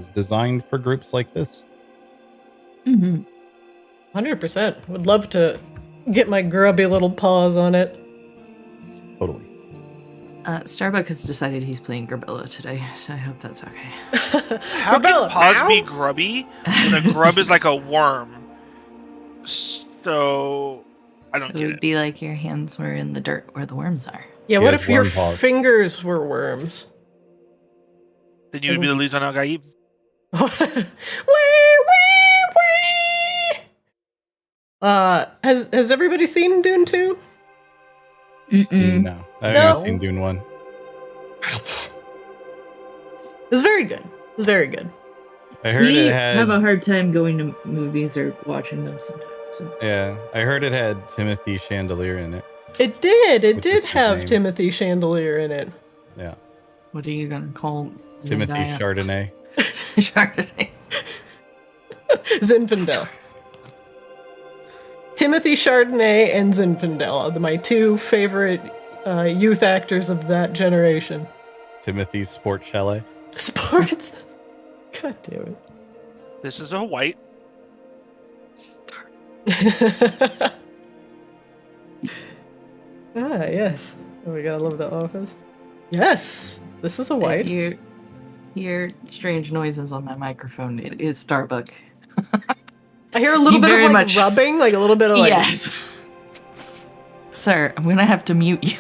is designed for groups like this. 100%. Would love to get my grubby little paws on it. Totally. Starbuck has decided he's playing Grabella today, so I hope that's okay. How can paws be grubby when a grub is like a worm? So I don't So get it would it. be like your hands were in the dirt where the worms are. Yeah, He what has if your worm paws. fingers were worms? Then you would be the Lisan Al Gaib. Has everybody seen Dune 2? No, I haven't seen Dune 1. What? It was very good. It was very good. I heard We it had. have a hard time going to movies or watching them sometimes. So. Yeah, I heard it had Timothy Chandelier in it. It did. It Which did is his have name. Timothy Chandelier in it. Yeah, What are you gonna call Timothy Zendaya? Chardonnay. Chardonnay. Zinfandel. Timothy Chardonnay and Zinfandel are my two favorite youth actors of that generation. Timothy's Sport Chalet. Sports. God damn it. This is a white. Yes. Oh, we gotta love The Office. Yes, this is a white. If you hear strange noises on my microphone, it is Starbuck. I hear a little You bit very of like much- rubbing, like a little bit of like. Yes. Sir, I'm gonna have to mute you.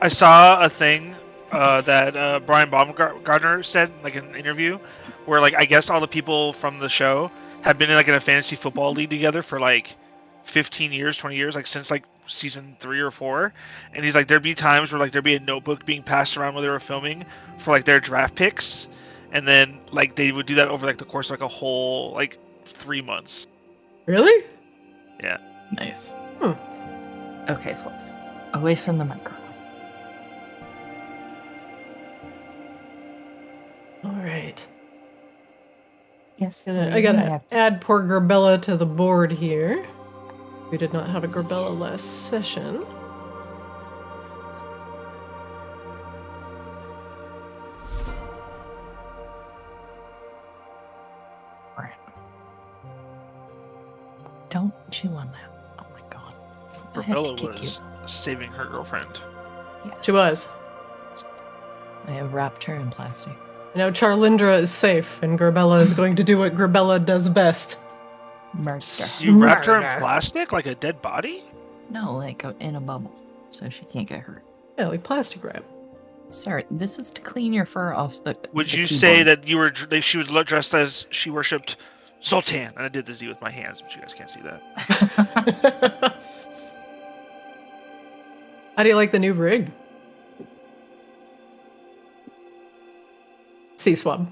I saw a thing that Brian Baumgartner said, like in an interview, where like I guess all the people from the show have been in like in a fantasy football league together for like 15 years, 20 years, like since like season 3 or 4. And he's like, there'd be times where like there'd be a notebook being passed around while they were filming for like their draft picks, and then like they would do that over like the course of like a whole like 3 months. Really? Yeah. Nice. Hmm. Okay, Flip. Away from the microphone. All right. Yes, I gotta add poor Grabella to the board here. We did not have a Grabella last session. Right. Don't chew on that. Oh my god. I have to Bella kick was saving her girlfriend. you. Yes. She was. I have wrapped her in plastic. Now Charlindra is safe, and Grabella is going to do what Grabella does best. Murder. You wrapped her in Murder. plastic like a dead body? No, like in a bubble, so she can't get hurt. Yeah, like plastic wrap. Sir, this is to clean your fur off the. Would the you say keyboard. that you were that she was dressed as she worshipped Sultan? And I did the Z with my hands, but you guys can't see that. How do you like the new rig? C-Swab.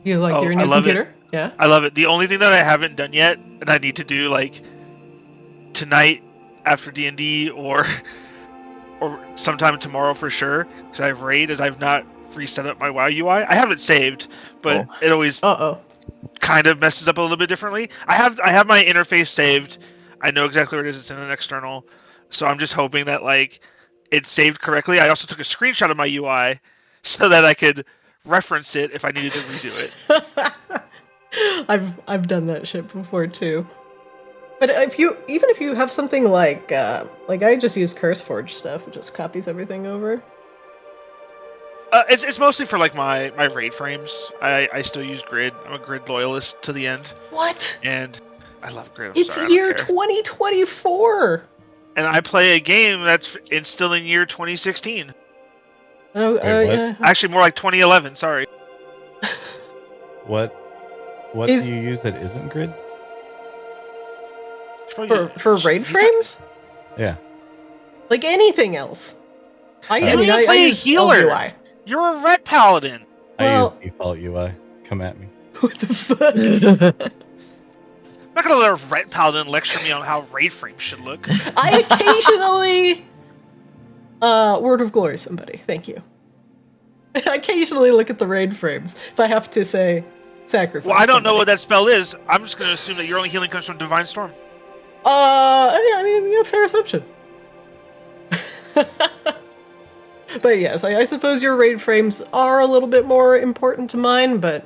You like Oh, your I new love it. computer? Yeah? I love it. The only thing that I haven't done yet, and I need to do like tonight after D&D or sometime tomorrow for sure, because I have raid, is I've not reset up my WoW UI. I have it saved, but it always Uh-oh. kind of messes up a little bit differently. I have my interface saved. I know exactly where it is. It's in an external, so I'm just hoping that like it's saved correctly. I also took a screenshot of my UI so that I could reference it if I needed to redo it. I've done that shit before too. But even if you have something like I just use CurseForge stuff, it just copies everything over. It's mostly for like my raid frames. I still use Grid. I'm a Grid loyalist to the end, What? and I love Grid. I'm It's sorry, I don't year care. 2024. And I play a game that's still in year 2016. Oh, what? yeah. Actually, more like 2011. Sorry. What Is- do you use that isn't Grid? For raid frames? Yeah. Like anything else. I You mean, don't I play a use healer. LUI. You're a ret paladin. Well- I use default UI. Come at me. What the fuck? I'm not gonna let a ret paladin lecture me on how raid frames should look. I occasionally Word of Glory somebody. Thank you. I occasionally look at the raid frames if I have to say sacrifice. Well, I don't know somebody. what that spell is. I'm just gonna assume that your only healing comes from Divine Storm. I mean, yeah, fair assumption. But yes, I suppose your raid frames are a little bit more important to mine, but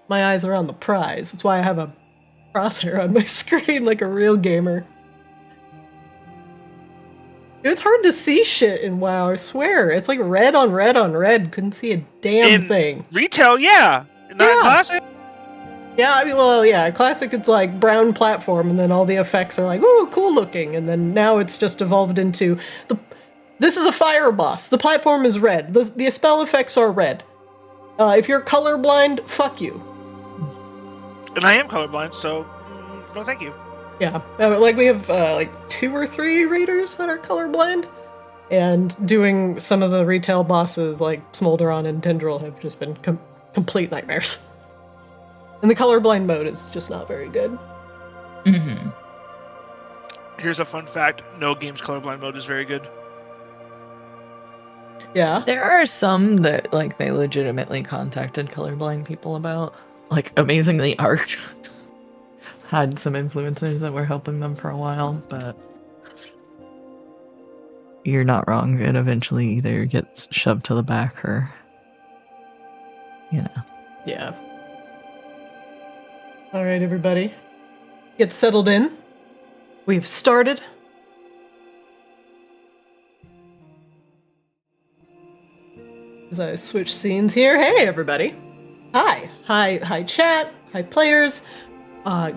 my eyes are on the prize. That's why I have a crosshair on my screen like a real gamer. It's hard to see shit in WoW, I swear. It's like red on red on red. Couldn't see a damn thing. Retail, yeah. Not in Classic. Yeah, I mean, well, yeah, Classic, it's like brown platform, and then all the effects are like, ooh, cool looking, and then now it's just evolved into, this is a fire boss. The platform is red. The spell effects are red. If you're colorblind, fuck you. And I am colorblind, so no thank you. Yeah, like we have like 2 or 3 raiders that are colorblind, and doing some of the retail bosses like Smolderon and Tendril have just been complete nightmares. And the colorblind mode is just not very good. Mm-hmm. Here's a fun fact. No game's colorblind mode is very good. Yeah. There are some that, like, they legitimately contacted colorblind people about. Like, amazingly, Arc had some influencers that were helping them for a while, but you're not wrong. It eventually either gets shoved to the back or, you know. Yeah. All right, everybody. Get settled in. We've started. As I switch scenes here. Hey, everybody. Hi. Hi, chat. Hi, players.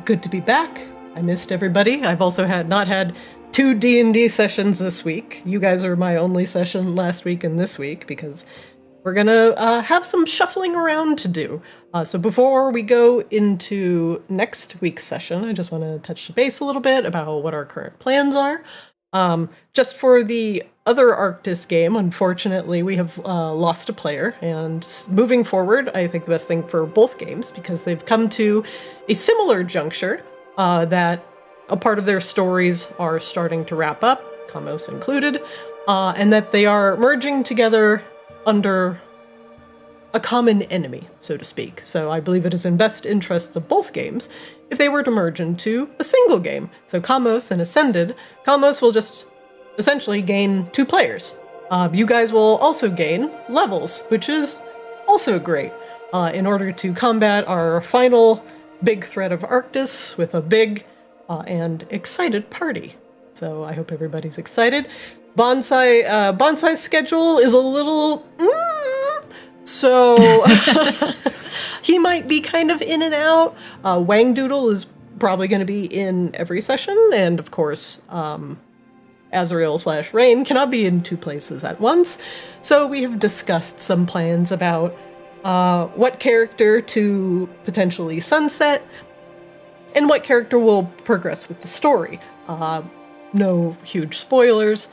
Good to be back. I missed everybody. I've also not had 2 D&D sessions this week. You guys are my only session last week and this week because we're gonna have some shuffling around to do. So before we go into next week's session, I just want to touch the base a little bit about what our current plans are. Just for the other Arctis game, unfortunately, we have lost a player, and moving forward, I think the best thing for both games, because they've come to a similar juncture, that a part of their stories are starting to wrap up, Kaamos included, and that they are merging together under a common enemy, so to speak. So I believe it is in best interests of both games if they were to merge into a single game. So Kaamos and Ascended, Kaamos will just essentially gain 2 players. You guys will also gain levels, which is also great, in order to combat our final big threat of Arctis with a big and excited party. So I hope everybody's excited. Bonsai's schedule is a little... So he might be kind of in and out. Wang Doodle is probably going to be in every session, and of course, Azrael/Rain cannot be in 2 places at once. So we have discussed some plans about what character to potentially sunset, and what character will progress with the story. No huge spoilers.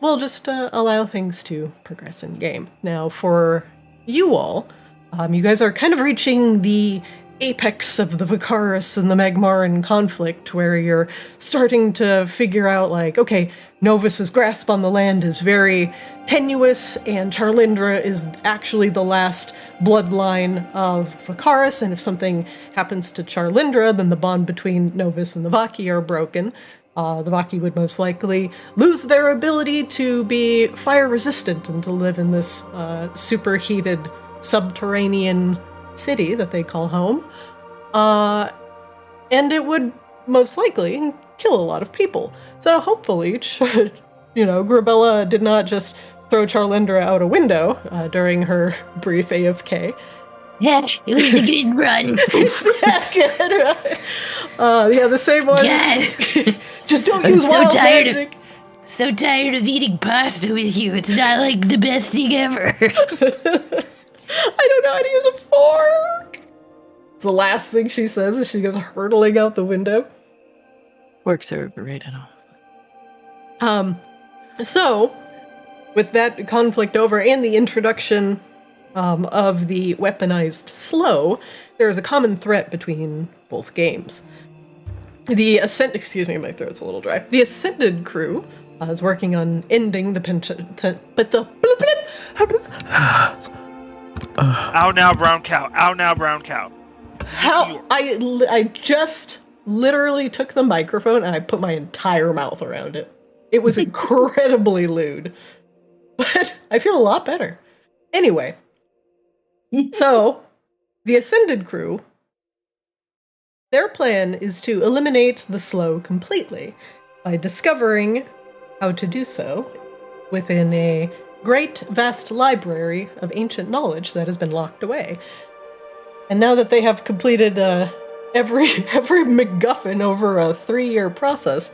We'll just allow things to progress in game. Now, for you all, you guys are kind of reaching the apex of the Vicarus and the Magmaran conflict, where you're starting to figure out, like, okay, Novus's grasp on the land is very tenuous, and Charlindra is actually the last bloodline of Vicarus, and if something happens to Charlindra, then the bond between Novus and the Vaki are broken. The Vaki would most likely lose their ability to be fire resistant and to live in this superheated subterranean city that they call home. And it would most likely kill a lot of people. So hopefully, Grabella did not just throw Charlindra out a window during her brief AFK. Yeah, it was a good run. Yeah, the same one. God. Just don't use wild magic. So tired of eating pasta with you. It's not like the best thing ever. I don't know how to use a fork. It's the last thing she says as she goes hurtling out the window. Forks are overrated. So, with that conflict over and the introduction of the weaponized slow, there is a common threat between both games. The excuse me, my throat's a little dry. The Ascended crew is working on ending the Ow now, brown cow. Ow now, brown cow. How I just literally took the microphone and I put my entire mouth around it. It was incredibly lewd, but I feel a lot better. Anyway, so The Ascended crew, their plan is to eliminate the slow completely by discovering how to do so within a great, vast library of ancient knowledge that has been locked away. And now that they have completed every MacGuffin over a 3-year process,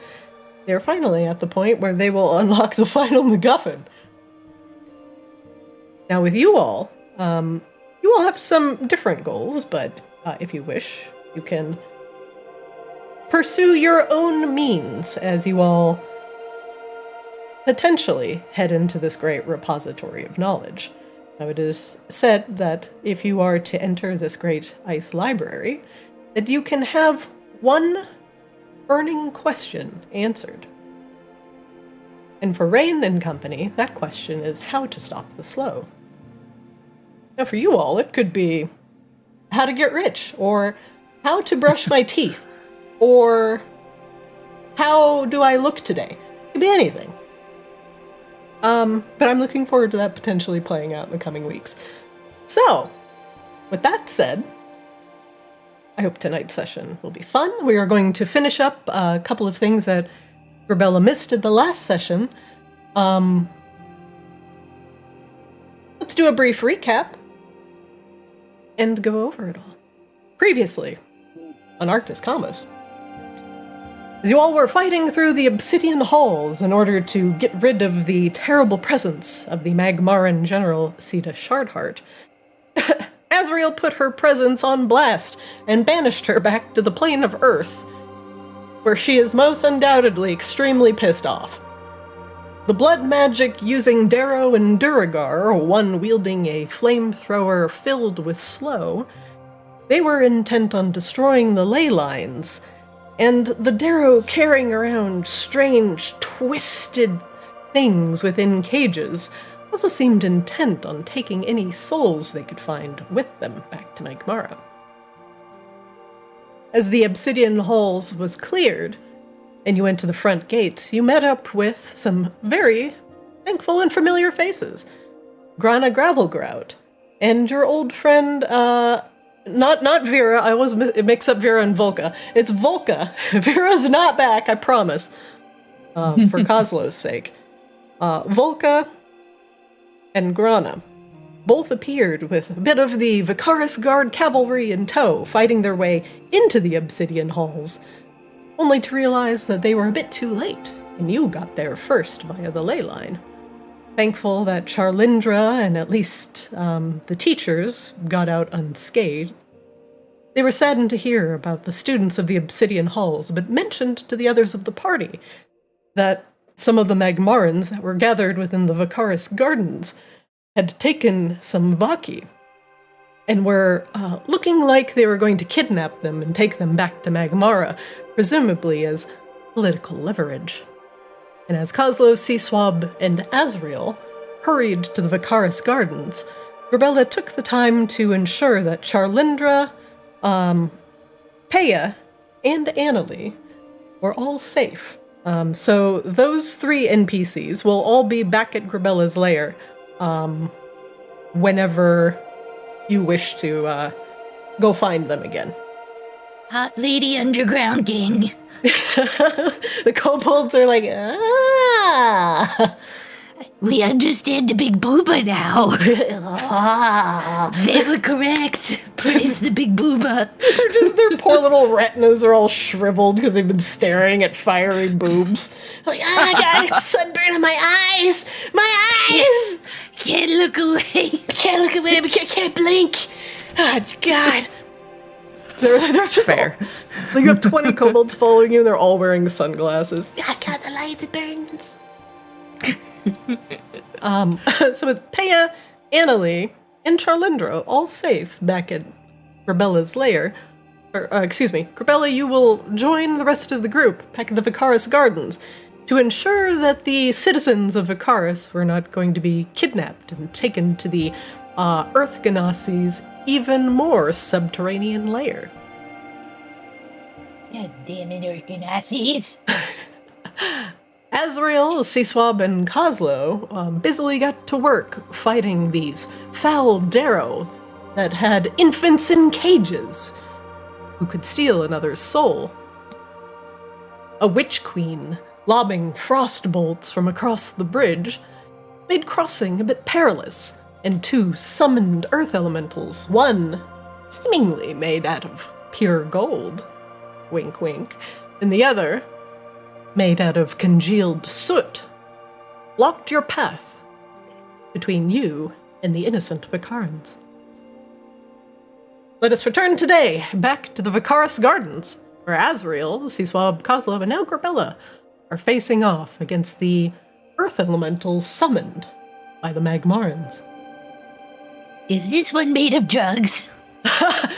they're finally at the point where they will unlock the final MacGuffin. Now with you all have some different goals, but if you wish, you can pursue your own means as you all potentially head into this great repository of knowledge. Now it is said that if you are to enter this great ice library, that you can have one burning question answered. And for Rain and company, that question is how to stop the slow. Now for you all, it could be how to get rich, or how to brush my teeth, or how do I look today? It could be anything. But I'm looking forward to that potentially playing out in the coming weeks. So, with that said, I hope tonight's session will be fun. We are going to finish up a couple of things that Rebella missed in the last session. Let's do a brief recap and go over it all. Previously, on Arctis Kaamos, as you all were fighting through the obsidian halls in order to get rid of the terrible presence of the Magmaran general Sita Shardheart, Azrael put her presence on blast and banished her back to the plane of Earth, where she is most undoubtedly extremely pissed off. The blood magic using Darrow and Duragar, one wielding a flamethrower filled with slow, they were intent on destroying the ley lines, and the Darrow carrying around strange, twisted things within cages also seemed intent on taking any souls they could find with them back to Magmara. As the obsidian halls was cleared, and you went to the front gates, you met up with some very thankful and familiar faces. Grana Gravelgrout, and your old friend, not Vera, I always mix up Vera and Volka. It's Volka. Vera's not back, I promise. For Kozlo's sake. Volka and Grana both appeared with a bit of the Vicarus Guard cavalry in tow, fighting their way into the obsidian halls, only to realize that they were a bit too late, and you got there first via the ley line. Thankful that Charlindra and at least the teachers got out unscathed. They were saddened to hear about the students of the obsidian halls, but mentioned to the others of the party that some of the Magmarans that were gathered within the Vicarus gardens had taken some Vaki, and were looking like they were going to kidnap them and take them back to Magmara, presumably as political leverage. And as Kozlo, Seaswab, and Azrael hurried to the Vicarus gardens, Rebella took the time to ensure that Charlindra, Peya, and Annalie were all safe. So those 3 NPCs will all be back at Grebella's lair whenever you wish to go find them again. Hot Lady Underground Gang. The kobolds are like, ah! We understand the big booba now. They were correct. Praise the big booba. Their poor little retinas are all shriveled because they've been staring at fiery boobs. Like, I got sunburn on my eyes! My eyes! Can't look away. I can't look away, I can't blink! Oh, God. They're just Fair. Like you have 20 kobolds following you and they're all wearing sunglasses. I got the light that burns. So with Peya, Annalie, and Charlindra all safe back at Grebella's lair, Grebella, you will join the rest of the group back at the Vicarus Gardens to ensure that the citizens of Vicarus were not going to be kidnapped and taken to the Earth Ganassi's even more subterranean lair. God damn it, Organazis. Azrael, Seaswab, and Kozlo busily got to work fighting these foul Darrow that had infants in cages who could steal another's soul. A witch queen lobbing frost bolts from across the bridge made crossing a bit perilous, and 2 summoned earth elementals, one seemingly made out of pure gold, wink wink, and the other made out of congealed soot, blocked your path between you and the innocent Vicarans. Let us return today back to the Vicarus Gardens, where Azrael, Seaswab, Kozlov, and now Grabella are facing off against the earth elementals summoned by the Magmarans. Is this one made of drugs?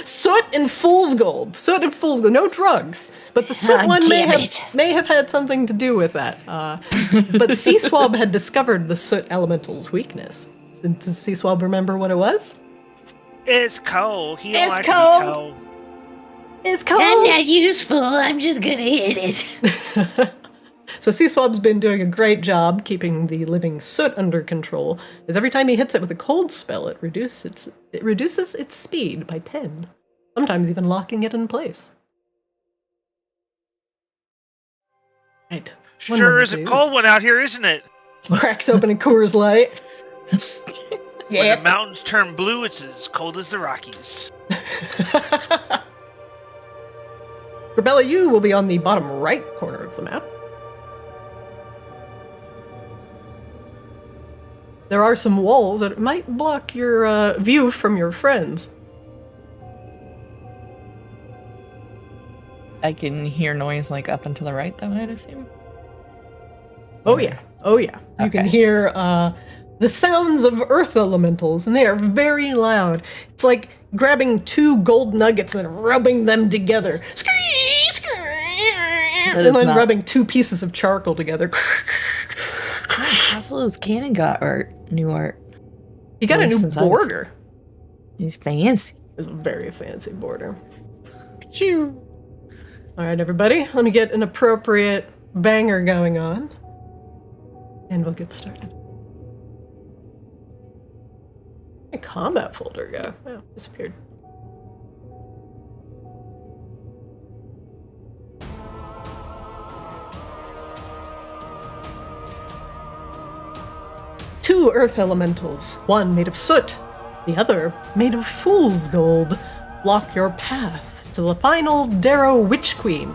Soot and fool's gold. Soot and fool's gold. No drugs. But the soot one may have had something to do with that. But Seaswab had discovered the soot elemental's weakness. Does Seaswab remember what it was? It's cold. He don't It's like to be cold. cold. It's cold. I'm not useful. I'm just gonna hit it. So Seaswab's been doing a great job keeping the living soot under control, as every time he hits it with a cold spell, it reduces its speed by 10, sometimes even locking it in place. Right. One Sure moment, is a please. cold one out here, isn't it? Cracks open a Coors Light. When the mountains turn blue, it's as cold as the Rockies. Grabella, you will be on the bottom right corner of the map. There are some walls that might block your view from your friends. I can hear noise like up and to the right, though, I'd assume. Oh yeah, oh yeah. You can Okay. hear the sounds of earth elementals, and they are very loud. It's like grabbing 2 gold nuggets and then rubbing them together. And then not- rubbing 2 pieces of charcoal together. Castle's Cannon got new art. You got a new Since I've- border. He's fancy. It's a very fancy border. All right, everybody, let me get an appropriate banger going on, and we'll get started. My combat folder go? Oh, disappeared. Two earth elementals, one made of soot, the other made of fool's gold, block your path to the final Darrow Witch Queen,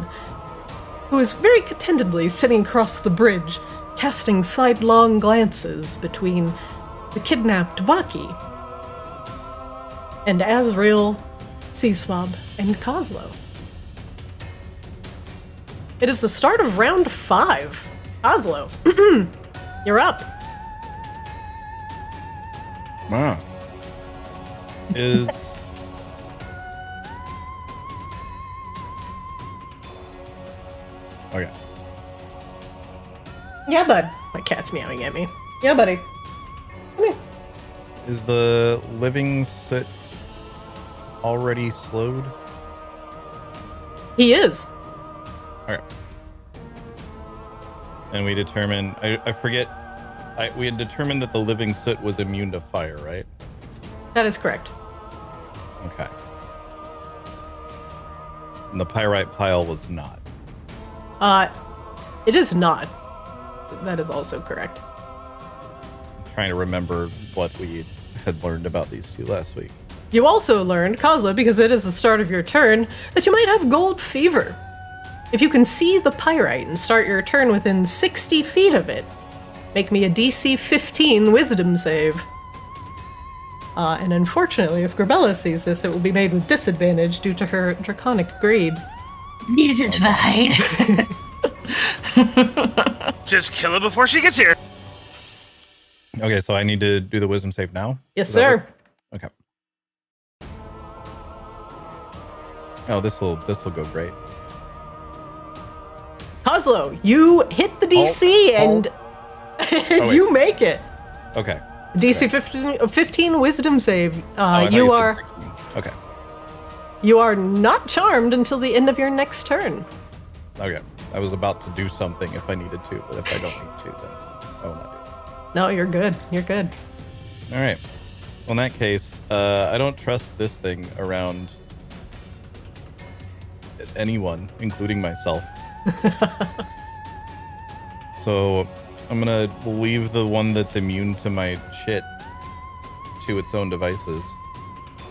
who is very contentedly sitting across the bridge, casting sidelong glances between the kidnapped Vaki and Azrael, Seaswab, and Kozlo. It is the start of round 5. Kozlo, you're up. Wow. Is okay. Yeah, bud. My cat's meowing at me. Yeah, buddy. Come here. Is the living soot already slowed? He is. Okay. And we determined. I forget. We had determined that the living soot was immune to fire, right? That is correct. Okay. And the pyrite pile was not. It is not. That is also correct. I'm trying to remember what we had learned about these two last week. You also learned, Kozlo, because it is the start of your turn, that you might have gold fever. If you can see the pyrite and start your turn within 60 feet of it, make me a DC 15 wisdom save. And unfortunately, if Grabella sees this, it will be made with disadvantage due to her draconic greed. This is fine. Just kill her before she gets here. Okay, so I need to do the wisdom save now? Yes, Does that sir. work? Okay. Oh, this will go great. Kozlo, you hit the DC and wait. you make it. Okay. DC 15 wisdom save. I thought You said are 16. Okay. you are not charmed until the end of your next turn. Okay. I was about to do something if I needed to, but if I don't need to, then I will not do No, you're good. You're good. it. All right. Well, in that case, I don't trust this thing around anyone, including myself. So I'm gonna leave the one that's immune to my shit to its own devices.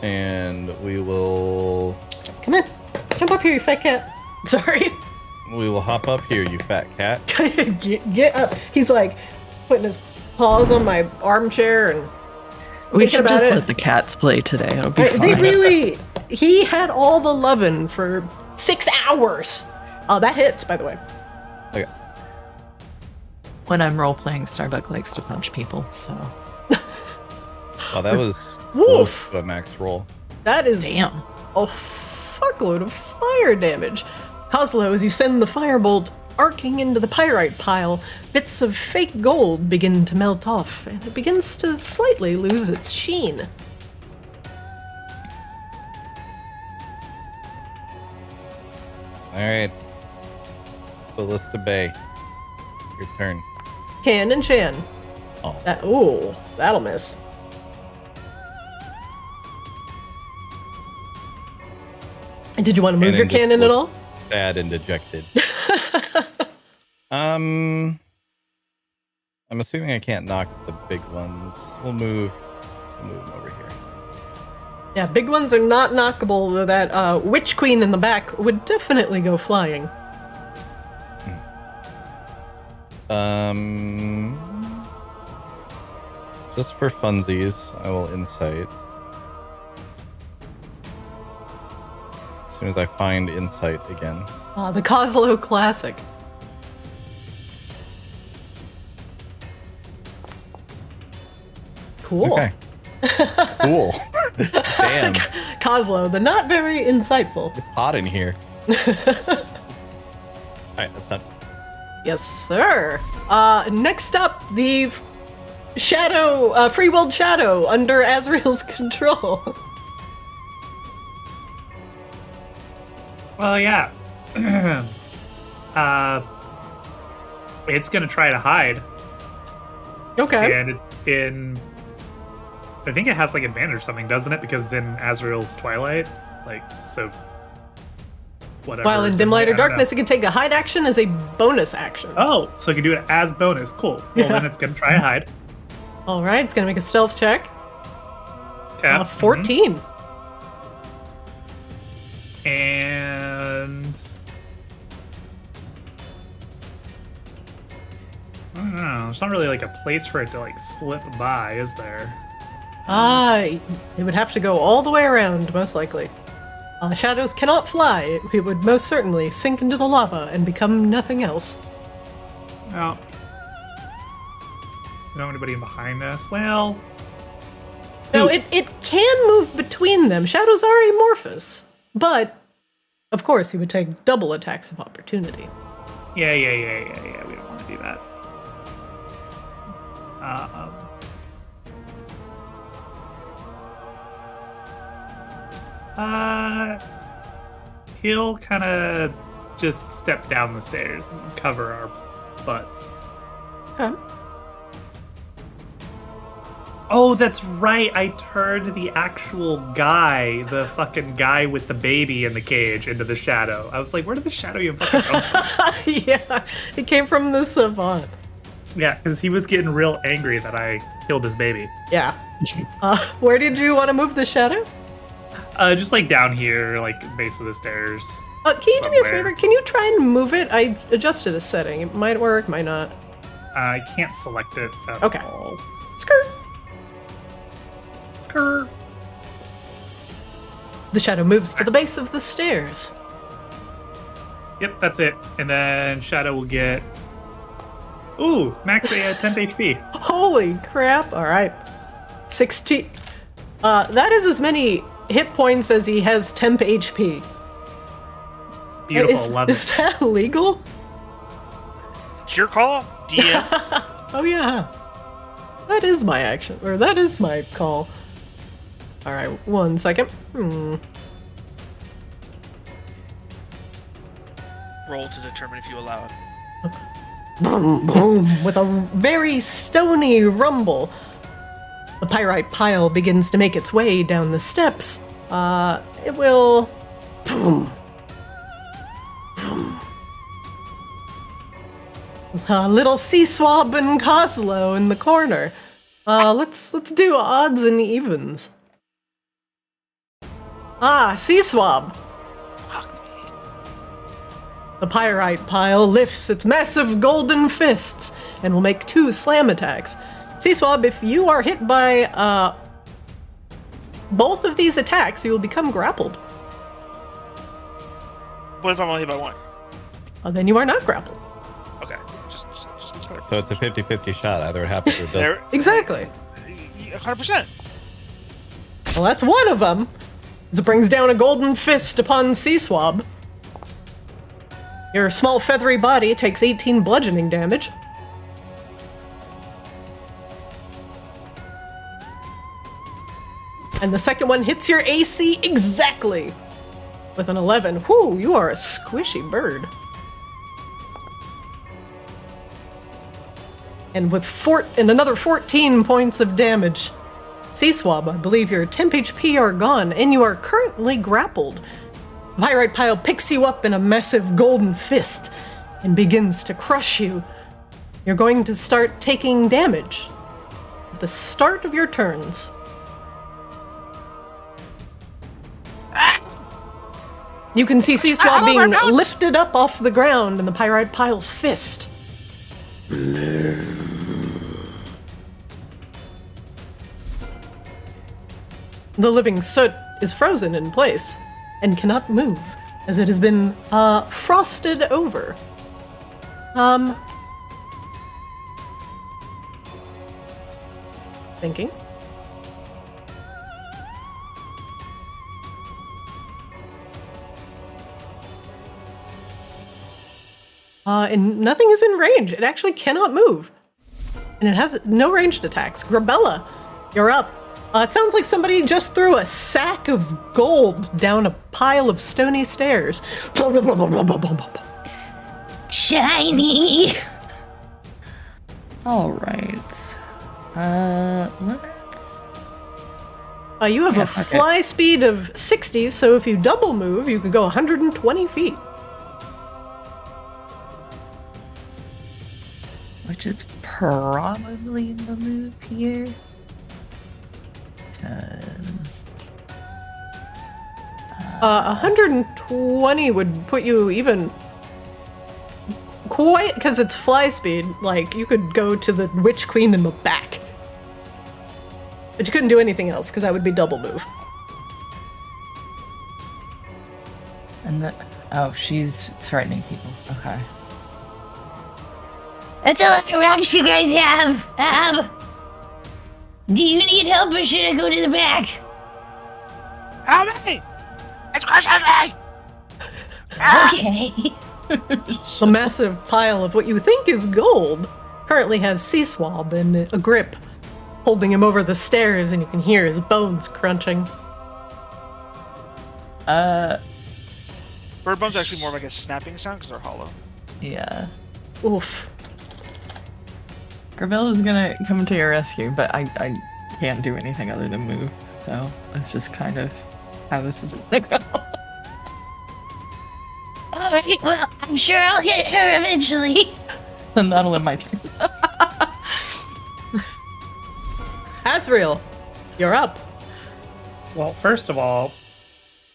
And we will... Come in. Jump up here, you fat cat. Sorry. We will hop up here, you fat cat. Get up. He's like putting his paws on my armchair and We should just it. let the cats play today. It'll be fun. They really... He had all the lovin' for 6 hours. Oh, that hits, by the way. Okay. When I'm role-playing, Starbuck likes to punch people, so... Well, that was Woof. close to a max roll. That is Damn. a fuckload of fire damage. Kozlo, as you send the firebolt arcing into the pyrite pile, bits of fake gold begin to melt off, and it begins to slightly lose its sheen. Alright. Ballista Bay. Your turn. Can and Shan. Oh. Ooh, that'll miss. And did you want to move your just cannon at looked all? Sad and dejected. I'm assuming I can't knock the big ones. We'll move them over here. Yeah, big ones are not knockable, though that witch queen in the back would definitely go flying. Just for funsies, I will insight. As soon as I find insight again. The Kozlo classic. Cool. Okay. Cool. Damn. Kozlo, the not very insightful. It's hot in here. Alright, that's not... Yes, sir. Next up, the shadow, free-willed shadow under Azrael's control. Well, yeah. It's gonna try to hide, Okay. and it's in. I think it has like advantage or something, doesn't it? Because it's in Azrael's twilight, like so. Whatever. While in dim light I or don't know. darkness, it can take a hide action as a bonus action. Oh, so it can do it as bonus. Cool. Well, Yeah. then it's gonna try to hide. All right, it's gonna make a stealth check. Yeah. 14. And I don't know. There's not really like a place for it to like slip by, is there? It would have to go all the way around, most likely. Shadows cannot fly. It would most certainly sink into the lava and become nothing else. No. No anybody in behind us. Well, No, it can move between them. Shadows are amorphous. But, of course, he would take double attacks of opportunity. yeah. We don't want to do that. He'll kind of just step down the stairs and cover our butts. Okay. Oh, that's right. I turned the actual guy, the fucking guy with the baby in the cage, into the shadow. I was like, where did the shadow even fucking come from? Yeah, it came from the savant. Yeah, because he was getting real angry that I killed his baby. Yeah. Where did you want to move the shadow? Just like down here, like base of the stairs. Can you do me a Somewhere. favor? Can you try and move it? I adjusted a setting. It might work, might not. I can't select it at Okay. all. Skirt. Skrr. The shadow moves to the base of the stairs. Yep, that's it. And then Shadow will get... Ooh, max a 10 HP. Holy crap. All right. 16. That is as many hit points as he has temp HP. Beautiful, love Is it. that legal? It's your call, DM. Oh, yeah. That is my action. Or that is my call. All right, 1 second. Roll to determine if you allow it. Boom, boom, with a very stony rumble. the pyrite pile begins to make its way down the steps, it will... Boom. Boom. A little sea swab and Coslow in the corner. Let's do odds and evens. Sea swab. The pyrite pile lifts its massive golden fists and will make 2 slam attacks. Sea swab, if you are hit by both of these attacks, you will become grappled. What if I'm only hit by one? Then you are not grappled. Okay. Just clear. So it's a 50-50 shot. Either it happens or it doesn't. There, Exactly. 100%. Well, that's one of them. It brings down a golden fist upon Sea Swab. Your small feathery body takes 18 bludgeoning damage. And the second one hits your AC exactly with an 11. Whew, you are a squishy bird. And with another 14 points of damage. Sea Swab, I believe your temp HP are gone, and you are currently grappled. Pyrite Pile picks you up in a massive golden fist and begins to crush you. You're going to start taking damage at the start of your turns. You can see Sea Swab being lifted up off the ground in the Pyrite Pile's fist. The living soot is frozen in place and cannot move, as it has been frosted over. Thinking. And nothing is in range. It actually cannot move. And it has no ranged attacks. Grabella, you're up. It sounds like somebody just threw a sack of gold down a pile of stony stairs. Shiny! Alright. Limits? You have a fly speed of 60, so if you double move, you could go 120 feet. Which is probably the move here. 120 would put you even quite, because it's fly speed, like you could go to the Witch Queen in the back. But you couldn't do anything else, because that would be double move. And she's threatening people. Okay. That's a lot of rocks you guys have. Do you need help or should I go to the back? Help me! It's crushing me! Okay. The massive pile of what you think is gold currently has Sea Swab in a grip, holding him over the stairs, and you can hear his bones crunching. Bird bones are actually more like a snapping sound because they're hollow. Yeah. Oof. Grabella's gonna come to your rescue, but I can't do anything other than move. So that's just kind of how this is gonna go. Alright, well, I'm sure I'll hit her eventually. And that'll end my turn. Azrael, you're up. Well, first of all,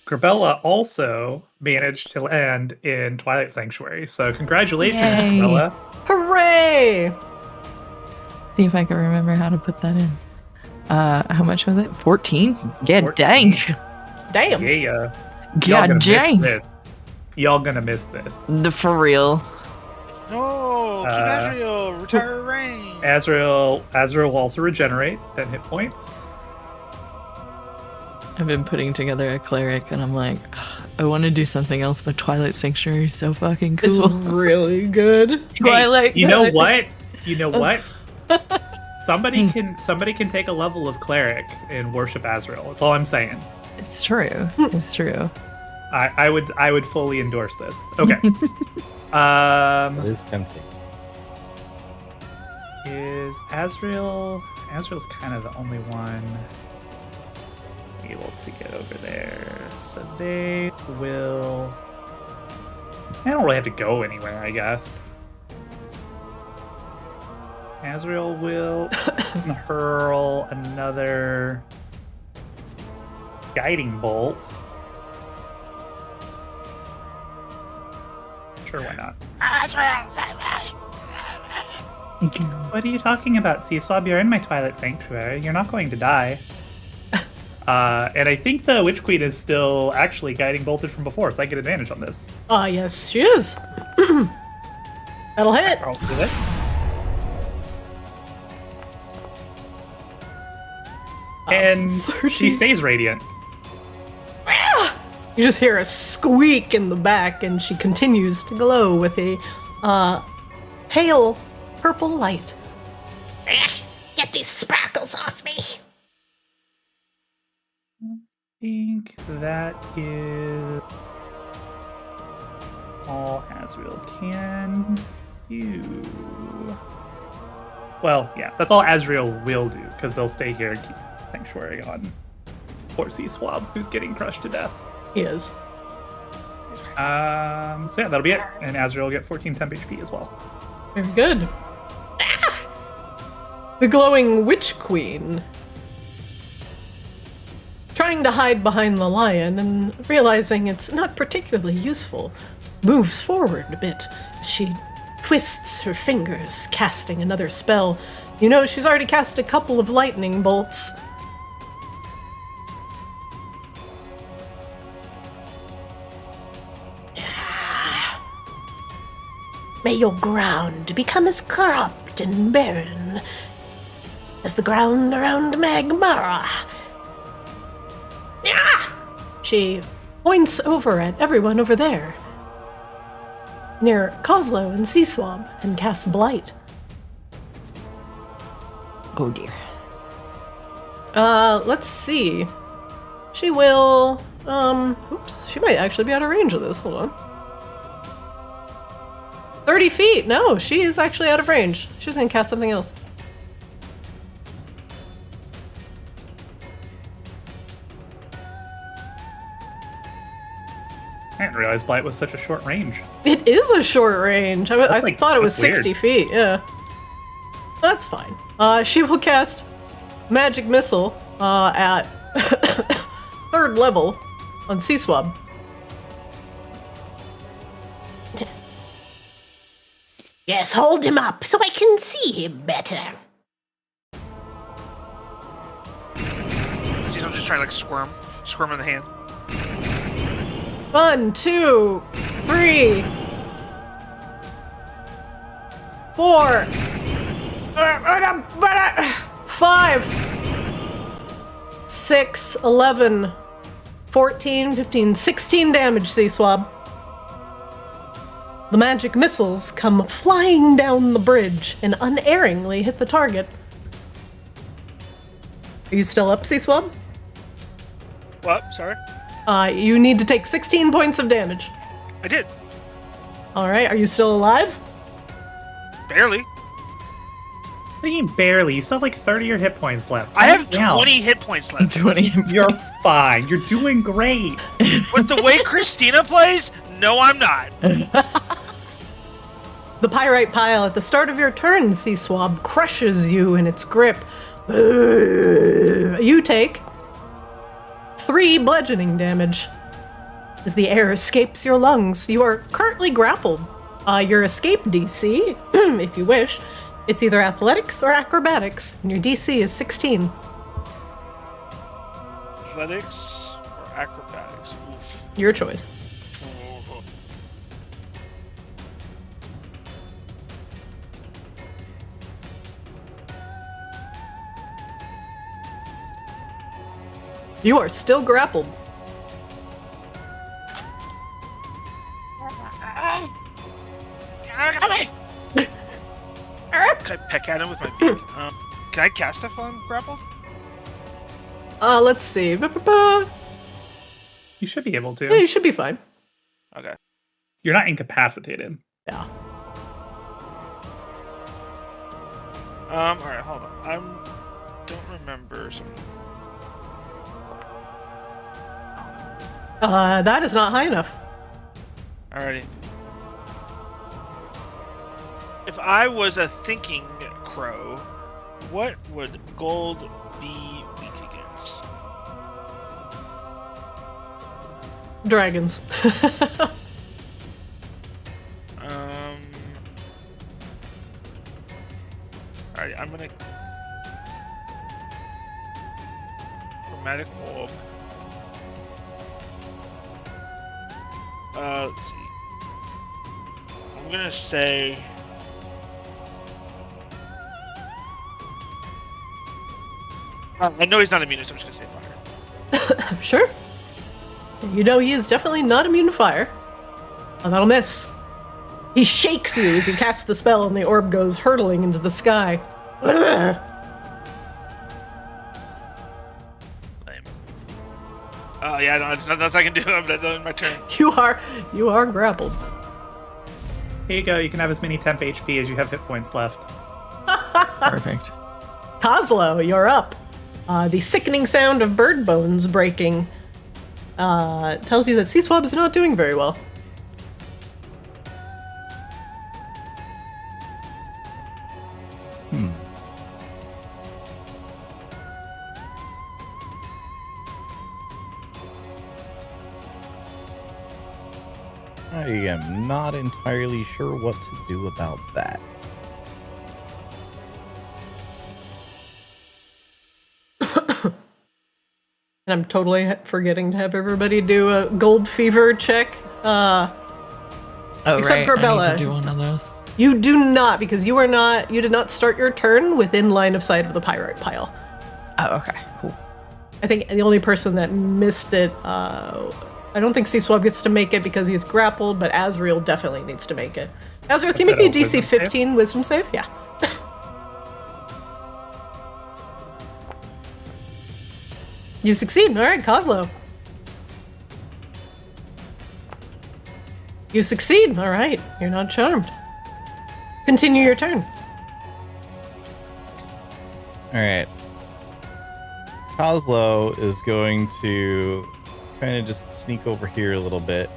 Grabella also managed to land in Twilight Sanctuary, so congratulations, Yay. Grabella. Hooray! See if I can remember how to put that in. How much was it? 14? Yeah, 14. dang. Damn. Yeah, Y'all God gonna dang. miss this. Y'all gonna miss this. For real. No! Keep Azrael! Retire reign! Azrael will also regenerate 10 hit points. I've been putting together a cleric, and I'm like, I want to do something else, but Twilight Sanctuary is so fucking cool. It's really good. Twilight. Hey, you know what? You know what? Somebody can take a level of cleric and worship Azrael. That's all I'm saying. It's true. It's true. I would fully endorse this. Okay. It is tempting. Is Azrael Azrael's kind of the only one able to get over there. So they will... I don't really have to go anywhere, I guess. Azrael will hurl another guiding bolt. Sure, why not? What are you talking about, Seaswab? You're in my Twilight Sanctuary. You're not going to die. And I think the Witch Queen is still actually guiding bolted from before, so I get advantage on this. Yes, she is. That'll hit. I'll do this. And 30. she stays radiant. You just hear a squeak in the back, and she continues to glow with a pale purple light. Get these sparkles off me. I think that is all Azrael can do. Well, yeah, that's all Azrael will do, because they'll stay here and keep Sanctuary on poor Seaswab, who's getting crushed to death. He is. So yeah, that'll be it. And Azrael will get 14 temp HP as well. Very good. The glowing Witch Queen, trying to hide behind the lion and realizing it's not particularly useful, moves forward a bit. She twists her fingers, casting another spell. You know, she's already cast a couple of lightning bolts. May your ground become as corrupt and barren as the ground around Magmara. She points over at everyone over there, near Coslow and Seaswab, and casts Blight. Oh dear. Let's see. She will, oops, she might actually be out of range of this. Hold on. 30 feet! No, she is actually out of range. She's gonna cast something else. I didn't realize Blight was such a short range. It is a short range. I like- thought it was that's 60 weird. feet, yeah. That's fine. She will cast Magic Missile at 3rd level on Seaswab. Yes, hold him up so I can see him better. See, I'm just trying to like squirm in the hand. 1, 2, 3, 4, 5, 6, 11, 14, 15, 16 damage, Seaswab. The magic missiles come flying down the bridge and unerringly hit the target. Are you still up, Seaswab? What? Sorry? You need to take 16 points of damage. I did. Alright, are you still alive? Barely. What do you mean barely? You still have like 30 of your hit points left. I have Calm down. 20 hit points left. 20. You're fine. You're doing great. With the way Christina plays, no, I'm not. The pyrite pile at the start of your turn, Seaswab, crushes you in its grip. You take 3 bludgeoning damage as the air escapes your lungs. You are currently grappled. Your escape DC, if you wish, it's either athletics or acrobatics, and your DC is 16. Athletics or acrobatics? Oof. Your choice. You are still grappled. Can I peck at him with my beak? Can I cast stuff on grappled? Let's see. Ba-ba-ba. You should be able Yeah, to. you should be fine. Okay. You're not incapacitated. Yeah. Alright, hold on. remember some. That is not high enough. Alrighty. If I was a thinking crow, what would gold be weak against? Dragons. Alright, I'm gonna chromatic orb. Let's see. I'm gonna say I know he's not immune, so I'm just gonna say fire. Sure. You know he is definitely not immune to fire. Oh, that'll miss. He shakes you as he casts the spell and the orb goes hurtling into the sky. Lame. Oh yeah, nothing else I can do. I'm done my turn. You are grappled. Here you go. You can have as many temp HP as you have hit points left. Perfect. Kozlo, you're up. The sickening sound of bird bones breaking tells you that Seaswab is not doing very well. I am not entirely sure what to do about that. And I'm totally forgetting to have everybody do a gold fever check. Oh, Except right. Corbella. I need to do one of those. You do not, because you did not start your turn within line of sight of the pyrite pile. Oh, okay. Cool. I think the only person that missed it, I don't think Seaswab gets to make it because he's grappled, but Azrael definitely needs to make it. Azrael, can you make me a DC 15 wisdom save? Yeah. You succeed. All right, Kozlo. You succeed. All right. You're not charmed. Continue your turn. All right. Kozlo is going to kind of just sneak over here a little bit.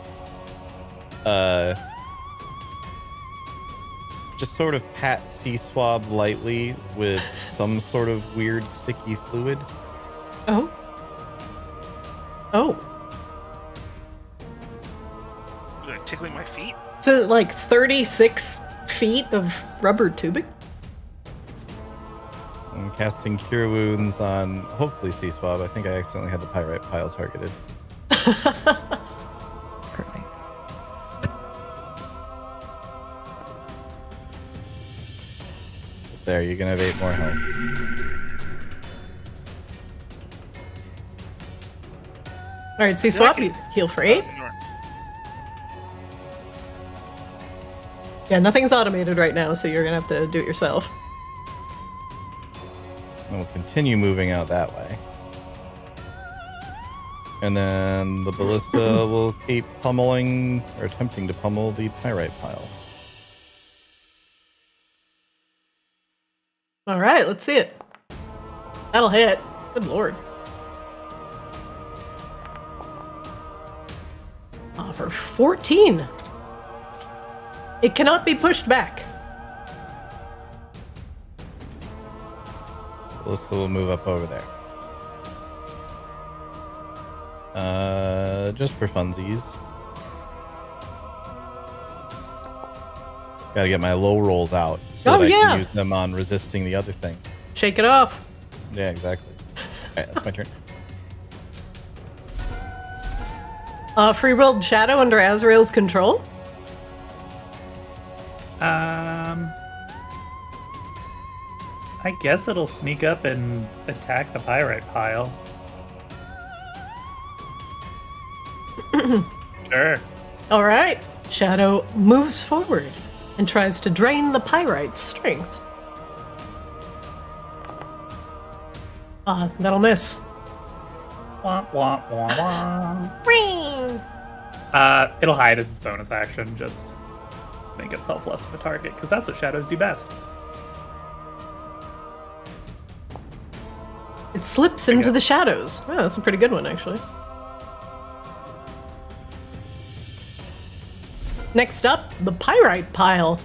Just sort of pat Seaswab lightly with some sort of weird sticky fluid. Oh. Oh. Like tickling my feet? Is it like 36 feet of rubber tubing? I'm casting Cure Wounds on, hopefully, Seaswab. I think I accidentally had the pyrite pile targeted. Perfect. There, you can have 8 more health. All right, Seaswab, you heal for 8. Yeah, nothing's automated right now, so you're gonna have to do it yourself. And we'll continue moving out that way. And then the ballista will keep pummeling, or attempting to pummel the pyrite pile. All right, let's see it. That'll hit. Good lord. For 14. It cannot be pushed back. Ballista will move up over there. Just for funsies. Gotta get my low rolls out so that I can use them on resisting the other thing. Shake it off. Yeah, exactly. Alright, that's my turn. Free-willed shadow under Azrael's control? I guess it'll sneak up and attack the pyrite pile. Sure. All right. Shadow moves forward and tries to drain the pyrite's strength. That'll miss. Womp, womp, womp, womp. It'll hide as its bonus action, just make itself less of a target, because that's what shadows do best. it slips into the shadows. Oh, that's a pretty good one, actually. Next up, the pyrite pile.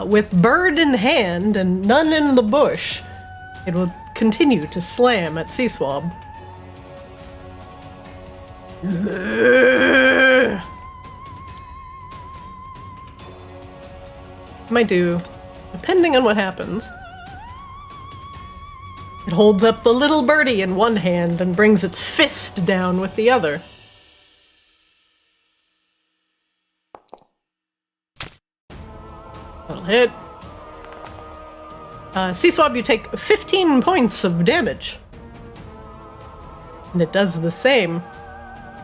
With bird in hand and none in the bush, it will continue to slam at Sea Swab. Might do, depending on what happens. It holds up the little birdie in one hand and brings its fist down with the other. That'll hit. Sea Swab, you take 15 points of damage. And it does the same.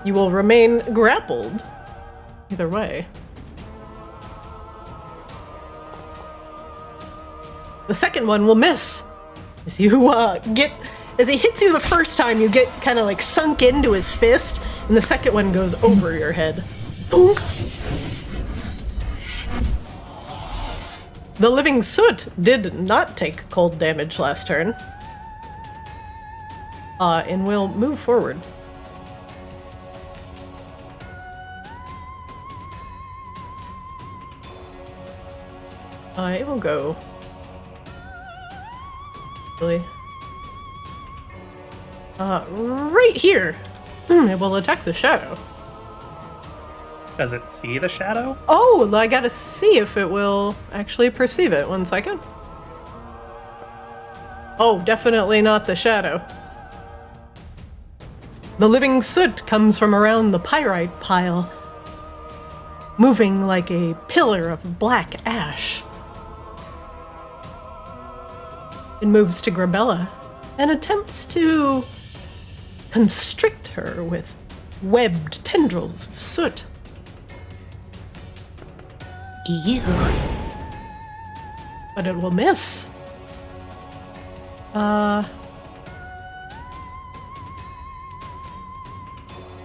You will remain grappled. Either way. The second one will miss. As you as he hits you the first time, you get kind of like sunk into his fist, and the second one goes over your head. Boom. The living soot did not take cold damage last turn. And will move forward. It will go. Really? Right here. It will attack the shadow. Does it see the shadow? Oh, I gotta see if it will actually perceive it. 1 second. Oh, definitely not the shadow. The living soot comes from around the pyrite pile, moving like a pillar of black ash. It moves to Grabella and attempts to constrict her with webbed tendrils of soot. Ew. But it will miss.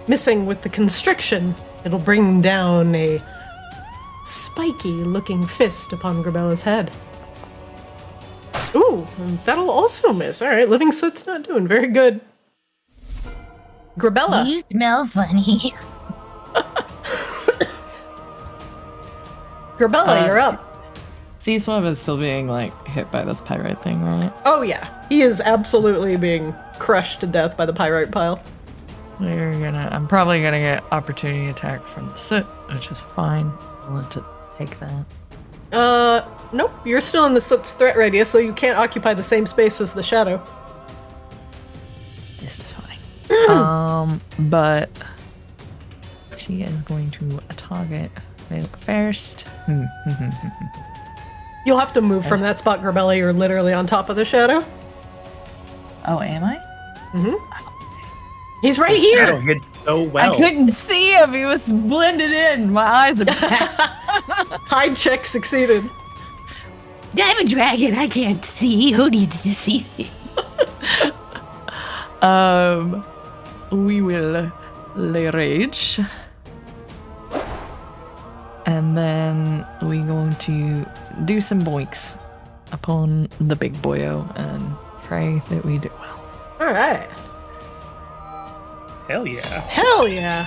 Missing with the constriction, it'll bring down a spiky-looking fist upon Grabella's head. Ooh, that'll also miss. All right, living soot's not doing very good. Grabella. You smell funny. Grabella, you're up. Sea Swab is still being like hit by this pyrite thing, right? Oh yeah, he is absolutely being crushed to death by the pyrite pile. I'm probably gonna get opportunity attack from the soot, which is fine. I'll let it take that. Nope, you're still in the soot's threat radius, so you can't occupy the same space as the shadow. This is fine. But she is going to target it first. You'll have to move from that spot, Grabella. You're literally on top of the shadow. Oh, am I? Mm-hmm. He's right here. Shadow hid so well. I couldn't see him. He was blended in. My eyes are bad. Hide check succeeded. I'm a dragon. I can't see. Who needs to see? We will lay rage. And then we're going to do some boinks upon the big boyo and pray that we do well. All right. Hell yeah. Hell yeah.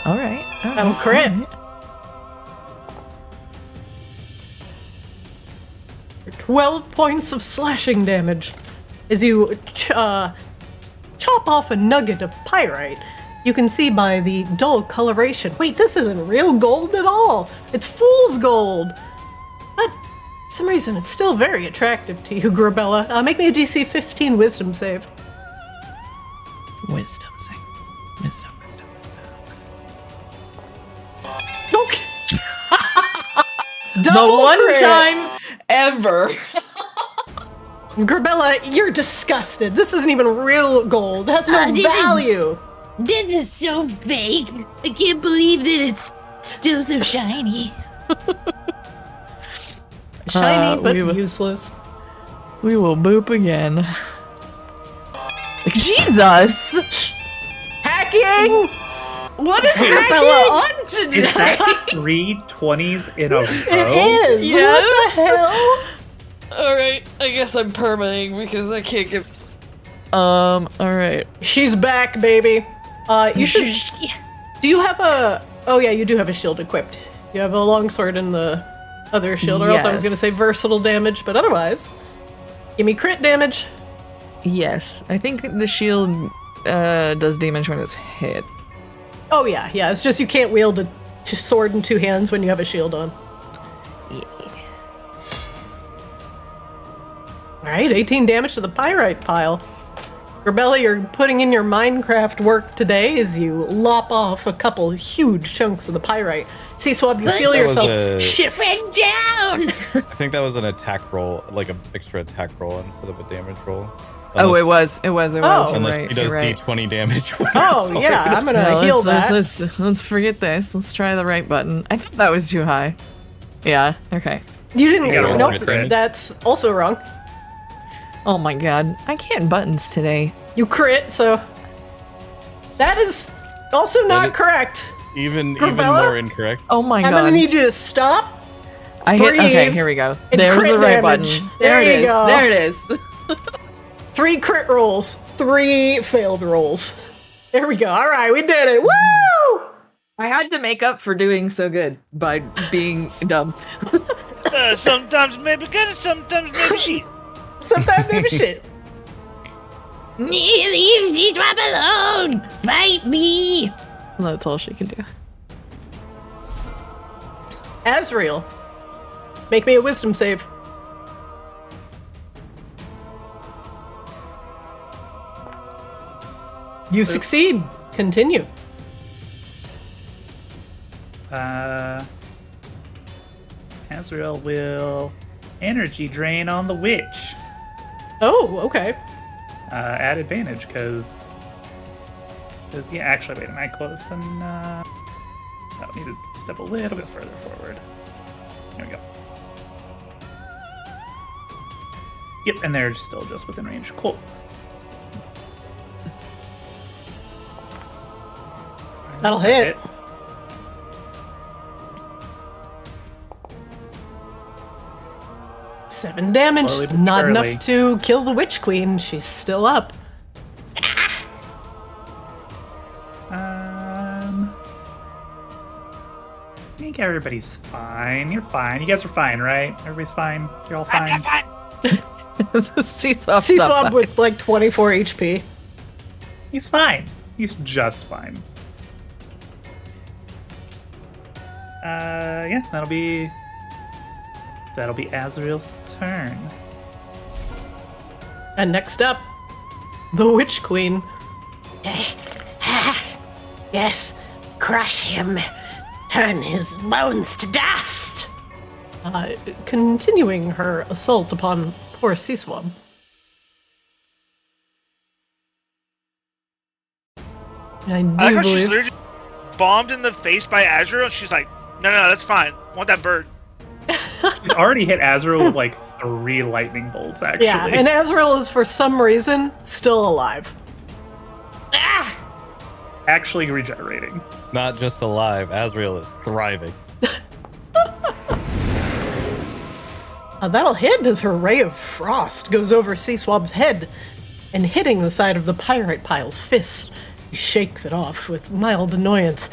All right. That'll crit. All right. 12 points of slashing damage. As you chop off a nugget of pyrite, you can see by the dull coloration. Wait, this isn't real gold at all. It's fool's gold. But for some reason, it's still very attractive to you, Grabella. Make me a DC 15 wisdom save. Wisdom save. Wisdom. Okay. The Double one crit. time ever. Grabella, you're disgusted. This isn't even real gold. It has no value. This is so fake. I can't believe that it's still so shiny. Shiny, but we will- useless. We will boop again. Jesus! Hacking! What is Grabella on today? Is that 3 20s in a row? It is! Yes. What the hell? Alright, I guess I'm permaing because I can't get... alright. She's back, baby. You should... Do you have a... Oh yeah, you do have a shield equipped. You have a longsword in the other shield, or else I was gonna say versatile damage, but otherwise... Give me crit damage. Yes, I think the shield does damage when it's hit. Oh yeah, it's just you can't wield a sword in two hands when you have a shield on. Yeah. Alright, 18 damage to the pyrite pile. Grabella, you're putting in your Minecraft work today as you lop off a couple huge chunks of the pyrite. Swab, you feel yourself shift down! I think that was an attack roll, like an extra attack roll instead of a damage roll. Oh, it was. Oh. Unless Right, he does right. D20 damage. Oh, yeah, I'm gonna heal that. Let's forget this. Let's try the right button. I think that was too high. Yeah, okay. You didn't You gotta roll nope, crit. that's also wrong. Oh my god, I can't buttons today. You crit, so... That is also not correct. Even Grabella? more incorrect. Oh my I'm god. gonna need you to stop. I hit. Okay, breathe, here we go. and There's crit the right damage. button. There it you is. go. There it is. 3 crit rolls, 3 failed rolls. There we go. Alright, we did it. Woo! I had to make up for doing so good by being dumb. Sometimes maybe good, sometimes maybe shit. Sometimes maybe shit. Leave these one alone! Fight me! That's all she can do. Azrael, make me a wisdom save. You succeed. Continue. Azrael will energy drain on the witch. Oh, okay. At advantage, because yeah, actually, wait, am I close? And I need to step a little bit further forward. There we go. Yep, and they're still just within range. Cool. That'll hit. 7 damage. Slowly but Not surely. enough to kill the Witch Queen. She's still up. I think everybody's fine. You're fine. You guys are fine, right? Everybody's fine. You're all fine. C-Swap's C not Swab fine. with like 24 HP. He's fine. He's just fine. Yeah, that'll be Azrael's turn. And next up, the Witch Queen. Yes, crush him. Turn his bones to dust. Continuing her assault upon poor C Swab. I do I like how she's believe. literally bombed in the face by Azrael, and she's like, no, that's fine. I want that bird. He's already hit Azrael with like 3 lightning bolts, actually. Yeah, and Azrael is for some reason still alive. Actually regenerating. Not just alive, Azrael is thriving. That'll hit as her ray of frost goes over C Swab's head and hitting the side of the pyrite pile's fist. He shakes it off with mild annoyance.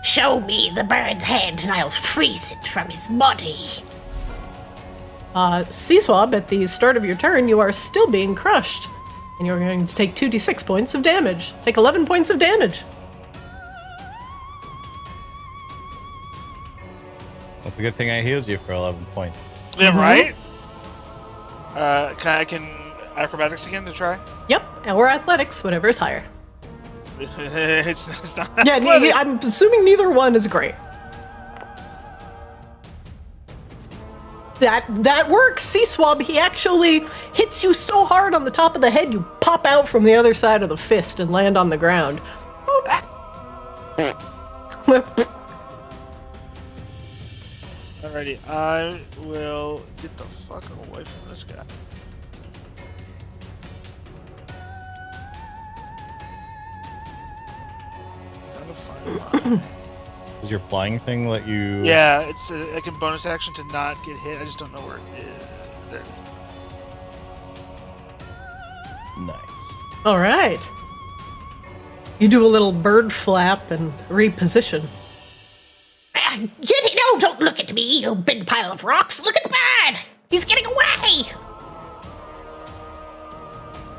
Show me the bird's head and I'll freeze it from his body. C Swab, at the start of your turn, you are still being crushed. And you're going to take 2d6 points of damage. Take 11 points of damage. That's a good thing I healed you for 11 points. Yeah, right? I can acrobatics again to try? Yep, or athletics, whatever is higher. it's not Yeah, athletic. I'm assuming neither one is great. That works, C-Swab. He actually hits you so hard on the top of the head, you pop out from the other side of the fist and land on the ground. Alrighty, I will get the fuck away from this guy. Gotta find mine. Does your flying thing let you? Yeah, it's like a bonus action to not get hit. I just don't know where it is. There. Nice. All right. You do a little bird flap and reposition. Jenny, no, don't look at me, you big pile of rocks. Look at the bird. He's getting away.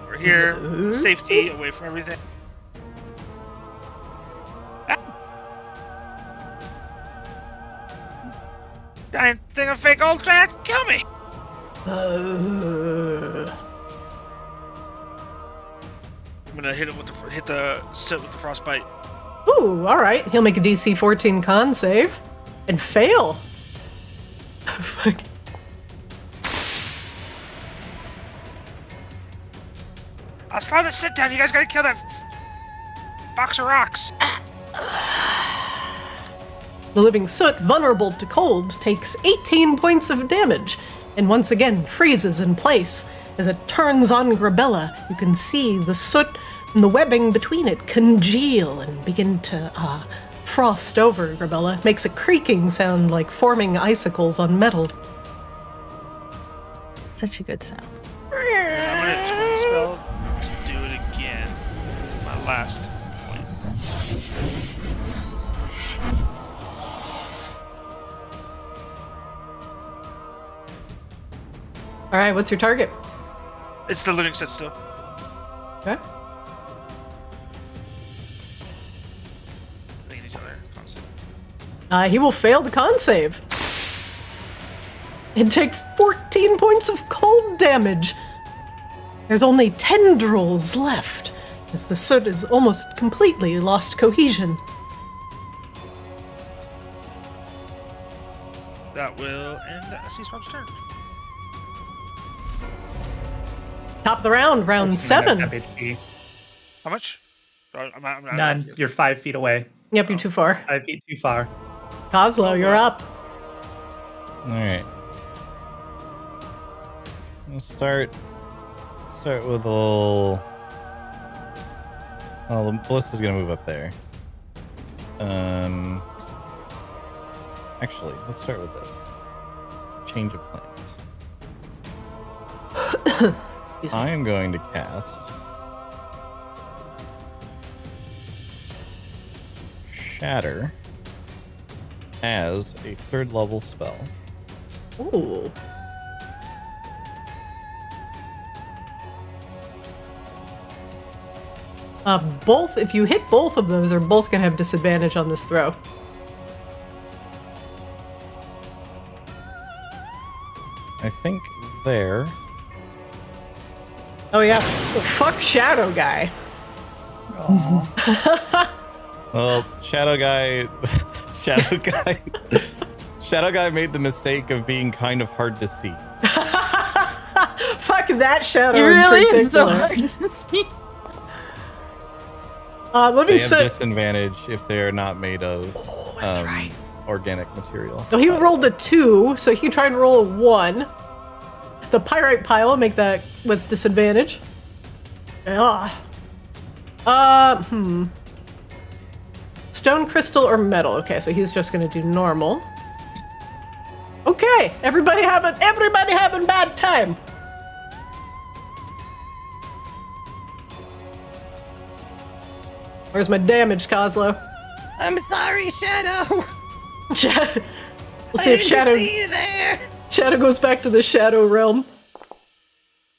We're here, safety, away from everything. Giant thing of fake old trash, kill me! I'm gonna hit him with the sit with the frostbite. Ooh, all right. He'll make a DC 14 con save and fail. Fuck. I'll slow this sit down. You guys gotta kill that box of rocks. The living soot, vulnerable to cold, takes 18 points of damage and once again freezes in place. As it turns on Grabella, you can see the soot and the webbing between it congeal and begin to frost over Grabella. Makes a creaking sound like forming icicles on metal. Such a good sound. I'm gonna twin spell to do it again. My last point. All right, what's your target? It's the living set still. Okay. I think these other constant. He will fail the con save and take 14 points of cold damage. There's only tendrils left, as the soot is almost completely lost cohesion. That will end Sea Swap's turn. Top of the round, round 7. HP. How much? I'm not None. You're 5 feet away. Yep, you're too far. 5 feet too far. Kozlo, you're up. All right. We'll start with a little. Oh, Ballista's gonna move up there. Actually, let's start with this. Change of plans. I am going to cast Shatter as a 3rd level spell. Ooh. Both, if you hit both of those, are both going to have disadvantage on this throw. I think there. Oh yeah, fuck Shadow Guy. Well, Shadow Guy made the mistake of being kind of hard to see. Fuck that Shadow It in really particular. is so hard to see. Living They have Soot. disadvantage if they are not made of That's right. organic material. So he rolled a 2, so he tried to roll a 1. The Pyrite Pile will make that with disadvantage. Ugh. Stone, crystal, or metal. Okay, so he's just gonna do normal. Okay, everybody having bad time. Where's my damage, Kozlo? I'm sorry, Shadow. We'll see if Shadow. See you there. Shadow goes back to the Shadow realm.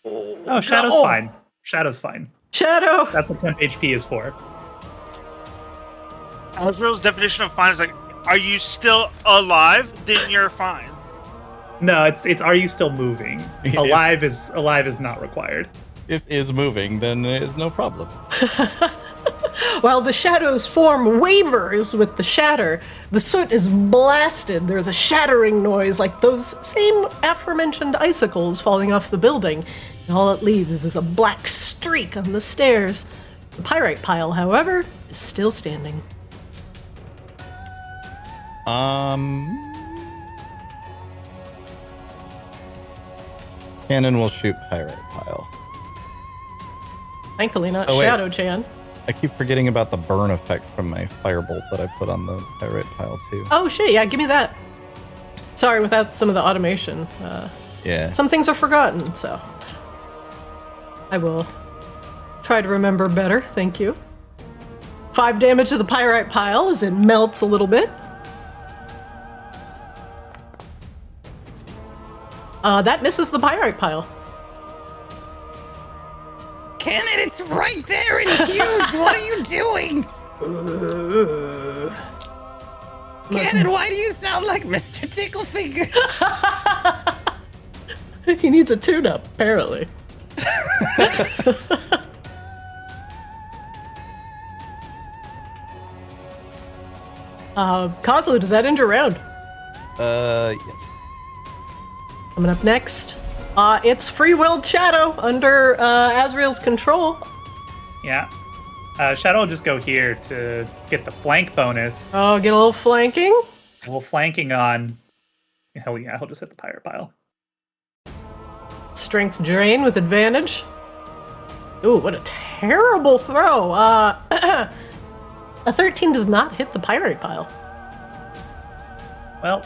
Oh, Shadow's fine. Shadow's fine. Shadow. That's what temp HP is for. Azrael's definition of fine is like, are you still alive? Then you're fine. No, it's are you still moving? Alive is not required. If is moving, then it is no problem. While the Shadow's form wavers with the shatter, the soot is blasted. There's a shattering noise like those same aforementioned icicles falling off the building. And all it leaves is a black streak on the stairs. The Pyrite Pile, however, is still standing. Cannon will shoot Pyrite Pile. Thankfully not Oh, wait. Shadow Chan. I keep forgetting about the burn effect from my firebolt that I put on the pyrite pile too. Oh shit, yeah, give me that. Sorry, without some of the automation. Yeah. Some things are forgotten, so. I will try to remember better, thank you. 5 damage to the pyrite pile as it melts a little bit. That misses the pyrite pile. Cannon, it's right there and huge. What are you doing? Cannon, why do you sound like Mr. Ticklefingers? He needs a tune-up, apparently. Kozlo, does that end your round? Yes. Coming up next, it's free-willed Shadow under Azrael's control. Yeah. Shadow will just go here to get the flank bonus. Oh, get a little flanking. A little flanking on. Hell yeah, he'll just hit the pirate pile. Strength drain with advantage. Ooh, what a terrible throw. A 13 does not hit the pirate pile. Well,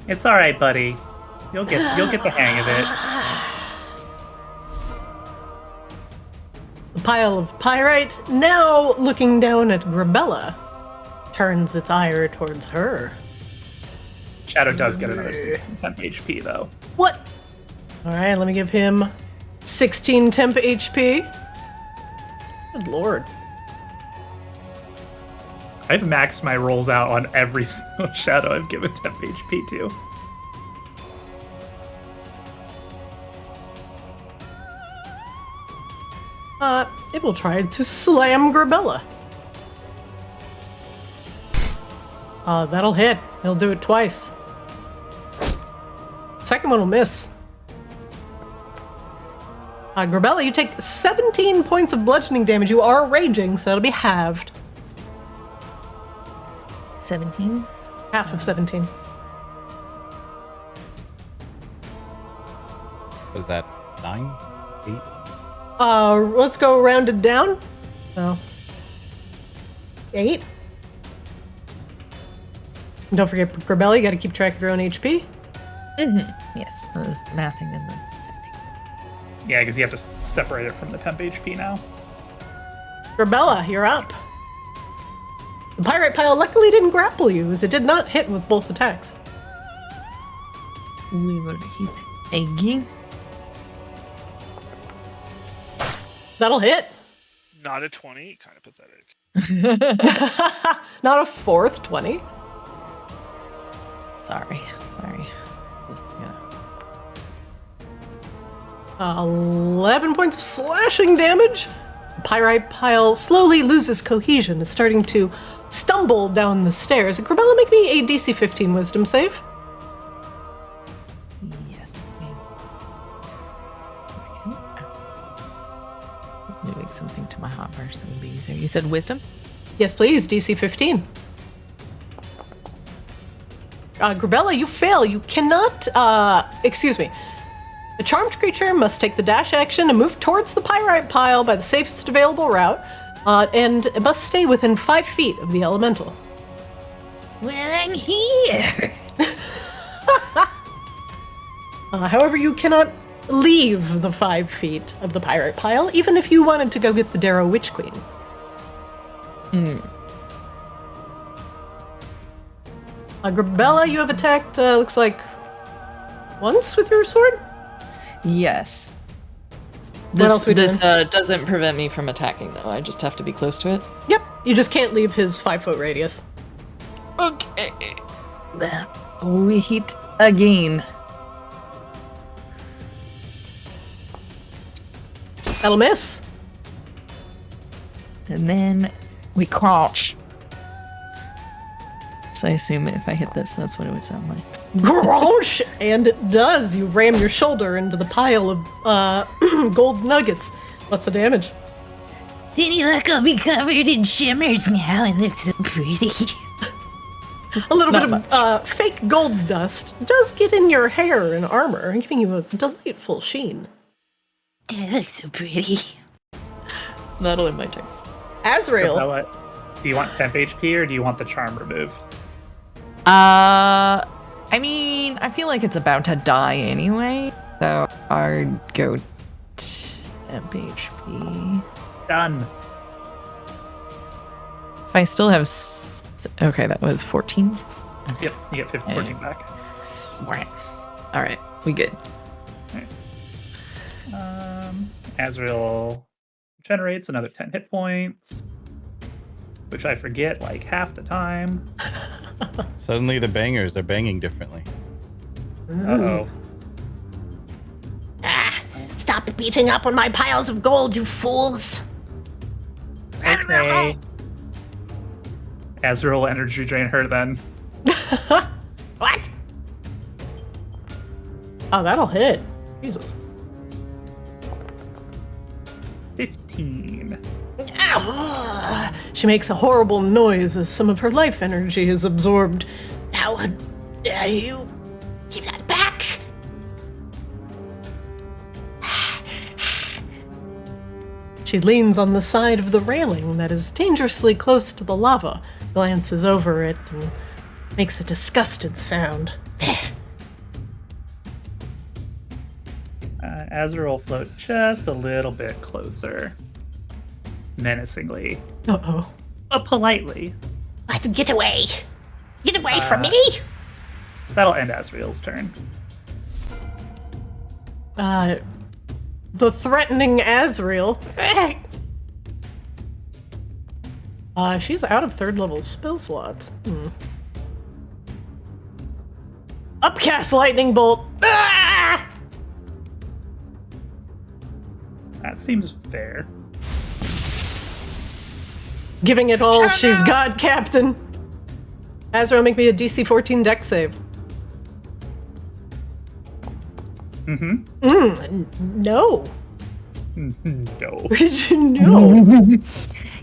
it's all right, buddy. You'll get the hang of it. The pile of pyrite, now looking down at Grabella, turns its ire towards her. Shadow does get another temp HP though. What? Alright, let me give him 16 temp HP. Good lord. I've maxed my rolls out on every single Shadow I've given temp HP to. It will try to slam Grabella. That'll hit. He'll do it twice. Second one will miss. Grabella, you take 17 points of bludgeoning damage. You are raging, so it'll be halved. 17? Half of 17. Was that 9? 8? Let's go rounded down. So, 8. And don't forget, Grabella, you gotta keep track of your own HP. Mm-hmm. Yes, I was mathing in the temping. Yeah, because you have to separate it from the temp HP now. Grabella, you're up. The pirate pile luckily didn't grapple you, as it did not hit with both attacks. We will hit again. That'll hit. Not a 20. Kind of pathetic. Not a fourth 20. Sorry. This, yeah. 11 points of slashing damage. The pyrite pile slowly loses cohesion, is starting to stumble down the stairs. Grabella, make me a DC 15 wisdom save. Yes. Okay. I was moving something to my hotbar so it would be easier. You said wisdom? Yes, please, DC 15. Grabella, you fail. You cannot, excuse me. A charmed creature must take the dash action and move towards the pyrite pile by the safest available route, and it must stay within 5 feet of the elemental. Well, I'm here. However, you cannot leave the 5 feet of the pirate pile, even if you wanted to go get the Darrow Witch Queen. Grabella, you have attacked, looks like, once with your sword? Yes. What else we This doing? doesn't prevent me from attacking, though. I just have to be close to it. Yep, you just can't leave his 5-foot radius. Okay. We hit again. That'll miss. And then we crouch. So I assume if I hit this, that's what it would sound like. Grouch! And it does. You ram your shoulder into the pile of gold nuggets. What's the damage? Any luck, I'll be covered in shimmers now and look so pretty. A little Not bit of fake gold dust does get in your hair and armor, giving you a delightful sheen. That looks so pretty. That'll end my turn. Azrael. Isabella, do you want temp HP or do you want the charm removed? I mean, I feel like it's about to die anyway, so I'd go temp HP. Done. If I still have... Okay, that was 14. Yep, you get 14 back. Alright, we good. Azrael generates another 10 hit points, which I forget like half the time. Suddenly the bangers are banging differently. Uh-oh. Stop beating up on my piles of gold, you fools! Okay. Azrael energy drain her then. What? Oh, that'll hit. Jesus. 15. Ow. She makes a horrible noise as some of her life energy is absorbed. How dare you give that back? She leans on the side of the railing that is dangerously close to the lava, glances over it, and makes a disgusted sound. Azrael float just a little bit closer. Menacingly. Uh-oh. But politely. Let's get away! Get away from me! That'll end Azrael's turn. The threatening Azrael. She's out of 3rd level spell slots. Upcast lightning bolt. Ah! That seems fair. Giving it all she's got, Captain. Azrael, make me a DC 14 deck save. Mm-hmm. No. No. No.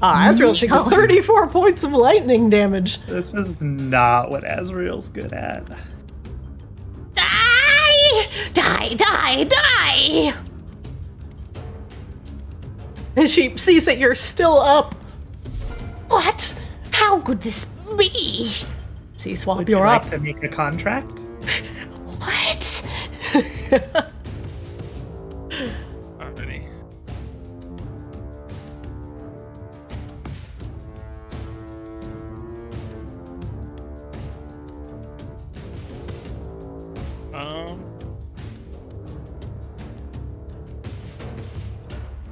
Azrael takes 34 points of lightning damage. This is not what Azrael's good at. Die! Die, die, die! And she sees that you're still up. What? How could this be? See, Swap, Would you you're like up. to make a contract? What? Alrighty.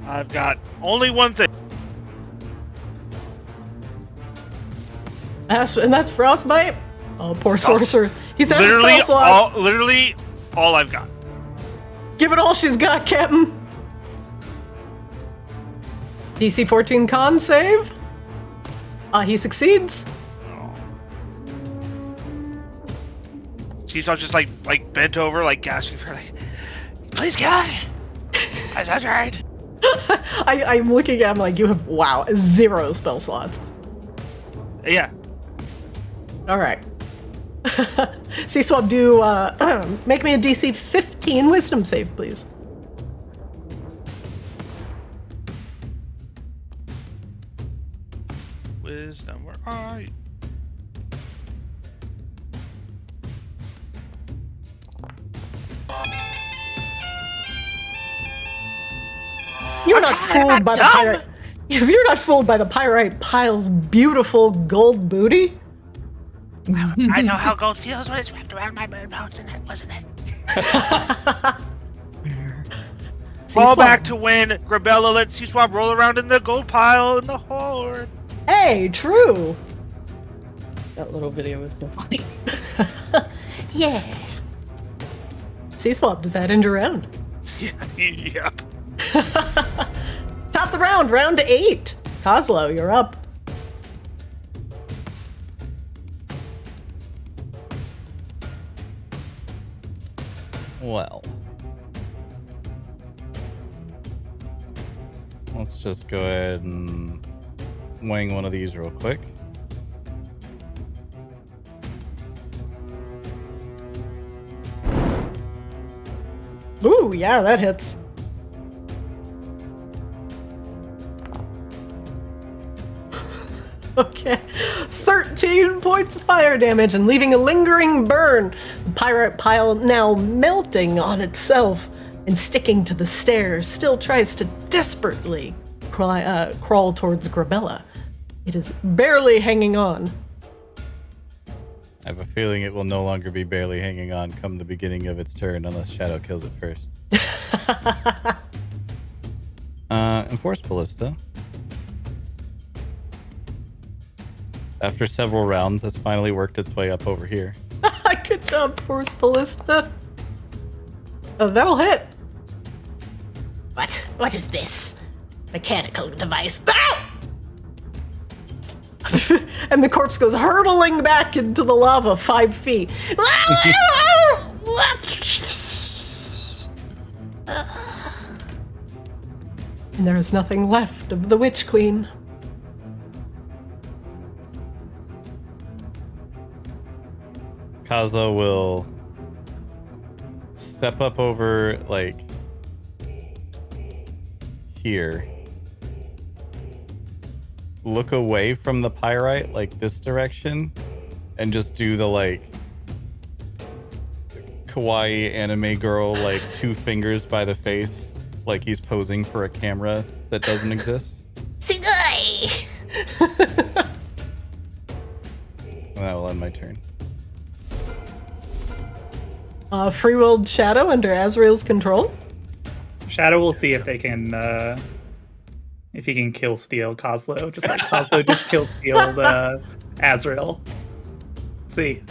I've got only one thing. And that's Frostbite? Oh, poor sorcerer. He's out of Literally spell slots. literally all I've got. Give it all she's got, Captain. DC 14 con save. He succeeds. She's all just like bent over, like gasping for like, please God, I sound right. I'm looking at him like, you have, wow, 0 spell slots. Yeah. All right. C-Swap, do make me a DC 15 wisdom save, please. Wisdom, where are you? You're not fooled by the pirate. You're not fooled by the pyrite pile's beautiful gold booty. I know how gold feels when it's wrapped around my bird bones, and that wasn't it. Fall back to when Grabella let C-Swap roll around in the gold pile in the hoard. Hey, true. That little video was so funny. Yes. C-Swap, does that end your round? Yep. Top the round, round 8. Kozlo, you're up. Well, let's just go ahead and wang one of these real quick. Ooh, yeah, that hits. Okay. 13 points of fire damage and leaving a lingering burn. The pirate pile, now melting on itself and sticking to the stairs, still tries to desperately crawl towards Grabella. It is barely hanging on. I have a feeling it will no longer be barely hanging on come the beginning of its turn unless Shadow kills it first. Enforce Ballista. After several rounds, has finally worked its way up over here. Good job, Force Ballista. Oh, that'll hit. What is this? Mechanical device. And the corpse goes hurtling back into the lava 5 feet. And there is nothing left of the Witch Queen. Kazo will step up over, like, here. Look away from the pyrite, like this direction, and just do the, like, kawaii anime girl, like, 2 fingers by the face, like he's posing for a camera that doesn't exist. Sugoi! And that will end my turn. Free-willed Shadow under Azrael's control. Shadow will see if they can, if he can kill steal Kozlo, just like Kozlo just kill stealed Azrael. Let's see.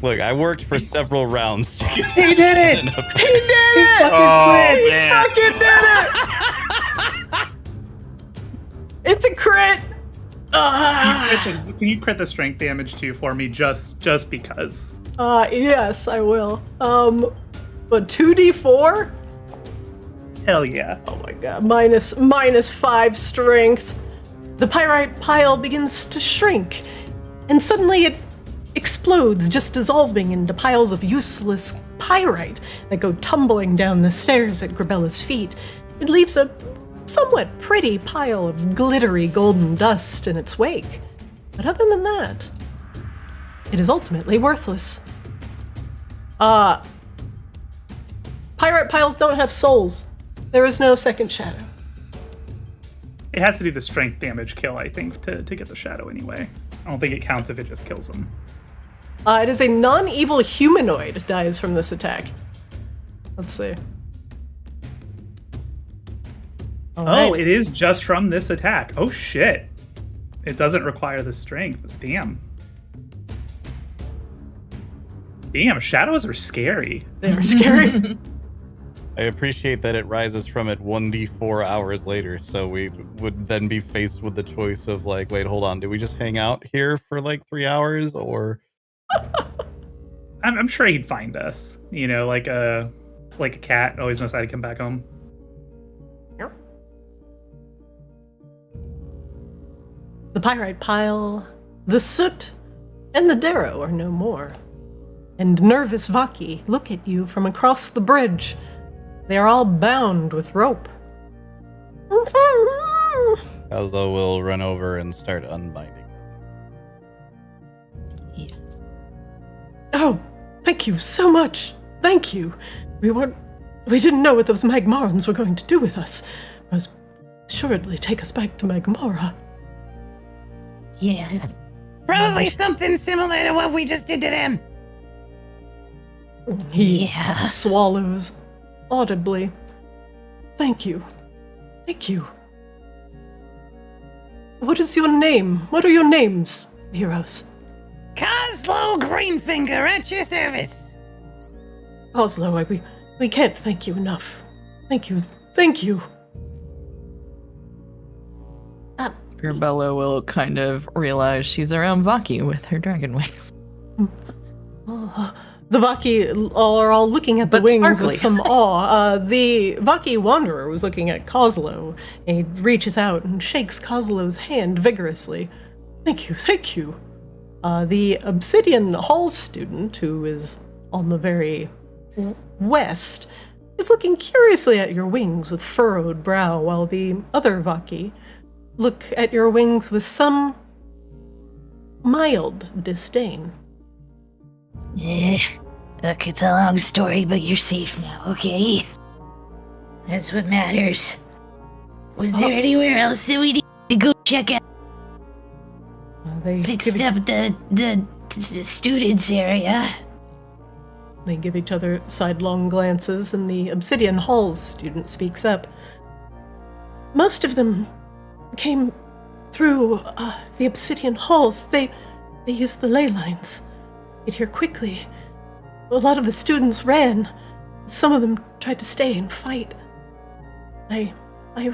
Look, I worked for several rounds to get He did it! He did it! Oh, He man. fucking did it! It's a crit! Can you crit the strength damage too for me, just because? Yes, I will. But 2d4? Hell yeah. Oh my god. Minus 5 strength. The pyrite pile begins to shrink, and suddenly it explodes, just dissolving into piles of useless pyrite that go tumbling down the stairs at Grabella's feet. It leaves a somewhat pretty pile of glittery golden dust in its wake. But other than that, it is ultimately worthless. Pyrite piles don't have souls. There is no second Shadow. It has to do the strength damage kill, I think, to get the Shadow anyway. I don't think it counts if it just kills him. It is a non-evil humanoid dies from this attack. Let's see. All Oh, right. it is just from this attack. Oh shit. It doesn't require the strength. Damn. Damn, shadows are scary. They are scary. I appreciate that it rises from it 1d4 hours later, so we would then be faced with the choice of, like, wait, hold on, do we just hang out here for like 3 hours, or... I'm sure he'd find us. You know, like a cat always knows how to come back home. The pyrite pile, the soot, and the darrow are no more. And nervous Vaki look at you from across the bridge. They are all bound with rope. Kazo will run over and start unbinding. Yes. Oh, thank you so much. Thank you. We didn't know what those Magmarans were going to do with us. Most assuredly take us back to Magmara. Yeah. Probably something similar to what we just did to them. He Yeah. swallows audibly. Thank you. Thank you. What is your name? What are your names, heroes? Kozlo Greenfinger at your service. Oslo, we can't thank you enough. Thank you. Thank you. Grabella will kind of realize she's around Vaki with her dragon wings. The Vaki are all looking at the But wings sparkly. with some awe. The Vaki Wanderer was looking at Kozlo. He reaches out and shakes Kozlo's hand vigorously. Thank you, thank you. The Obsidian Hall student, who is on the very west, is looking curiously at your wings with furrowed brow, while the other Vaki look at your wings with some mild disdain. Look, it's a long story, but you're safe now, okay? That's what matters. Was there anywhere else that we need to go check out? They Fixed up the students area. They give each other sidelong glances, and the Obsidian Halls student speaks up. Most of them came through the Obsidian Halls. They used the ley lines. Get here quickly. A lot of the students ran. Some of them tried to stay and fight. I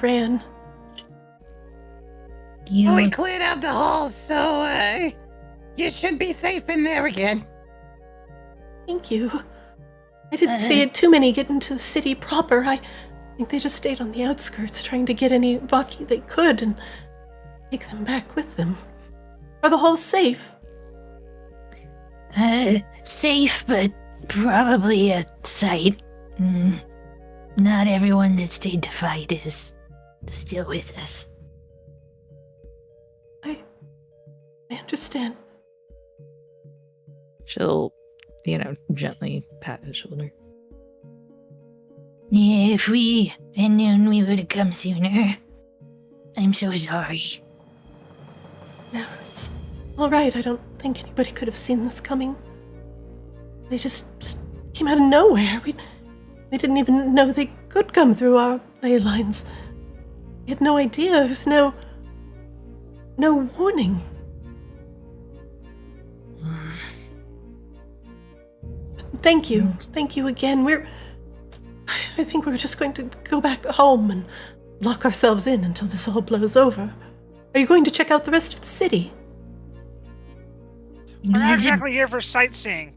ran. We cleared out the halls, so you should be safe in there again. Thank you. I didn't see it too many get into the city proper. I think they just stayed on the outskirts, trying to get any Vaki they could and take them back with them. Are the halls safe? Safe, but probably a sight. Not everyone that stayed to fight is still with us. I understand. She'll, gently pat his shoulder. Yeah, if we had known we would have come sooner. I'm so sorry. No, it's all right. I don't think anybody could have seen this coming. They just came out of nowhere. We didn't even know they could come through our ley lines. We had no idea. There was no warning. Thank you. Thank you again. I think we're just going to go back home and lock ourselves in until this all blows over. Are you going to check out the rest of the city? We're not exactly here for sightseeing.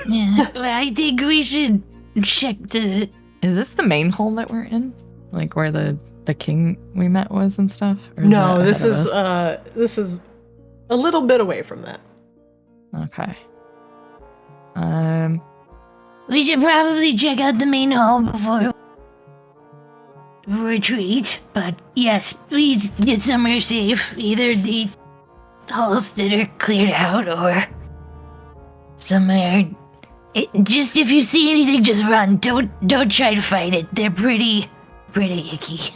Yeah, well, I think we should check the... Is this the main hall that we're in? Like where the king we met was and stuff? Or is No, that this ahead of us? this is a little bit away from that. Okay. We should probably check out the main hall before retreat, but yes, please get somewhere safe. Either the halls that are cleared out or somewhere. Just if you see anything, just run. Don't try to fight it. They're pretty icky.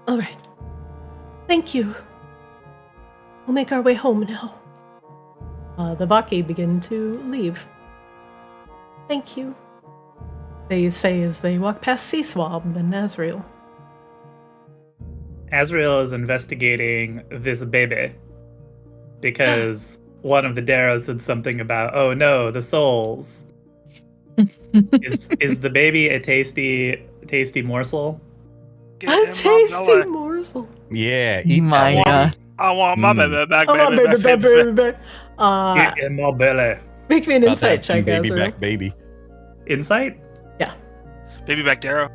All right. Thank you. We'll make our way home now. The Vaki begin to leave. Thank you, they say as they walk past Seaswab and Azrael. Azrael is investigating this baby because one of the Darrows said something about, oh no, the souls. Is the baby a tasty morsel? A tasty morsel. Yeah, eat My that. I want my baby back, Oh, baby, back, baby. baby. Get in my belly. Make me an About to have insight some check, baby Azrael. back baby. Insight? Baby back Darrow.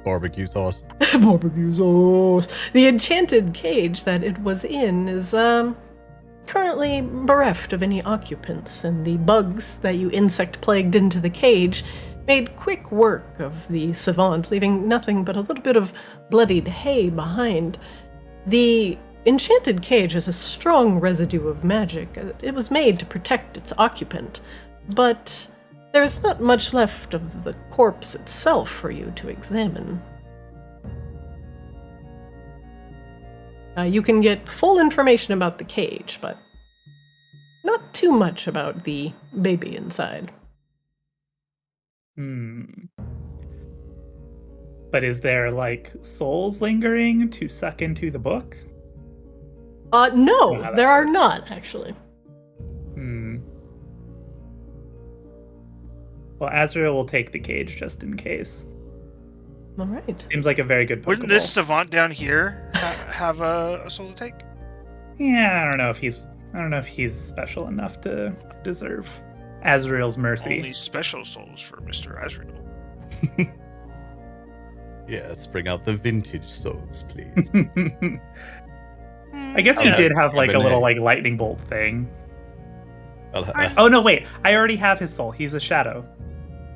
Barbecue sauce. Barbecue sauce. The enchanted cage that it was in is currently bereft of any occupants, and the bugs that you insect-plagued into the cage made quick work of the savant, leaving nothing but a little bit of bloodied hay behind. The enchanted cage has a strong residue of magic. It was made to protect its occupant, but there's not much left of the corpse itself for you to examine. You can get full information about the cage, but not too much about the baby inside. But is there, souls lingering to suck into the book? No, there are not, actually. Well, Azrael will take the cage just in case. All right. Seems like a very good Pokeball. Wouldn't this savant down here have a soul to take? Yeah, I don't know if he's special enough to deserve Azrael's mercy. Only special souls for Mr. Azrael. Yes, bring out the vintage souls, please. I guess he did have a little lightning bolt thing. I'll Oh no, wait! I already have his soul. He's a shadow.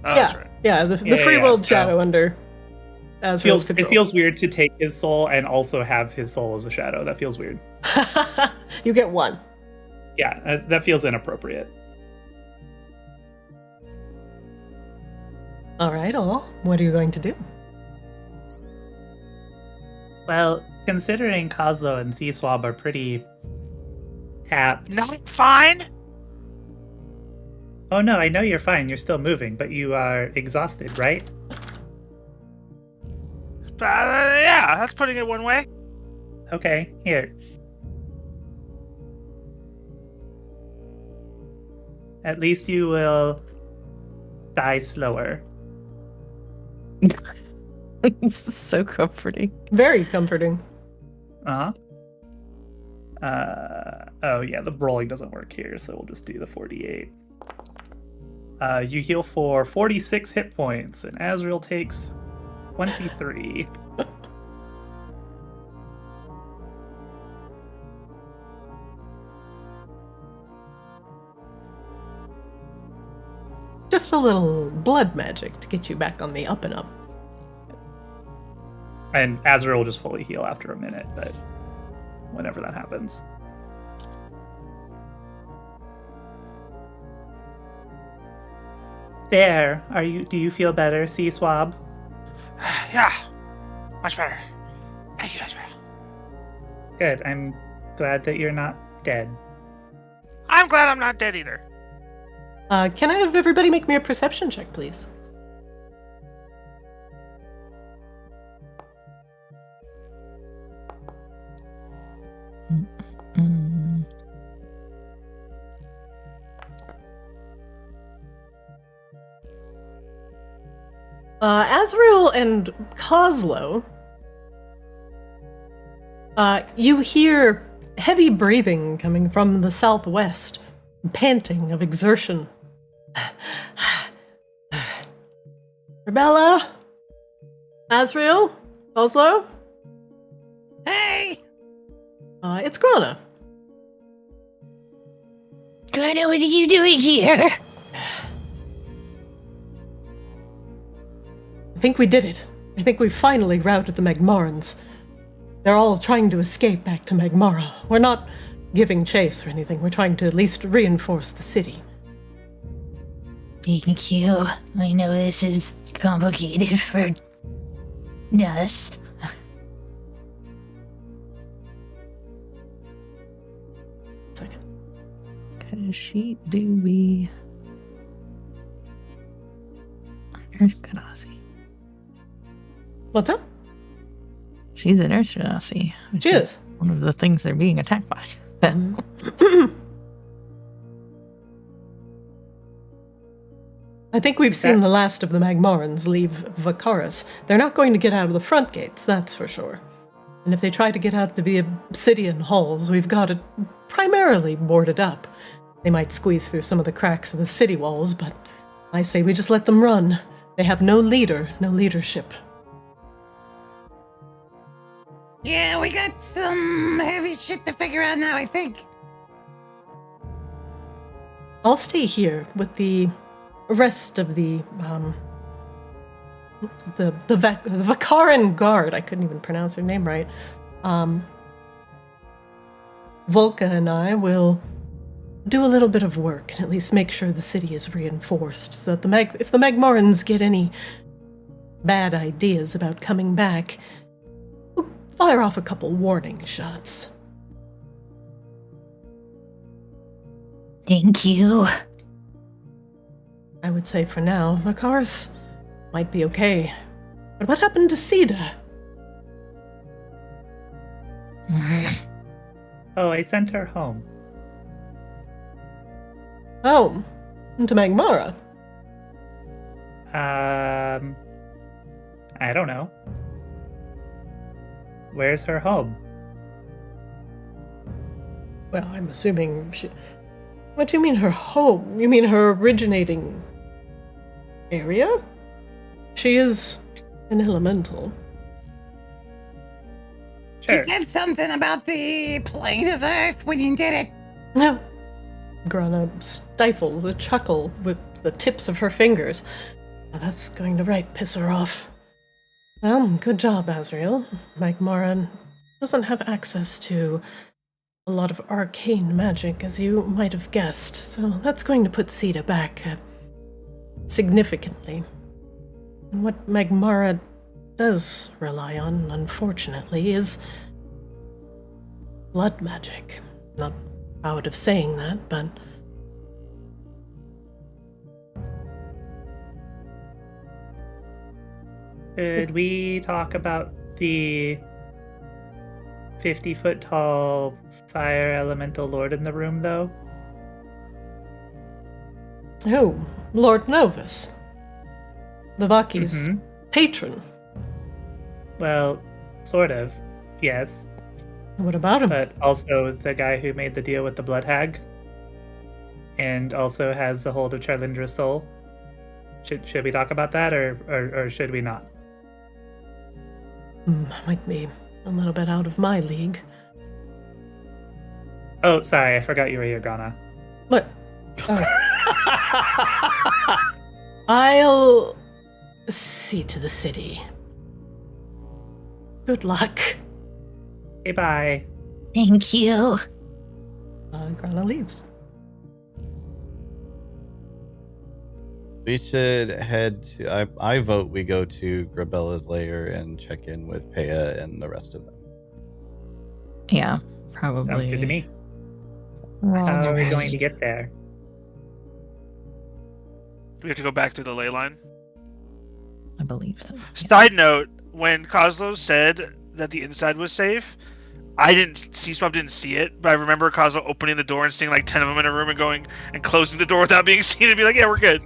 Oh, that's right. Yeah, the free world shadow under Azrael's It feels weird to take his soul and also have his soul as a shadow. That feels weird. You get one. Yeah, that feels inappropriate. All right, all. What are you going to do? Well, considering Kozlo and Seaswab are pretty tapped. Not fine. Oh no, I know you're fine. You're still moving, but you are exhausted, right? Yeah, that's putting it one way. Okay, here. At least you will die slower. It's so comforting. Very comforting. Uh-huh. Oh yeah, the rolling doesn't work here, so we'll just do the 48. You heal for 46 hit points, and Azrael takes 23. Just a little blood magic to get you back on the up and up. And Azrael will just fully heal after a minute, but whenever that happens. There. Do you feel better, Seaswab? Yeah, much better. Thank you, Azrael. Good. I'm glad that you're not dead. I'm glad I'm not dead either. Can I have everybody make me a perception check, please? Azrael and Kozlo, you hear heavy breathing coming from the southwest, panting of exertion. Rebella? Azrael? Kozlo? Hey! It's Grana. Grana, what are you doing here? I think we did it. I think we finally routed the Magmarans. They're all trying to escape back to Magmara. We're not giving chase or anything. We're trying to at least reinforce the city. Thank you. I know this is complicated for us. Second. Cause she do be Nurse Ganassi. What's up? She's a Nurse Ganassi. She is. One of the things they're being attacked by. I think we've seen the last of the Magmarans leave Vicarus. They're not going to get out of the front gates, that's for sure. And if they try to get out of the obsidian halls, we've got it primarily boarded up. They might squeeze through some of the cracks of the city walls, but I say we just let them run. They have no leader, no leadership. Yeah, we got some heavy shit to figure out now, I think. I'll stay here with the rest of the Vicaran guard. I couldn't even pronounce her name right. Volka and I will do a little bit of work and at least make sure the city is reinforced so that if the Magmarans get any bad ideas about coming back, we'll fire off a couple warning shots. Thank you. I would say for now, Vicarus might be okay. But what happened to Sida? Oh, I sent her home. Oh, to Magmara. I don't know. Where's her home? Well, I'm assuming she... What do you mean her home? You mean her originating area? She is an elemental. Sure. She said something about the plane of Earth when you did it. No. Grana stifles a chuckle with the tips of her fingers. Now that's going to piss her off. Well, good job, Azrael. Magmara doesn't have access to a lot of arcane magic, as you might have guessed, so that's going to put Sita back significantly. And what Magmara does rely on, unfortunately, is blood magic. Not proud of saying that, but Could we talk about the 50-foot tall fire elemental lord in the room, though? oh, Lord Novus. The Vaki's patron. Well, sort of, yes. What about him? But also the guy who made the deal with the Blood Hag. And also has a hold of Charlindra's soul. Should we talk about that, or should we not? Might be a little bit out of my league. Oh, sorry, I forgot you were here, Grana. What? Oh. I'll see to the city. Good luck. Hey, bye. Thank you. Grana leaves. We should head to. I vote we go to Grabella's lair and check in with Peya and the rest of them. Yeah, probably. Sounds good to me. How are we going to get there? Do we have to go back through the ley line? I believe so. Side note, when Kozlo said that the inside was safe, C-Swap didn't see it, but I remember Kozlo opening the door and seeing like 10 of them in a room and going and closing the door without being seen and be like, yeah, we're good.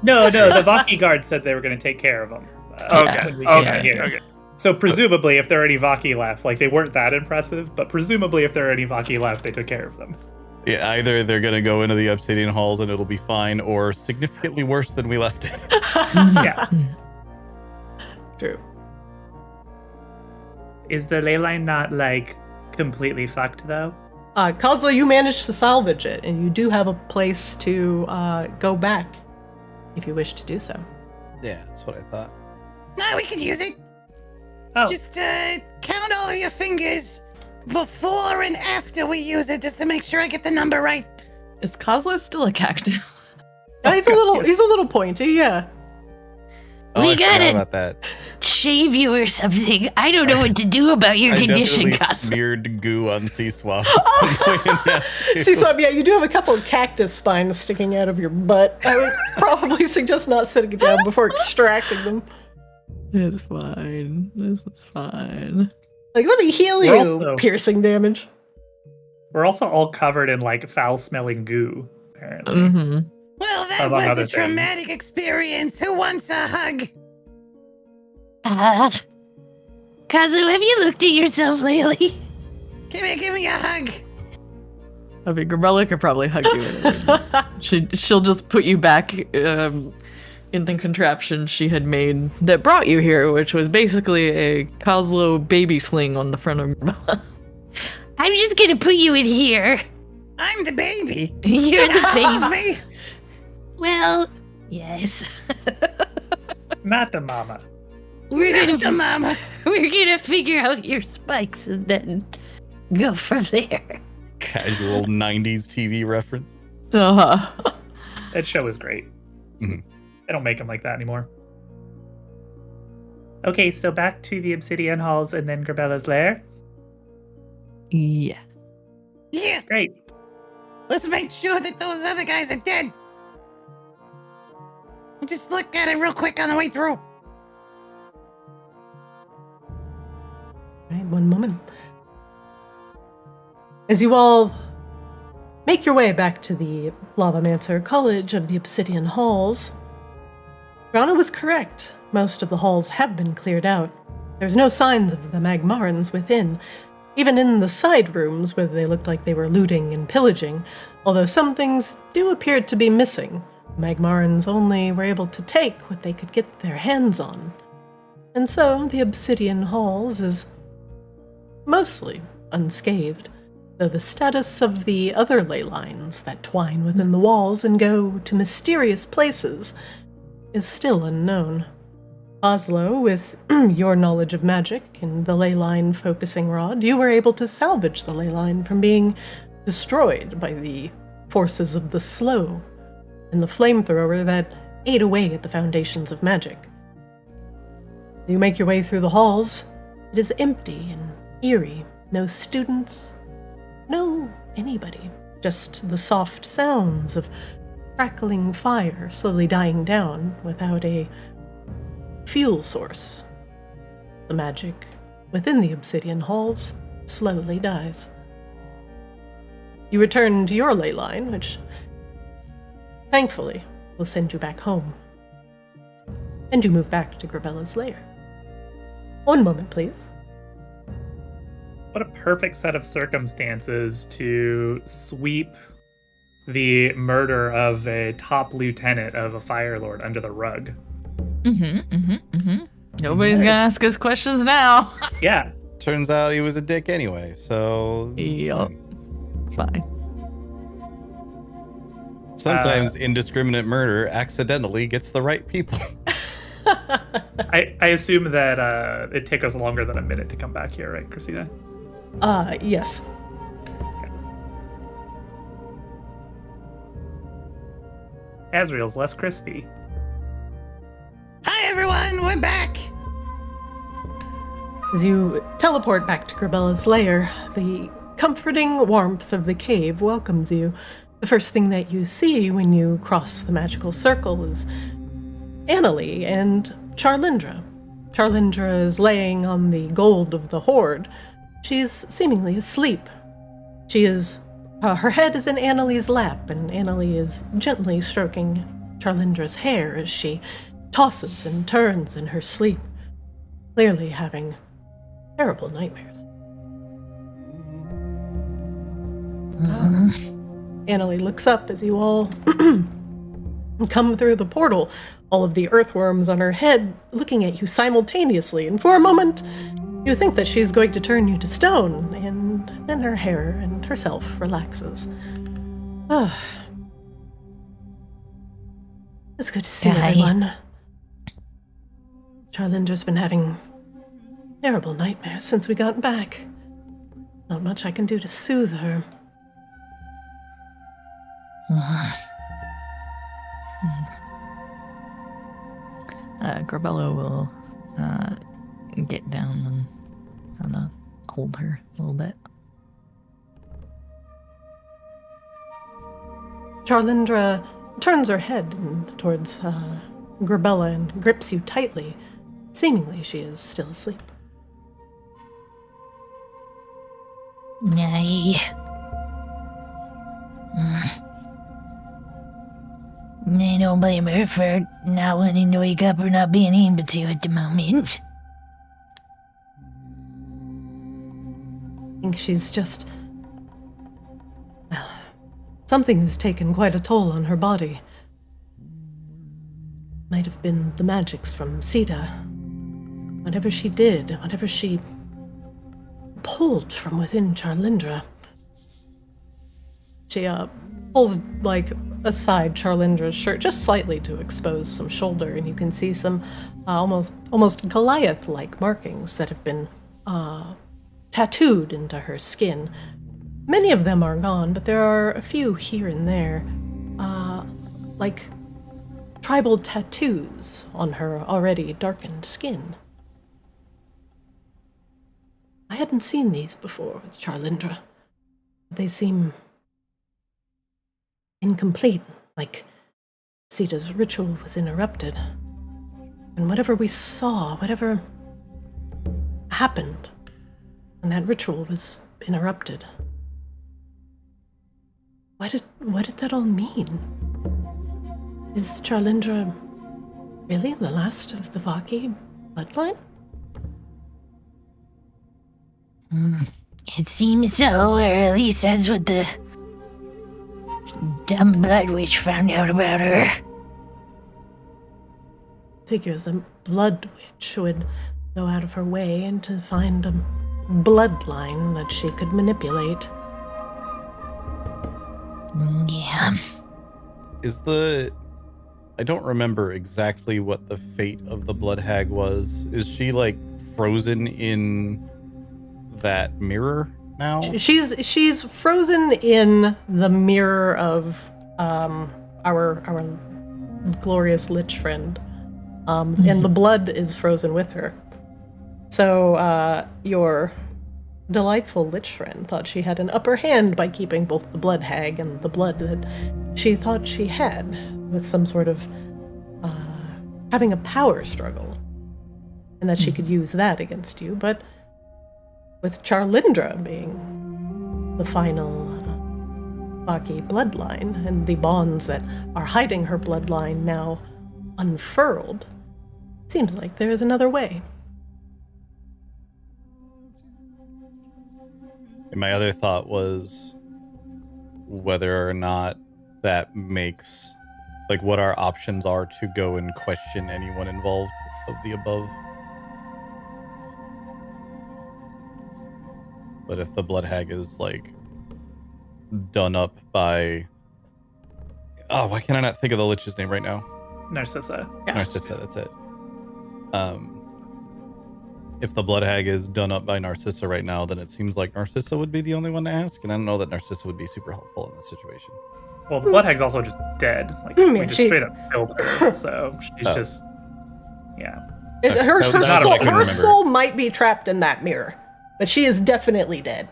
No, the Vaki guard said they were going to take care of them. Okay. So presumably, if there are any Vaki left, like they weren't that impressive, but presumably if there are any Vaki left, they took care of them. Yeah, either they're gonna go into the obsidian halls and it'll be fine, or significantly worse than we left it. Yeah. True. Is the ley line not like completely fucked though? Kozlo, you managed to salvage it, and you do have a place to go back if you wish to do so. Yeah, that's what I thought. No, we can use it. Oh, Just count all of your fingers before and after we use it, just to make sure I get the number right. Is Kozlo still a cactus? He's a little pointy, yeah. Oh, We I got forgot it. about that. Shave you or something. I don't know what to do about your I condition, definitely Gus. smeared goo on C-Swap. See, so yeah, you do have a couple of cactus spines sticking out of your butt. I would probably suggest not sitting down before extracting them. It's fine. This is fine. Like, let me heal We're you. also- Piercing damage. we're also all covered in like foul-smelling goo, apparently. Mm-hmm. Well, that Among was other a traumatic experience. Who wants a hug? Kazu, have you looked at yourself lately? Give me a hug. I mean, Grabella could probably hug you. In a minute. She'll just put you back in the contraption she had made that brought you here, which was basically a Kozlo baby sling on the front of Grabella. I'm just gonna put you in here. I'm the baby. You're the Love baby. me. Well, yes. Not the mama. We're Not the gonna mama. figure out your spikes and then go from there. Casual 90s TV reference. Uh-huh. That show is great. Mhm. They don't make them like that anymore. Okay, so back to the obsidian halls and then Grabella's lair. Yeah. Yeah, Great. let's make sure that those other guys are dead. We'll just look at it real quick on the way through. Right, one moment. As you all make your way back to the Lavamancer College of the Obsidian Halls, Grana was correct. Most of the halls have been cleared out. There's no signs of the Magmarans within, even in the side rooms where they looked like they were looting and pillaging, although some things do appear to be missing. Magmarans only were able to take what they could get their hands on. And so the Obsidian Halls is mostly unscathed, though the status of the other ley lines that twine within the walls and go to mysterious places is still unknown. Oslo, with your knowledge of magic and the ley line focusing rod, you were able to salvage the ley line from being destroyed by the forces of the slow and the flamethrower that ate away at the foundations of magic. You make your way through the halls. It is empty and eerie. No students, no anybody. Just the soft sounds of crackling fire slowly dying down without a fuel source. The magic within the obsidian halls slowly dies. You return to your ley line, which thankfully will send you back home. And you move back to Grabella's lair. One moment, please. What a perfect set of circumstances to sweep the murder of a top lieutenant of a Fire Lord under the rug. Nobody's gonna ask us questions now. Yeah. Turns out he was a dick anyway, so... Yup. Fine. Sometimes indiscriminate murder accidentally gets the right people. I assume that it take us longer than a minute to come back here, right, Christina? Yes. Azrael's less crispy. Hi everyone, we're back. As you teleport back to Grabella's lair, the comforting warmth of the cave welcomes you. The first thing that you see when you cross the magical circle is Annalie and Charlindra. Charlindra is laying on the gold of the hoard. She's seemingly asleep. She is, her head is in Annalie's lap, and Annalie is gently stroking Charlindra's hair as she tosses and turns in her sleep, clearly having terrible nightmares. Annalie looks up as you all come through the portal, all of the earthworms on her head looking at you simultaneously, and for a moment you think that she's going to turn you to stone, and then her hair and herself relaxes. It's good to see everyone. Charlindra's been having terrible nightmares since we got back. Not much I can do to soothe her. Grabella will get down and kind of hold her a little bit. Charlindra turns her head towards Grabella and grips you tightly. Seemingly she is still asleep. I don't blame her for not wanting to wake up or not being able to at the moment. I think she's just... well, something has taken quite a toll on her body. Might have been the magics from Sita. Whatever she did, whatever she pulled from within Charlindra. She pulls, aside Charlindra's shirt just slightly to expose some shoulder, and you can see some almost Goliath-like markings that have been tattooed into her skin. Many of them are gone, but there are a few here and there, like tribal tattoos on her already darkened skin. I hadn't seen these before with Charlindra. They seem incomplete, like Sita's ritual was interrupted. And whatever we saw, whatever happened when that ritual was interrupted. What did that all mean? Is Charlindra really the last of the Vaki bloodline? It seems so, or at least that's what the dumb blood witch found out about her. Figures a blood witch would go out of her way and to find a bloodline that she could manipulate. Yeah. Is the I don't remember exactly what the fate of the blood hag was. Is she like frozen in that mirror now? She's frozen in the mirror of our glorious lich friend, and the blood is frozen with her. So your delightful lich friend thought she had an upper hand by keeping both the blood hag and the blood that she thought she had, with some sort of having a power struggle, and that she could use that against you. But with Charlindra being the final Baki bloodline, and the bonds that are hiding her bloodline now unfurled, seems like there is another way. And my other thought was whether or not that makes, like, what our options are to go and question anyone involved of the above. But if the blood hag is, like, done up by... Oh, why can I not think of the lich's name right now? Narcissa. Yeah. Narcissa, that's it. If the blood hag is done up by Narcissa right now, then it seems like Narcissa would be the only one to ask, and I don't know that Narcissa would be super helpful in this situation. Well, the blood hag's also just dead. Like, we just straight up killed her, so she's just... Yeah. Her soul might be trapped in that mirror, but she is definitely dead.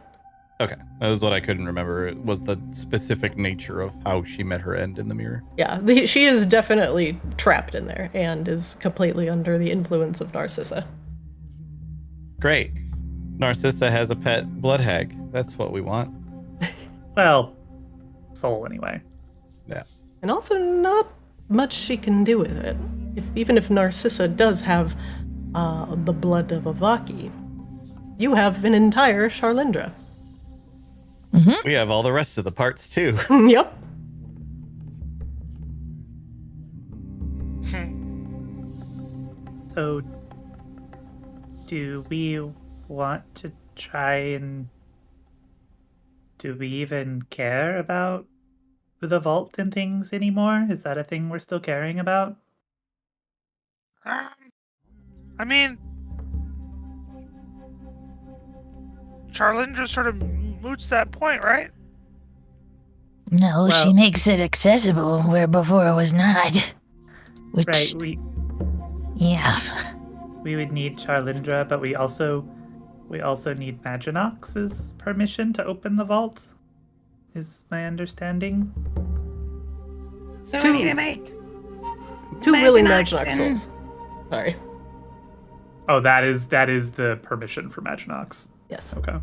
Okay, that was what I couldn't remember. It was the specific nature of how she met her end in the mirror. Yeah, she is definitely trapped in there and is completely under the influence of Narcissa. Great. Narcissa has a pet blood hag. That's what we want. Well, soul anyway. Yeah. And also not much she can do with it. Even if Narcissa does have the blood of a Vaki, you have an entire Charlindra. We have all the rest of the parts too. Yep. So, do we want to try and... Do we even care about the vault and things anymore? Is that a thing we're still caring about? I mean, Charlindra sort of moots that point, right? No, Well- she makes it accessible where before it was not. Which, Right, yeah. we would need Charlindra, but we also need Maginox's permission to open the vault, is my understanding. So we need to make Two willing Maginox Maginox then. souls. Sorry. Oh, that is the permission for Maginox. Yes. Okay.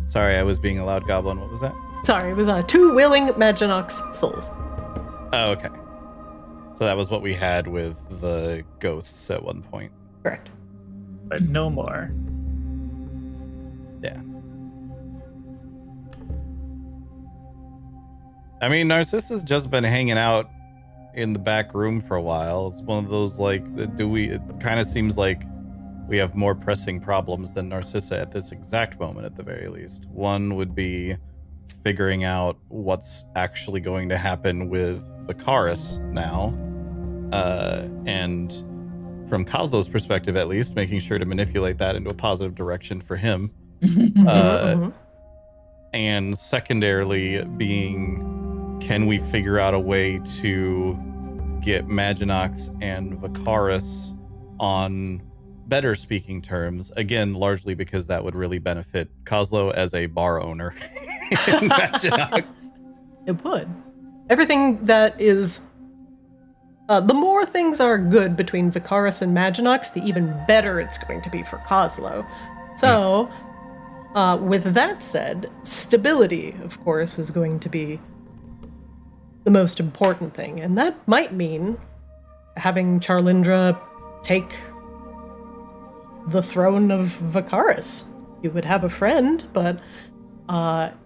Sorry, I was being a loud goblin. What was that? Sorry, it was two willing Maginox souls. Oh, okay. So that was what we had with the ghosts at one point. Correct. But no more. Yeah. I mean, Narcissa's just been hanging out in the back room for a while. It's one of those, like, it kind of seems like we have more pressing problems than Narcissa at this exact moment, at the very least. One would be figuring out what's actually going to happen with Vicarus now. And from Kozlo's perspective, at least, making sure to manipulate that into a positive direction for him. And secondarily being, can we figure out a way to get Maginox and Vicarus on better speaking terms? Again, largely because that would really benefit Kozlo as a bar owner in Maginox. It would. Everything that is... the more things are good between Vicarus and Maginox, the even better it's going to be for Kozlo. So, with that said, stability, of course, is going to be the most important thing. And that might mean having Charlindra take the throne of Vicarus. You would have a friend, but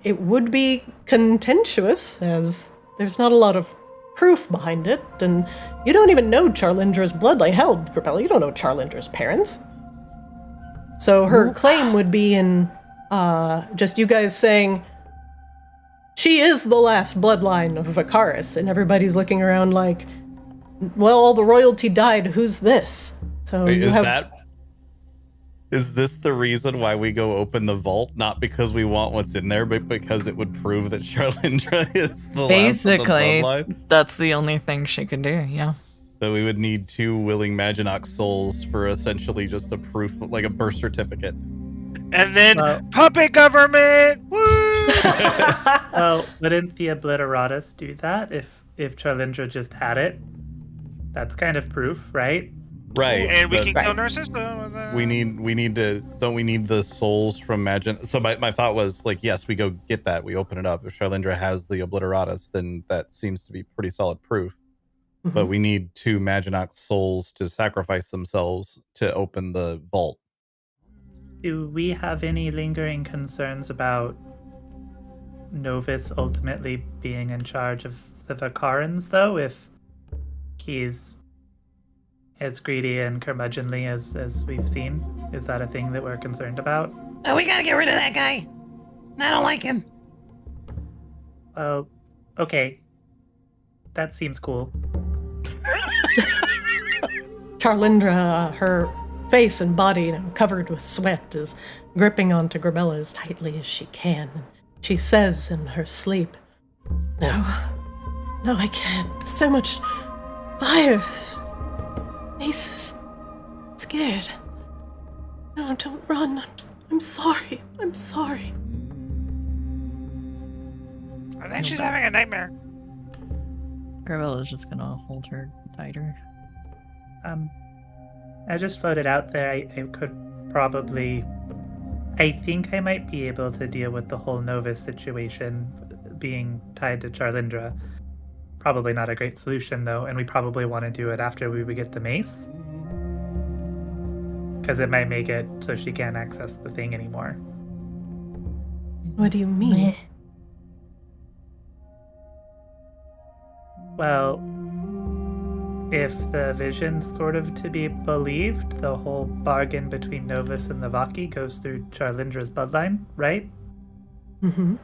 it would be contentious, as there's not a lot of proof behind it, and you don't even know Charlindra's bloodline. Hell, Grappella, you don't know Charlindra's parents. So her claim would be in just you guys saying, she is the last bloodline of Vicarus, and everybody's looking around like, well, all the royalty died. Who's this? So Wait, you have. Is this the reason why we go open the vault? Not because we want what's in there, but because it would prove that Charlindra is the last of the Basically, bloodline? that's the only thing she can do, yeah. So we would need 2 willing Maginox souls for essentially just a proof, like a birth certificate. And then puppet government. Woo! Well, wouldn't the Obliteratus do that if Charlindra just had it? That's kind of proof, right? Right. And we but can kill Narcissa with that. we need to, don't we need the souls from So my thought was like, yes, we go get that. We open it up. If Charlindra has the Obliteratus, then that seems to be pretty solid proof. But we need 2 Maginox souls to sacrifice themselves to open the vault. Do we have any lingering concerns about Novus ultimately being in charge of the Vicarans, though, if he's as greedy and curmudgeonly as we've seen? Is that a thing that we're concerned about? Oh, we gotta get rid of that guy. I don't like him. Oh, okay. That seems cool. Charlindra, her face and body covered with sweat, is gripping onto Grabella as tightly as she can. She says in her sleep, No, I can't. So much fire. Faces. Scared. No, don't run. I'm sorry. I'm sorry. I think she's having a nightmare. Gravella's just gonna hold her tighter. I just floated out there. I could probably... I think I might be able to deal with the whole Novus situation being tied to Charlindra. Probably not a great solution, though, and we probably want to do it after we get the mace. Because it might make it so she can't access the thing anymore. What do you mean? Well, if the vision's sort of to be believed, the whole bargain between Novus and the Vaki goes through Charlindra's bloodline, right? Mm-hmm.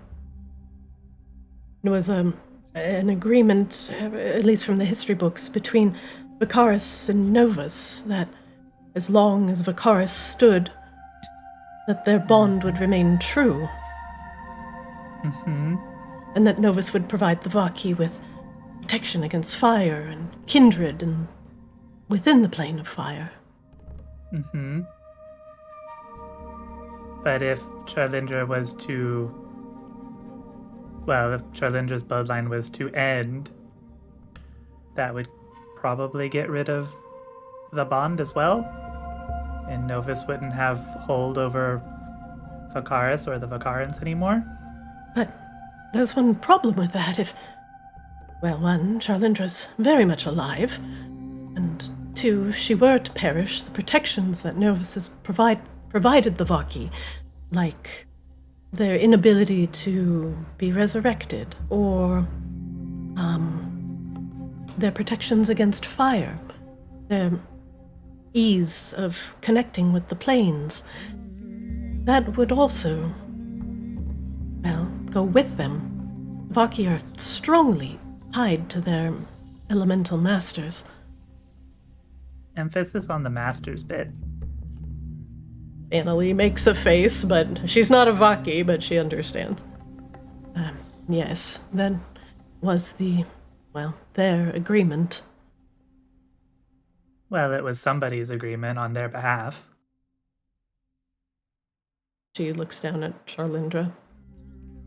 It was an agreement, at least from the history books, between Vicarus and Novus, that as long as Vicarus stood, that their bond would remain true. Mm-hmm. And that Novus would provide the Vaki with protection against fire and kindred and within the plane of fire. Mm-hmm. But if Charlindra was to... Well, if Charlindra's bloodline was to end, that would probably get rid of the bond as well. And Novus wouldn't have hold over Vicarus or the Vicarans anymore. But there's one problem with that. If, well, one, Charlindra's very much alive, and two, if she were to perish, the protections that Novus has provided the Vaki, like their inability to be resurrected, or their protections against fire, their ease of connecting with the planes, that would also, well, go with them. The Vaki are strongly tied to their elemental masters. Emphasis on the masters bit. Annalie makes a face, but she's not a Vaki, but she understands. Yes, that was their agreement. Well, it was somebody's agreement on their behalf. She looks down at Charlindra.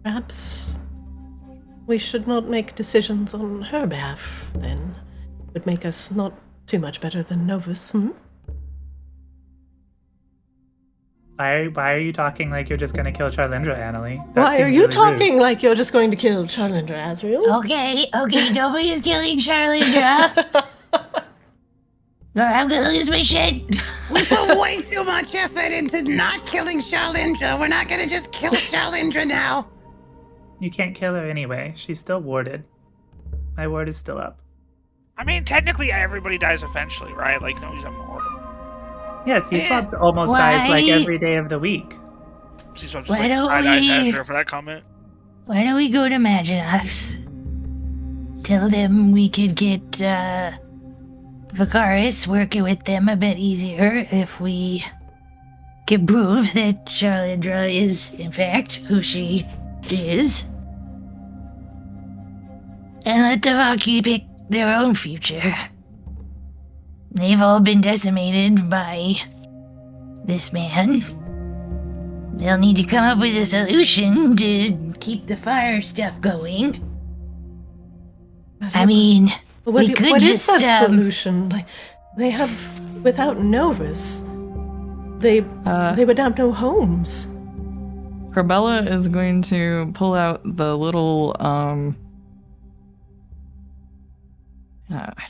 Perhaps we should not make decisions on her behalf, then. It would make us not too much better than Novus, Why are you talking like you're just going to kill Charlindra, Annalie? Why are you talking like you're just going to kill Charlindra, Azrael? Okay, nobody's killing Charlindra. Or I'm gonna lose my shit. We put way too much effort into not killing Charlindra. We're not gonna just kill Charlindra now. You can't kill her anyway. She's still warded. My ward is still up. I mean, technically, everybody dies eventually, right? Like, nobody's immortal. Yes, Seaswap almost dies like every day of the week. Seaswap just Why like don't side-eyes we- Azrael for that comment. Why don't we go to Maginox? Tell them we could get Vicarus working with them a bit easier if we can prove that Charlindra is, in fact, who she is. And let the Valkyrie pick their own future. They've all been decimated by this man. They'll need to come up with a solution to keep the fire stuff going. I mean, we could what just, is that solution? Like, they have, without Novus, they would have no homes. Corbella is going to pull out the little, I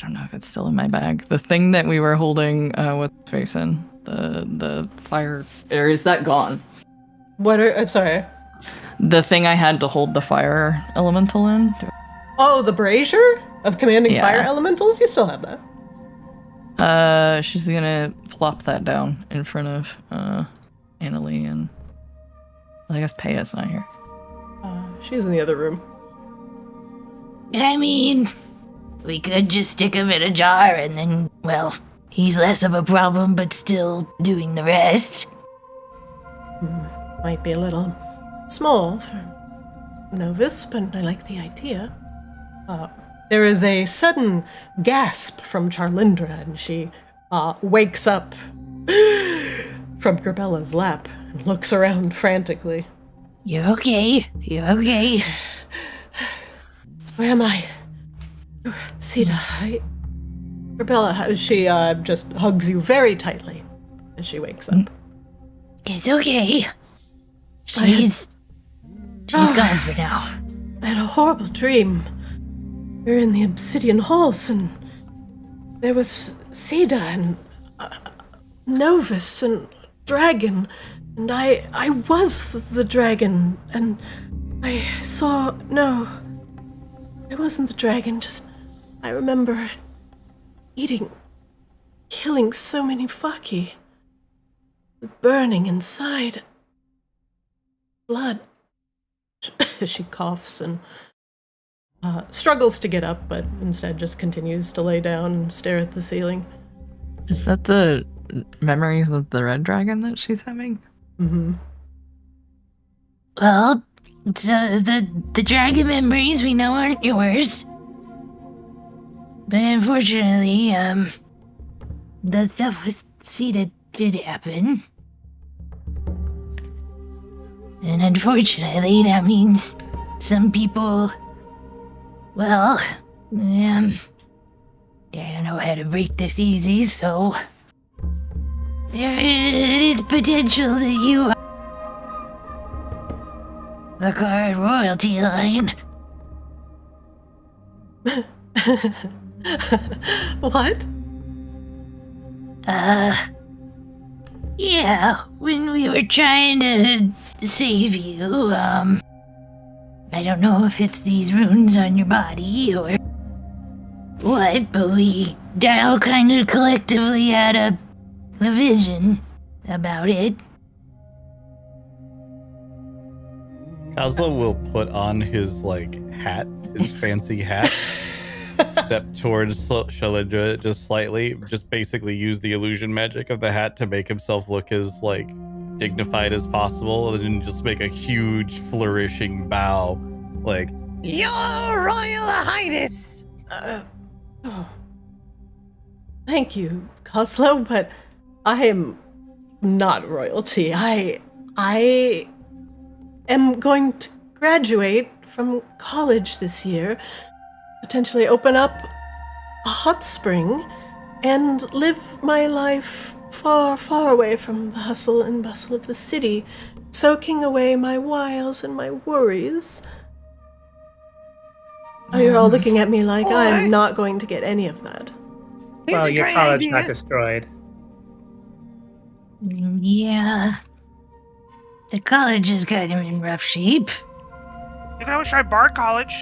don't know if it's still in my bag. The thing that we were holding with face in. The fire, or is that gone? I'm sorry. The thing I had to hold the fire elemental in. Oh, the brazier of commanding Yeah. fire elementals? You still have that. She's gonna plop that down in front of Annalie, and I guess Paya's not here. She's in the other room. I mean, we could just stick him in a jar and then, well, he's less of a problem, but still doing the rest. Might be a little small for Novus, but I like the idea. There is a sudden gasp from Charlindra, and she wakes up from Corbella's lap and looks around frantically. You're okay. You're okay. Where am I? Sita, Corbella, she just hugs you very tightly as she wakes up. It's okay. She's gone for now. I had a horrible dream. We were in the obsidian halls, and there was Seda and Novus and dragon, and I was the dragon, and I saw no, I wasn't the dragon. Just I remember killing so many Faki, burning inside, blood. She coughs and struggles to get up, but instead just continues to lay down and stare at the ceiling. Is that the memories of the red dragon that she's having? Mm-hmm. Well, so the dragon memories we know aren't yours. But unfortunately, the stuff with Sita did happen. And unfortunately, that means some people, well, I don't know how to break this easy, so there is potential that you are the card royalty line. What? Yeah, when we were trying to save you, I don't know if it's these runes on your body or what, but we all kind of collectively had a vision about it. Kozlo will put on his hat, his fancy hat, step towards Shalindra just slightly, just basically use the illusion magic of the hat to make himself look as dignified as possible, and then just make a huge flourishing bow, Your Royal Highness! Thank you, Kozlo, but I am not royalty. I am going to graduate from college this year, potentially open up a hot spring, and live my life far, far away from the hustle and bustle of the city, soaking away my wiles and my worries. Oh, you're all looking at me like I'm not going to get any of that. Well, your college got destroyed. Yeah. The college is kind of in rough shape. You can always try Bard College.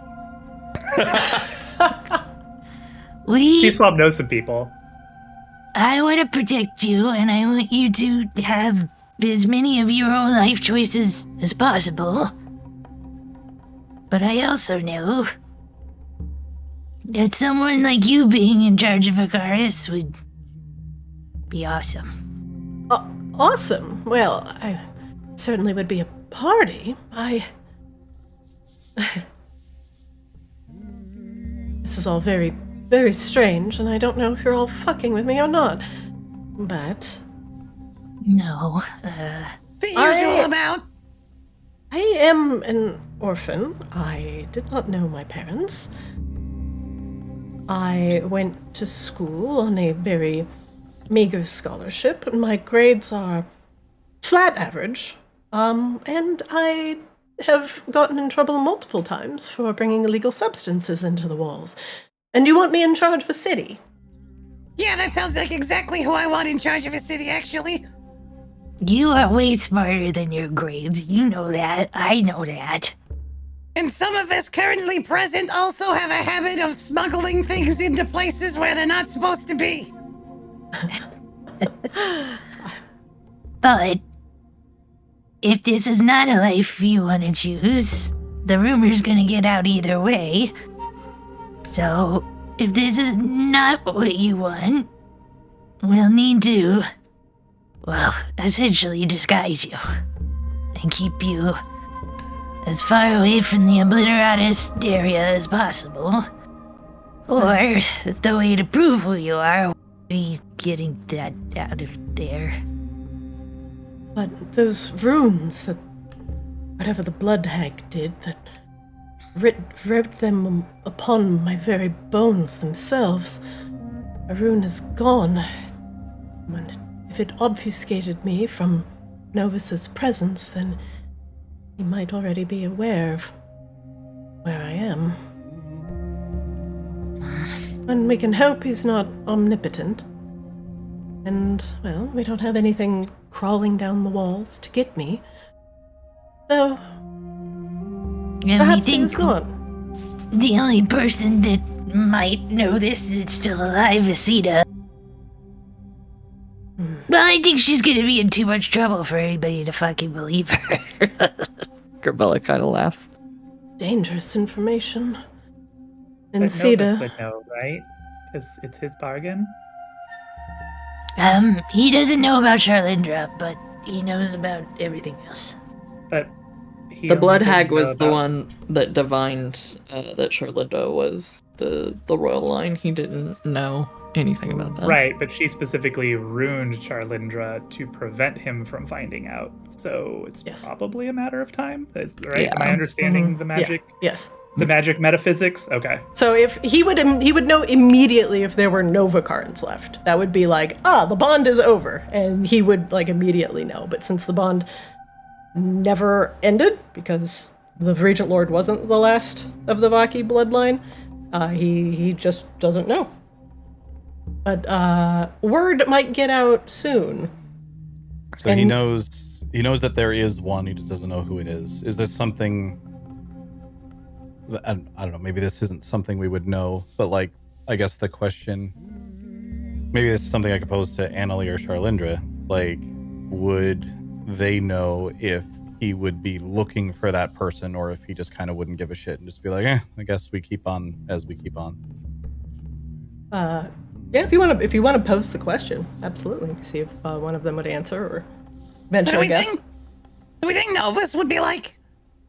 C-Swab knows some people. I want to protect you, and I want you to have as many of your own life choices as possible. But I also know that someone like you being in charge of Vicarus would be awesome. Awesome. Well, I certainly would be a party. This is all very, very strange, and I don't know if you're all fucking with me or not. But... No, The usual amount. I am an orphan. I did not know my parents. I went to school on a very meager scholarship, and my grades are flat average. And I have gotten in trouble multiple times for bringing illegal substances into the walls. And you want me in charge of a city? Yeah, that sounds like exactly who I want in charge of a city, actually. you are way smarter than your grades. You know that. I know that. And some of us currently present also have a habit of smuggling things into places where they're not supposed to be. But if this is not a life you want to choose, the rumor's gonna get out either way. So, if this is not what you want, we'll need to, well, essentially disguise you. And keep you as far away from the obliteratus area as possible. Or, the way to prove who you are will be getting that out of there. But those runes that whatever the blood hag did, that wrote them upon my very bones themselves, a rune is gone. And if it obfuscated me from Novus's presence, then he might already be aware of where I am. And we can hope he's not omnipotent. And, well, we don't have anything crawling down the walls to get me. So, And perhaps we he's think not. the only person that might know this that's still alive is Sita. Well, I think she's gonna be in too much trouble for anybody to fucking believe her. Gabella kind of laughs. Dangerous information. And But Novus Sita, would know, right? Because it's his bargain. He doesn't know about Charlindra, but he knows about everything else. But he The only Blood didn't Hag know was the about- one that divined that Charlinda was the royal line. He didn't know anything about that. Right, but she specifically ruined Charlindra to prevent him from finding out. So it's Yes. probably a matter of time. Right? Yeah. Am I understanding Mhm. the magic? yes. The magic metaphysics? Okay. So if he would know immediately if there were Nova cards left. That would be like, the bond is over, and he would like immediately know. But since the bond never ended because the Regent Lord wasn't the last of the Vaki bloodline, he just doesn't know. But word might get out soon. So he And- knows that there is one. He just doesn't know who it is. Is this something? I don't know. Maybe this isn't something we would know. But like, I guess the question. Maybe this is something I could pose to Annalie or Charlindra. Like, would they know if he would be looking for that person, or if he just kind of wouldn't give a shit and just be like, I guess we keep on as we keep on. Yeah, if you want to post the question, absolutely. See if one of them would answer or venture So a guess. do we think Novus would be like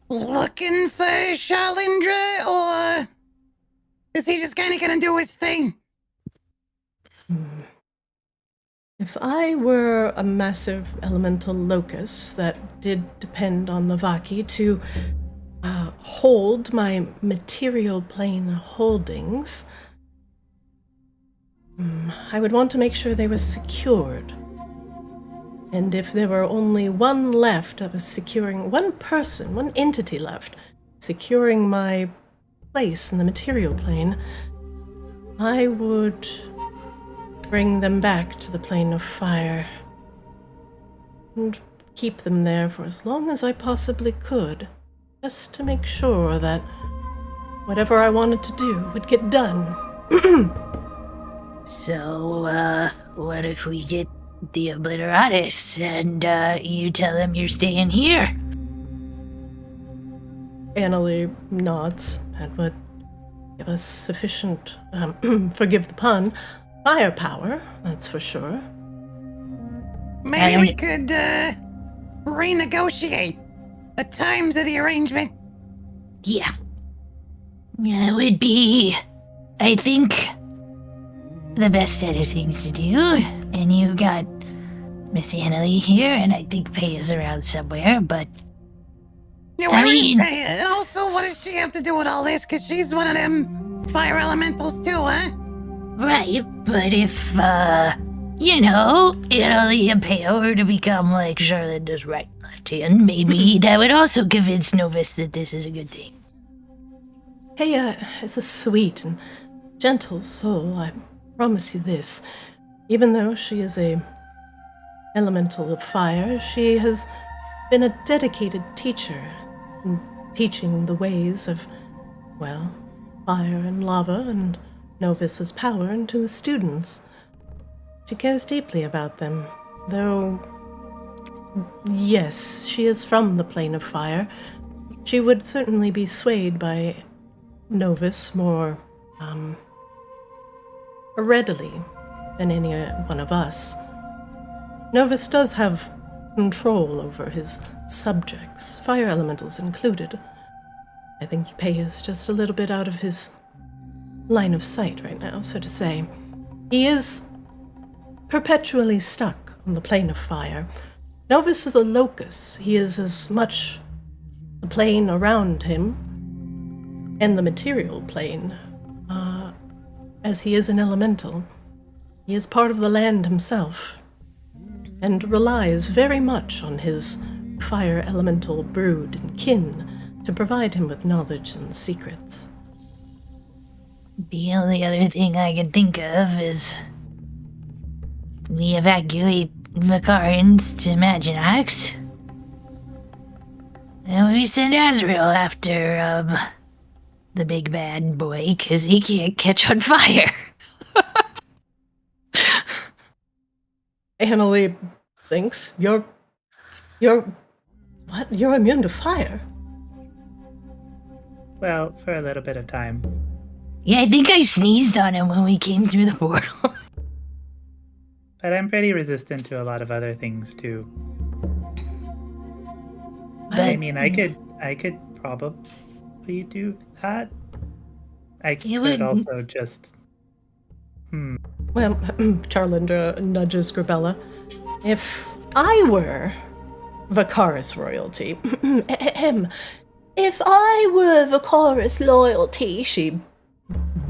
looking for Charlindra, or is he just kind of gonna do his thing? If I were a massive elemental locus that did depend on the Vaki to hold my material plane holdings, I would want to make sure they were secured. And if there were only one left that was securing, one person, one entity left, securing my place in the material plane, I would bring them back to the plane of fire and keep them there for as long as I possibly could, just to make sure that whatever I wanted to do would get done. So, what if we get the obliteratus and you tell him you're staying here? Annalie nods and would give us sufficient, forgive the pun, firepower, that's for sure. Maybe we could, renegotiate the terms of the arrangement. Yeah. That would be, I think, the best set of things to do. And you got Miss Annalie here, and I think Pay is around somewhere, but... Yeah, where is Pay? And also, what does she have to do with all this? Because she's one of them fire elementals too, huh? Right, but if, Annalie and Peo were to become like Charlinda's right and left hand, maybe that would also convince Novus that this is a good thing. Paya is a sweet and gentle soul, I promise you this. Even though she is a elemental of fire, she has been a dedicated teacher in teaching the ways of, well, fire and lava and Novus's power into the students. She cares deeply about them, though, yes, she is from the plane of fire. She would certainly be swayed by Novus more, readily than any one of us. Novus does have control over his subjects, fire elementals included. I think Pei is just a little bit out of his line of sight right now, so to say. He is perpetually stuck on the plane of fire. Novus is a locus. He is as much the plane around him and the material plane as he is an elemental. He is part of the land himself and relies very much on his fire elemental brood and kin to provide him with knowledge and secrets. The only other thing I can think of is we evacuate Vicarans to Maginox, and we send Azrael after, the big bad boy, because he can't catch on fire. Annalie thinks you're what? You're immune to fire? Well, for a little bit of time. Yeah, I think I sneezed on him when we came through the portal. But I'm pretty resistant to a lot of other things too. I mean, I could probably do that. I could also just... Well, Charlinda nudges Grabella. If I were Vicarus royalty, if I were Vicarus loyalty, she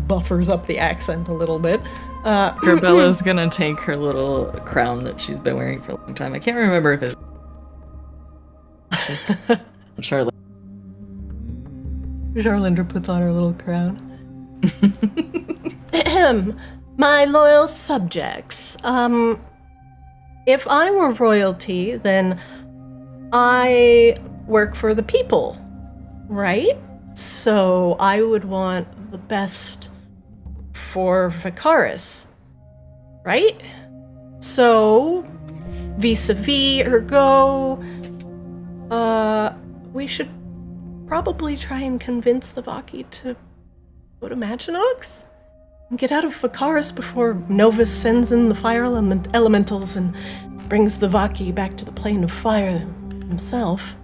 buffers up the accent a little bit. Grabella's gonna take her little crown that she's been wearing for a long time. I can't remember if it's Charlotte. Charlinda puts on her little crown. My loyal subjects. If I were royalty, then I work for the people, right? So I would want the best for Vicarus, right? So, vis-a-vis, ergo, we should probably try and convince the Vaki to go to Maginox and get out of Vicarus before Novus sends in the fire elementals and brings the Vaki back to the plane of fire himself.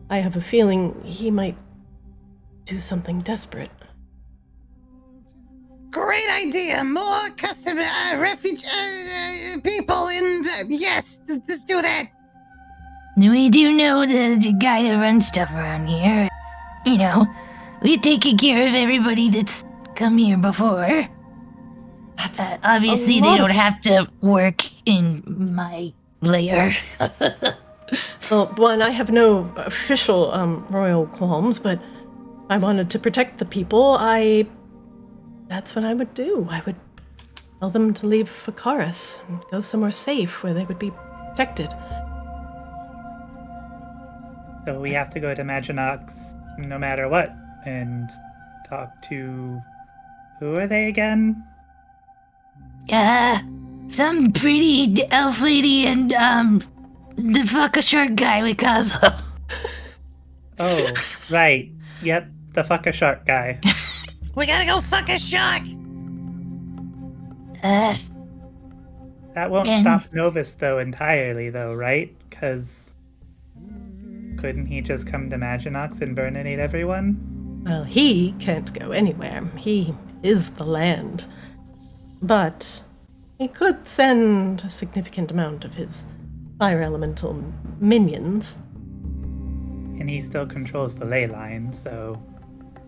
I have a feeling he might do something desperate. Great idea. More customer, refuge, people in, yes, let's do that. We do know the guy that runs stuff around here. You know, we've taken care of everybody that's come here before. That's obviously they don't have to work in my lair. Well, one, I have no official royal qualms, but I wanted to protect the people. That's what I would do. I would tell them to leave Vicarus and go somewhere safe where they would be protected. So we have to go to Maginox no matter what and talk to... Who are they again? Some pretty elf lady and, the fuck a shark guy with Cosmo. Oh, right. Yep, the fuck a shark guy. We gotta go fuck a shark. Uh, That won't And- stop Novus, though, entirely, though, right? Because couldn't he just come to Maginox and burninate everyone? Well, he can't go anywhere. He is the land. But he could send a significant amount of his fire elemental minions. And he still controls the ley line, so...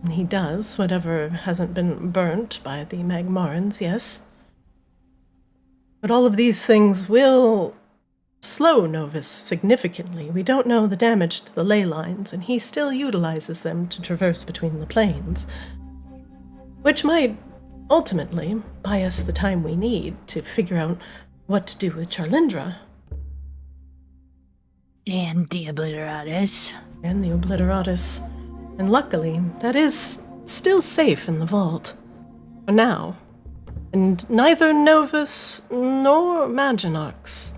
He does, whatever hasn't been burnt by the Magmarans, yes. But all of these things will slow Novus significantly. We don't know the damage to the ley lines, and he still utilizes them to traverse between the planes, which might ultimately buy us the time we need to figure out what to do with Charlindra and the Obliteratus. and the Obliteratus. And luckily, that is still safe in the vault. For now. And neither Novus nor Maginox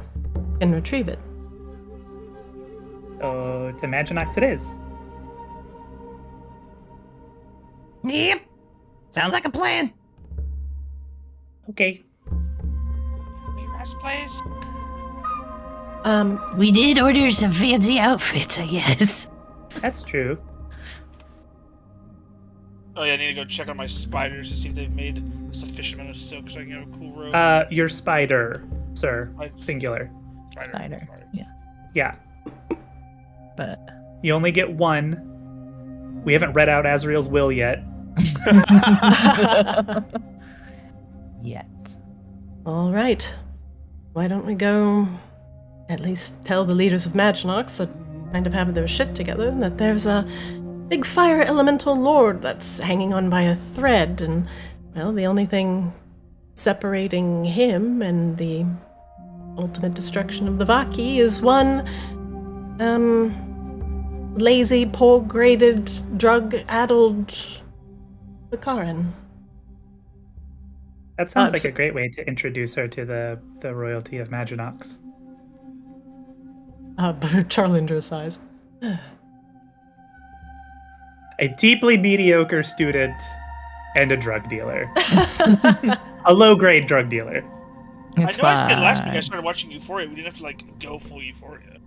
can retrieve it. So, to Maginox it is. Yep. Sounds like a plan. Okay. Rest, please. We did order some fancy outfits, I guess. That's true. Oh yeah, I need to go check on my spiders to see if they've made a sufficient amount of silk so I can have a cool robe. Your spider, sir. I- Singular. Spider. Yeah. Yeah. But You only get one. We haven't read out Azrael's will yet. yet. All right. Why don't we go at least tell the leaders of Maginox that kind of have their shit together, that there's a big fire elemental lord that's hanging on by a thread, and, well, the only thing separating him and the ultimate destruction of the Vaki is one, lazy, poor-graded, drug-addled Vicaran. That sounds Oh, like so- a great way to introduce her to the royalty of Maginox. Charlindra sighs. A deeply mediocre student and a drug dealer. A low-grade drug dealer. It's I know I said last week I fine. started watching Euphoria. We didn't have to like go full Euphoria.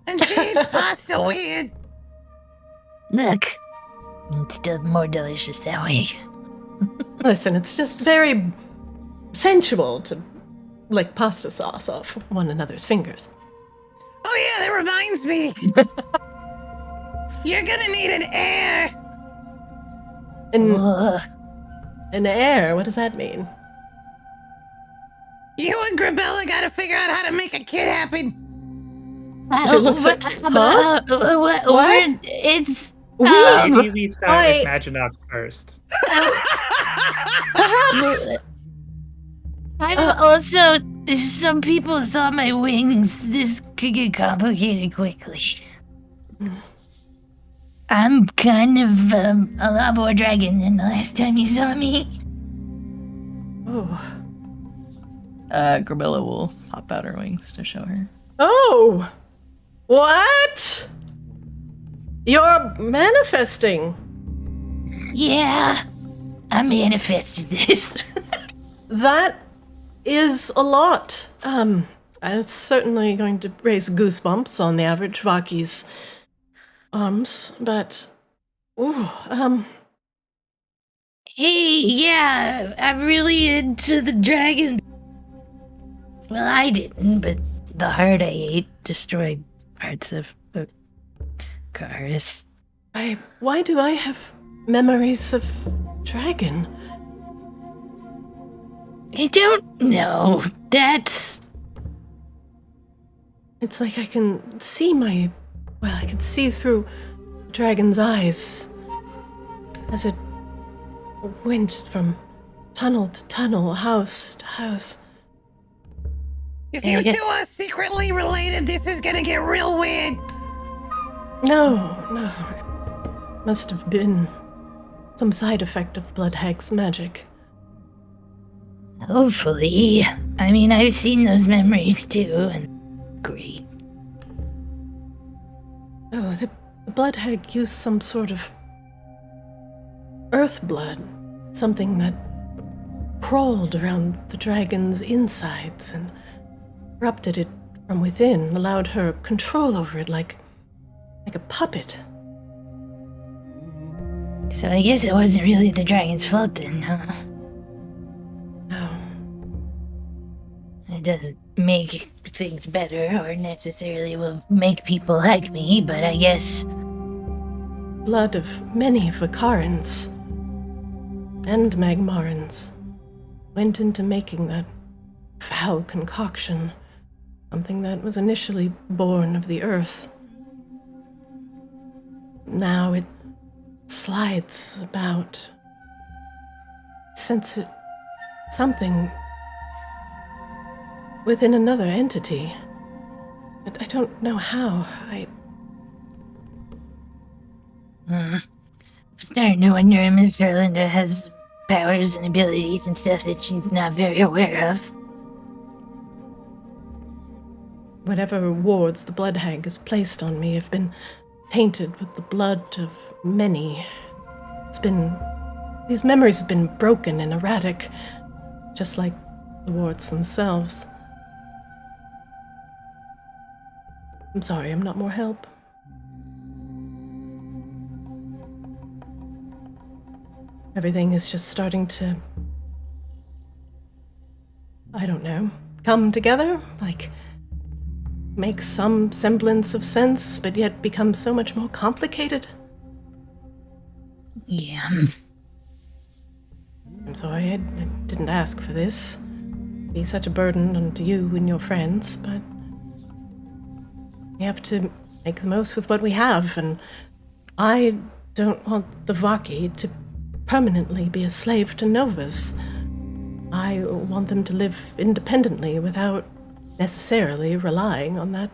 And she eats pasta weird. Look, it's still more delicious that way. Listen, it's just very sensual to lick pasta sauce off one another's fingers. Oh yeah, that reminds me. You're gonna need an heir. An heir, what does that mean? You and Grabella gotta figure out how to make a kid happen. She looks at- huh? What? It's Maybe we start I- with Maginox first. Perhaps. I'm also. Some people saw my wings. This could get complicated quickly. I'm kind of a lot more dragon than the last time you saw me. Oh. Grabilla will pop out her wings to show her. Oh! What? You're manifesting. Yeah, I manifested this. That is a lot. It's certainly going to raise goosebumps on the average Vaki's arms, but Hey, yeah, I'm really into the dragon. Well, I didn't, but the heart I ate destroyed parts of Vicarus. why do I have memories of dragon? I don't know. That's It's like I can see I can see through the dragon's eyes as it went from tunnel to tunnel, house to house. If you two are secretly related, this is gonna get real weird. No, it must have been some side effect of Bloodhag's magic. hopefully. I mean, I've seen those memories too, and great. Oh, the blood hag used some sort of earth blood, something that crawled around the dragon's insides and corrupted it from within, allowed her control over it like a puppet. So I guess it wasn't really the dragon's fault then, huh? No. It doesn't make things better or necessarily will make people like me, but I guess... Blood of many Vicarans and Magmarans went into making that foul concoction, something that was initially born of the earth. Now it slides about. Sense it something within another entity. But I don't know how. I'm starting to wonder if Miss Erlinda has powers and abilities and stuff that she's not very aware of. Whatever wards the blood hag has placed on me have been tainted with the blood of many. These memories have been broken and erratic, just like the wards themselves. I'm sorry, I'm not more help. Everything is just starting to, I don't know, come together, like make some semblance of sense, but yet become so much more complicated. Yeah. I'm sorry, I didn't ask for this. Be such a burden onto you and your friends, but we have to make the most with what we have, and I don't want the Vaki to permanently be a slave to Novus. I want them to live independently without necessarily relying on that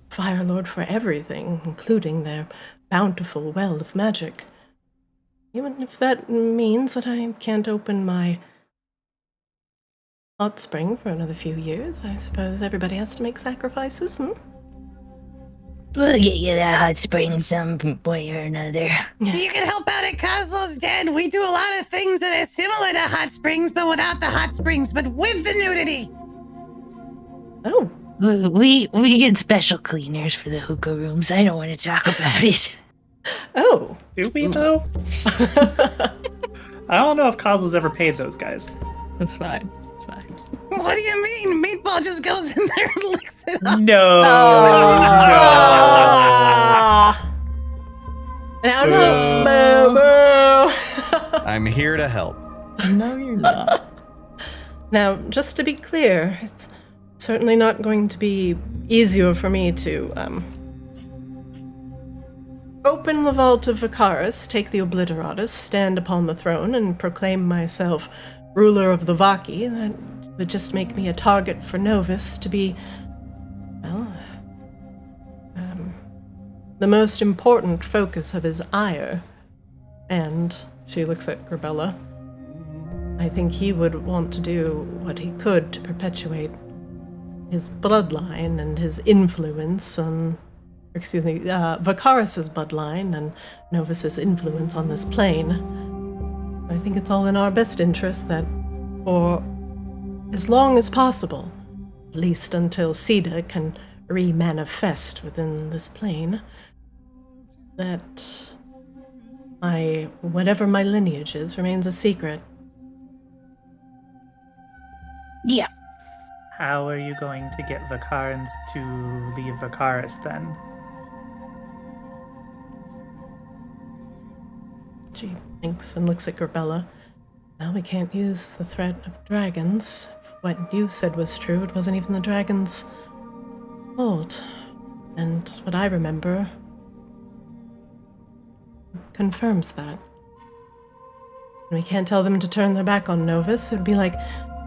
Fire Lord for everything, including their bountiful well of magic. Even if that means that I can't open my hot spring for another few years, I suppose everybody has to make sacrifices, hmm? We'll get you that hot spring some way or another. You can help out at Kozlo's Den. We do a lot of things that are similar to hot springs, but without the hot springs, but with the nudity. Oh. We get special cleaners for the hookah rooms. I don't want to talk about it. Oh. Do we, though? I don't know if Kozlo's ever paid those guys. It's fine. It's fine. What do you mean? Meatball just goes in there and licks it up. No. No. Boo, boo. I'm here to help. No, you're not. Now, just to be clear, it's certainly not going to be easier for me to, open the vault of Vicarus, take the Obliteratus, stand upon the throne, and proclaim myself ruler of the Vaki. That would just make me a target for Novus to be, well, the most important focus of his ire. And she looks at Grabella. I think he would want to do what he could to perpetuate his bloodline and his influence on, Vicarus's bloodline and Novus's influence on this plane. I think it's all in our best interest that, for as long as possible, at least until Sida can re-manifest within this plane, that whatever my lineage is, remains a secret. Yeah. How are you going to get Vicarans to leave Vicarus then? She thinks and looks at Grabella. Well, we can't use the threat of dragons. If what you said was true, it wasn't even the dragons' fault. And what I remember confirms that. And we can't tell them to turn their back on Novus. It would be like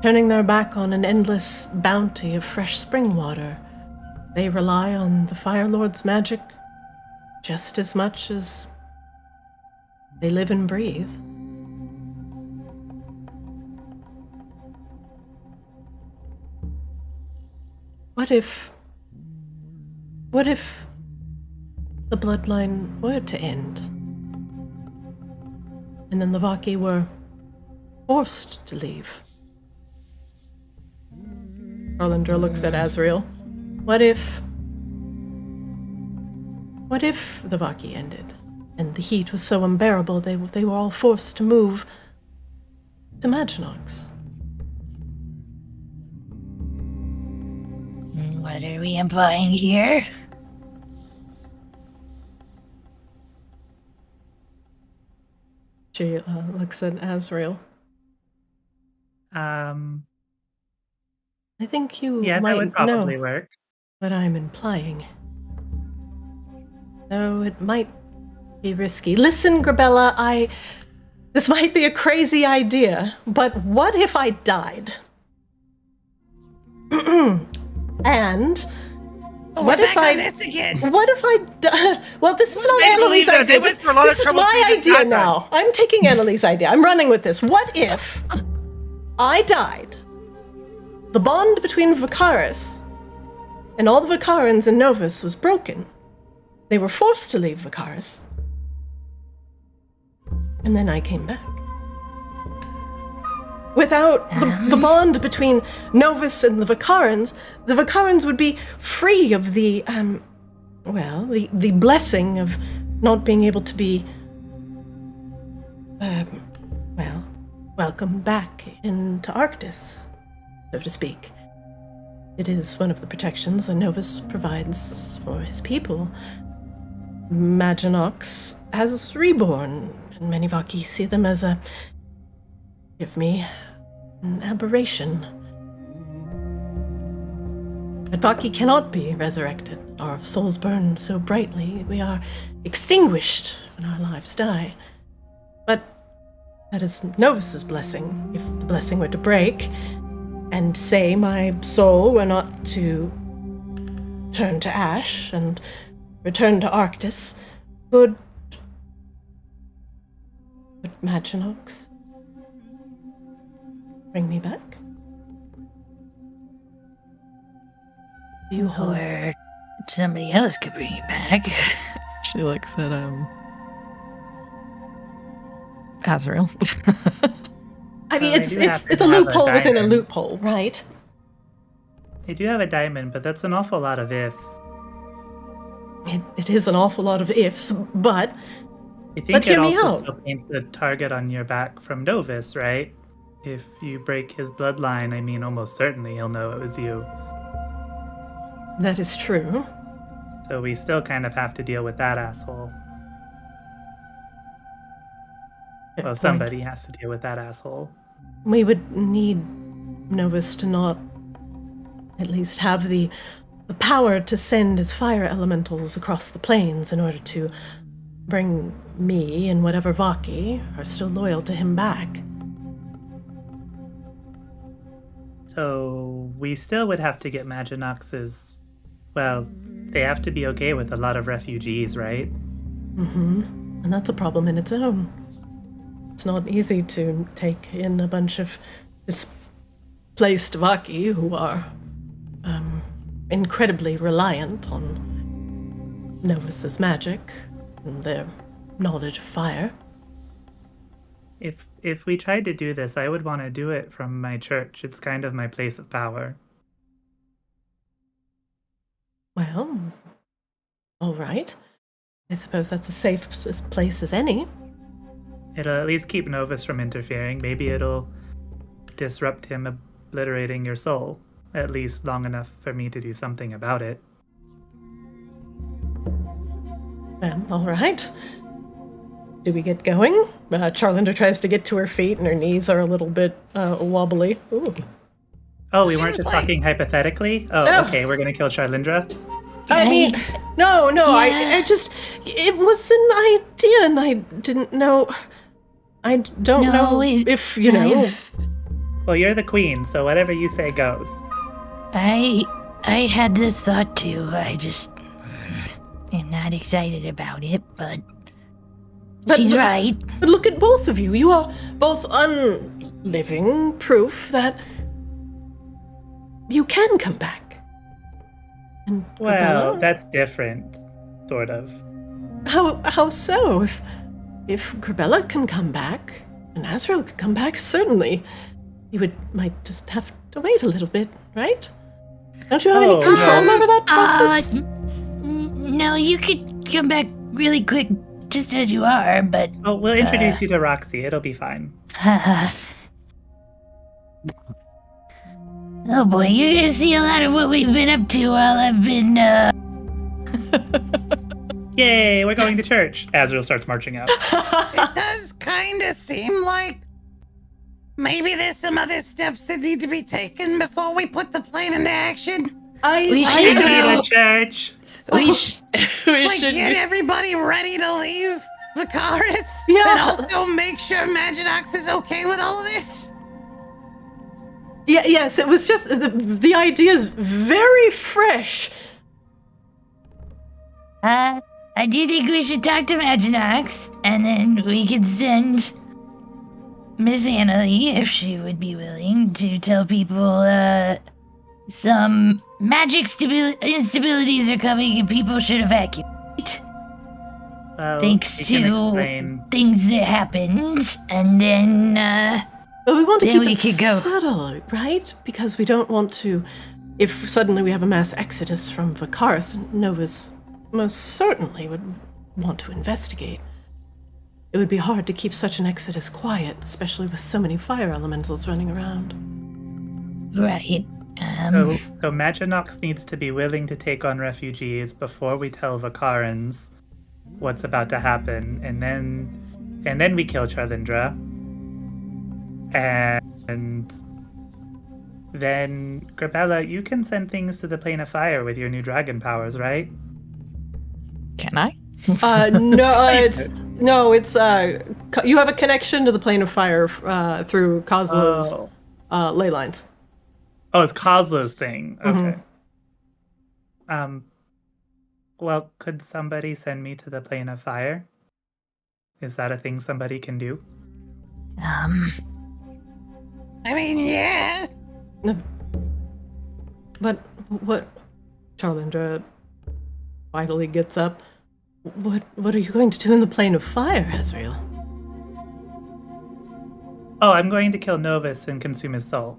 turning their back on an endless bounty of fresh spring water. They rely on the Fire Lord's magic just as much as they live and breathe. What if the bloodline were to end. And then the Vaki were forced to leave. Arlindra looks at Azrael. What if the Vaki ended, and the heat was so unbearable they were all forced to move to Maginox? What are we implying here? She looks at Azrael. I think you Yeah, that might would probably know work. what I'm implying. Though it might be risky. Listen, Grabella, this might be a crazy idea, but what if I died? And what if I this again? What if I well, this is not made you believe Annalie's that they idea. went through a lot of This is trouble my to get idea that now. I'm taking Annalie's idea. I'm running with this. What if I died? The bond between Vicarus and all the Vicarans in Novus was broken. They were forced to leave Vicarus. And then I came back. Without the bond between Novus and the Vicarans would be free of the blessing of not being able to be, welcome back into Arctis, so to speak. It is one of the protections that Novus provides for his people. Maginox has reborn, and many Vaki see them as an aberration. But Vaki cannot be resurrected. Our souls burn so brightly, we are extinguished when our lives die. But that is Novus's blessing. If the blessing were to break, and say my soul were not to turn to ash and return to Arctis, would Maginox bring me back? Do you hope? Or somebody else could bring you back. She looks at Azrael. I mean, Well, it's I do happen a to have a loophole within a diamond. loophole, right? They do have a diamond, but that's an awful lot of ifs. It is an awful lot of ifs, but I think But it hear me also out. still paints the target on your back from Novus, right? If you break his bloodline, I mean, almost certainly he'll know it was you. that is true. So we still kind of have to deal with that asshole. Fair Well, point. somebody has to deal with that asshole. We would need Novus to not at least have the power to send his fire elementals across the plains in order to bring me and whatever Vaki are still loyal to him back. So we still would have to get Maginox's. Well, they have to be okay with a lot of refugees, right? And that's a problem in its own. It's not easy to take in a bunch of displaced Vaki who are incredibly reliant on Novus's magic and their knowledge of fire. If we tried to do this, I would want to do it from my church. It's kind of my place of power. Well, all right. I suppose that's a safe place as any. It'll at least keep Novus from interfering. Maybe it'll disrupt him obliterating your soul. At least long enough for me to do something about it. Well, all right. Do we get going? Charlinder tries to get to her feet, and her knees are a little bit wobbly. Ooh. Oh, we weren't Seems just like- talking hypothetically? Oh, No. okay, we're gonna kill Charlindra? I mean, no, Yeah. I just, it was an idea, and I didn't know. I don't know if, you know. Well, you're the queen, so whatever you say goes. I had this thought too. I just am not excited about it, but she's right. But look at both of you. You are both unliving proof that you can come back. And Well, Grabella? that's different, sort of. How so? If Grabella can come back, and Azrael can come back, certainly. Might just have to wait a little bit, right? Don't you have any control over that process? No, you could come back really quick, just as you are, but... Oh, we'll introduce you to Roxy. It'll be fine. Oh boy, you're gonna see a lot of what we've been up to while I've been, Yay, we're going to church. Azrael starts marching out. It does kind of seem like maybe there's some other steps that need to be taken before we put the plan into action. We We're should going go. to church. We Like, should get everybody ready to leave Vicarus? Yeah. And also make sure Maginox is okay with all of this? Yes, it was just the idea is very fresh. I do think we should talk to Maginox, and then we could send Miss Annalie, if she would be willing, to tell people, some magic instabilities are coming and people should evacuate. Well, Thanks you can to explain. things that happened, and then, But we want to Then keep we it could go. subtle, right? Because we don't want to. If suddenly we have a mass exodus from Vicarus, Novus most certainly would want to investigate. It would be hard to keep such an exodus quiet, especially with so many fire elementals running around. right, So Maginox needs to be willing to take on refugees before we tell Vicarans what's about to happen, and then we kill Charlindra, and then Grabella, you can send things to the plane of fire with your new dragon powers, right? Can I? It's you have a connection to the plane of fire through Kozlo's ley lines. Oh, it's Kozlo's thing. Okay. Mm-hmm. Well, could somebody send me to the plane of fire? Is that a thing somebody can do? I mean, yeah. But what? Charlindra finally gets up. What are you going to do in the plane of fire, Azrael? Oh, I'm going to kill Novus and consume his soul.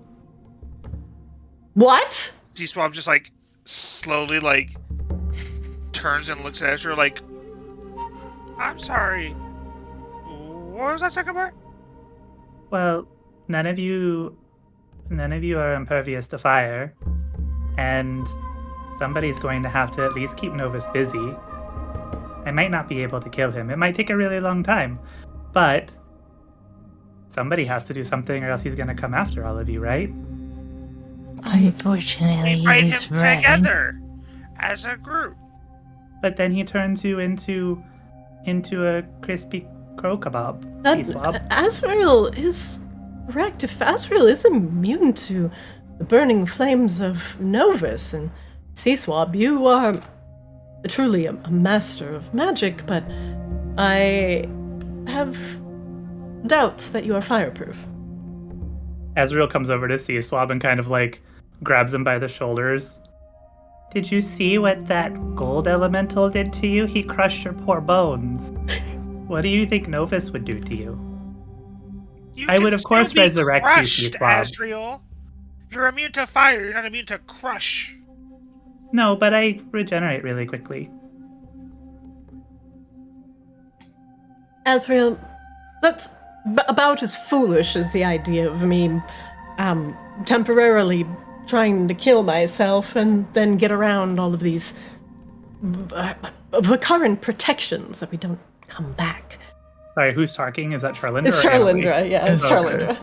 What? C-Swab just like slowly like turns and looks at Ezra like, I'm sorry. What was that second part? Well, none of you are impervious to fire, and somebody's going to have to at least keep Novus busy. I might not be able to kill him. It might take a really long time, but somebody has to do something or else he's going to come after all of you, right? unfortunately, We fight he's him right. together as a group. But then he turns you into a crispy crow kebab. C-Swab. Azrael is correct. If Azrael is immune to the burning flames of Novus and C-Swab, you are truly a master of magic, but I have doubts that you are fireproof. Azrael comes over to C-Swab and kind of like grabs him by the shoulders. Did you see what that gold elemental did to you? He crushed your poor bones. What do you think Novus would do to you? You I can would, of course, still be resurrect you, crushed, C-Swab. Azrael. You're immune to fire. You're not immune to crush. No, but I regenerate really quickly. Azrael, that's about as foolish as the idea of me temporarily trying to kill myself and then get around all of these Vicaran protections that we don't come back. Sorry, who's talking? Is that Charlindra? It's or Emily? Charlindra, yeah, it's Okay. Charlindra.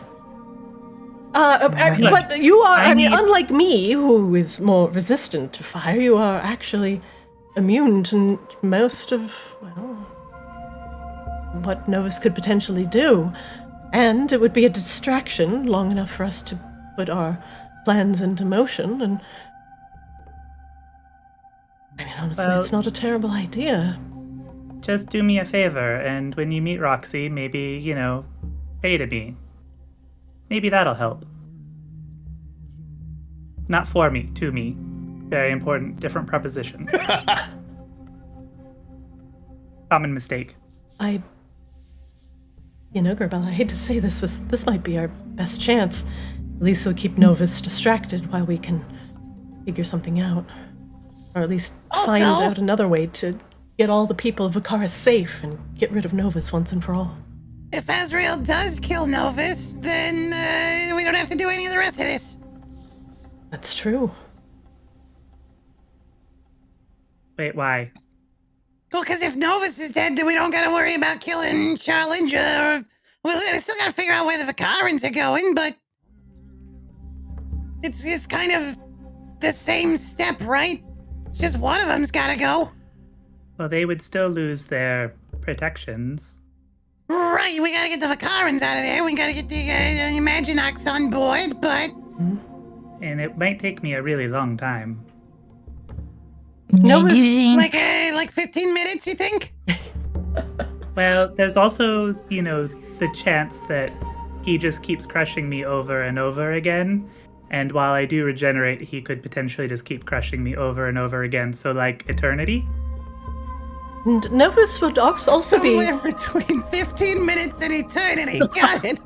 But you are, I mean, unlike me, who is more resistant to fire, you are actually immune to most of, well, what Novus could potentially do. And it would be a distraction long enough for us to put our plans into motion, and I mean, honestly, Well, it's not a terrible idea. Just do me a favor, and when you meet Roxy, maybe, pay to me. Maybe that'll help. Not for me, to me. Very important, different preposition. Common mistake. Gerbel, I hate to say this might be our best chance. At least we'll keep Novus distracted while we can figure something out. Or at least find out another way to get all the people of Vicarus safe and get rid of Novus once and for all. If Azrael does kill Novus, then we don't have to do any of the rest of this. That's true. Wait, why? Well, because if Novus is dead, then we don't gotta worry about killing Charlindra, or... Well, we still gotta figure out where the Vicarans are going, but... It's kind of the same step, right? It's just one of them's gotta go. Well, they would still lose their protections. Right, we gotta get the Vicarans out of there. We gotta get the Imaginox on board, but... And it might take me a really long time. Novus, like 15 minutes, you think? Well, there's also, the chance that he just keeps crushing me over and over again. And while I do regenerate, he could potentially just keep crushing me over and over again. So, like, eternity? And Novus would also be... Somewhere between 15 minutes and eternity. Got it.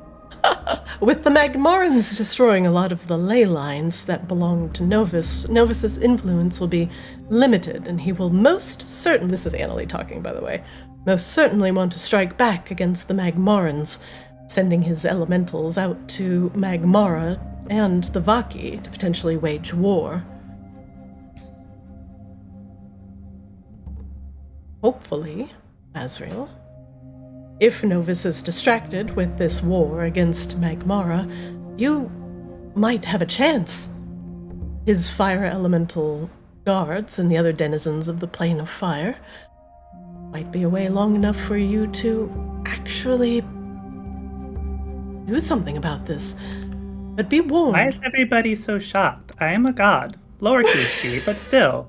With the Magmarans destroying a lot of the ley lines that belong to Novus, Novus's influence will be limited, and he will most certainly, this is Annalie talking, by the way, most certainly want to strike back against the Magmarans, sending his elementals out to Magmara and the Vaki to potentially wage war. Hopefully, Azrael, if Novus is distracted with this war against Magmara, you might have a chance. His fire elemental guards and the other denizens of the plane of fire might be away long enough for you to actually do something about this. But be warned. Why is everybody so shocked? I am a god. Lowercase g, but still.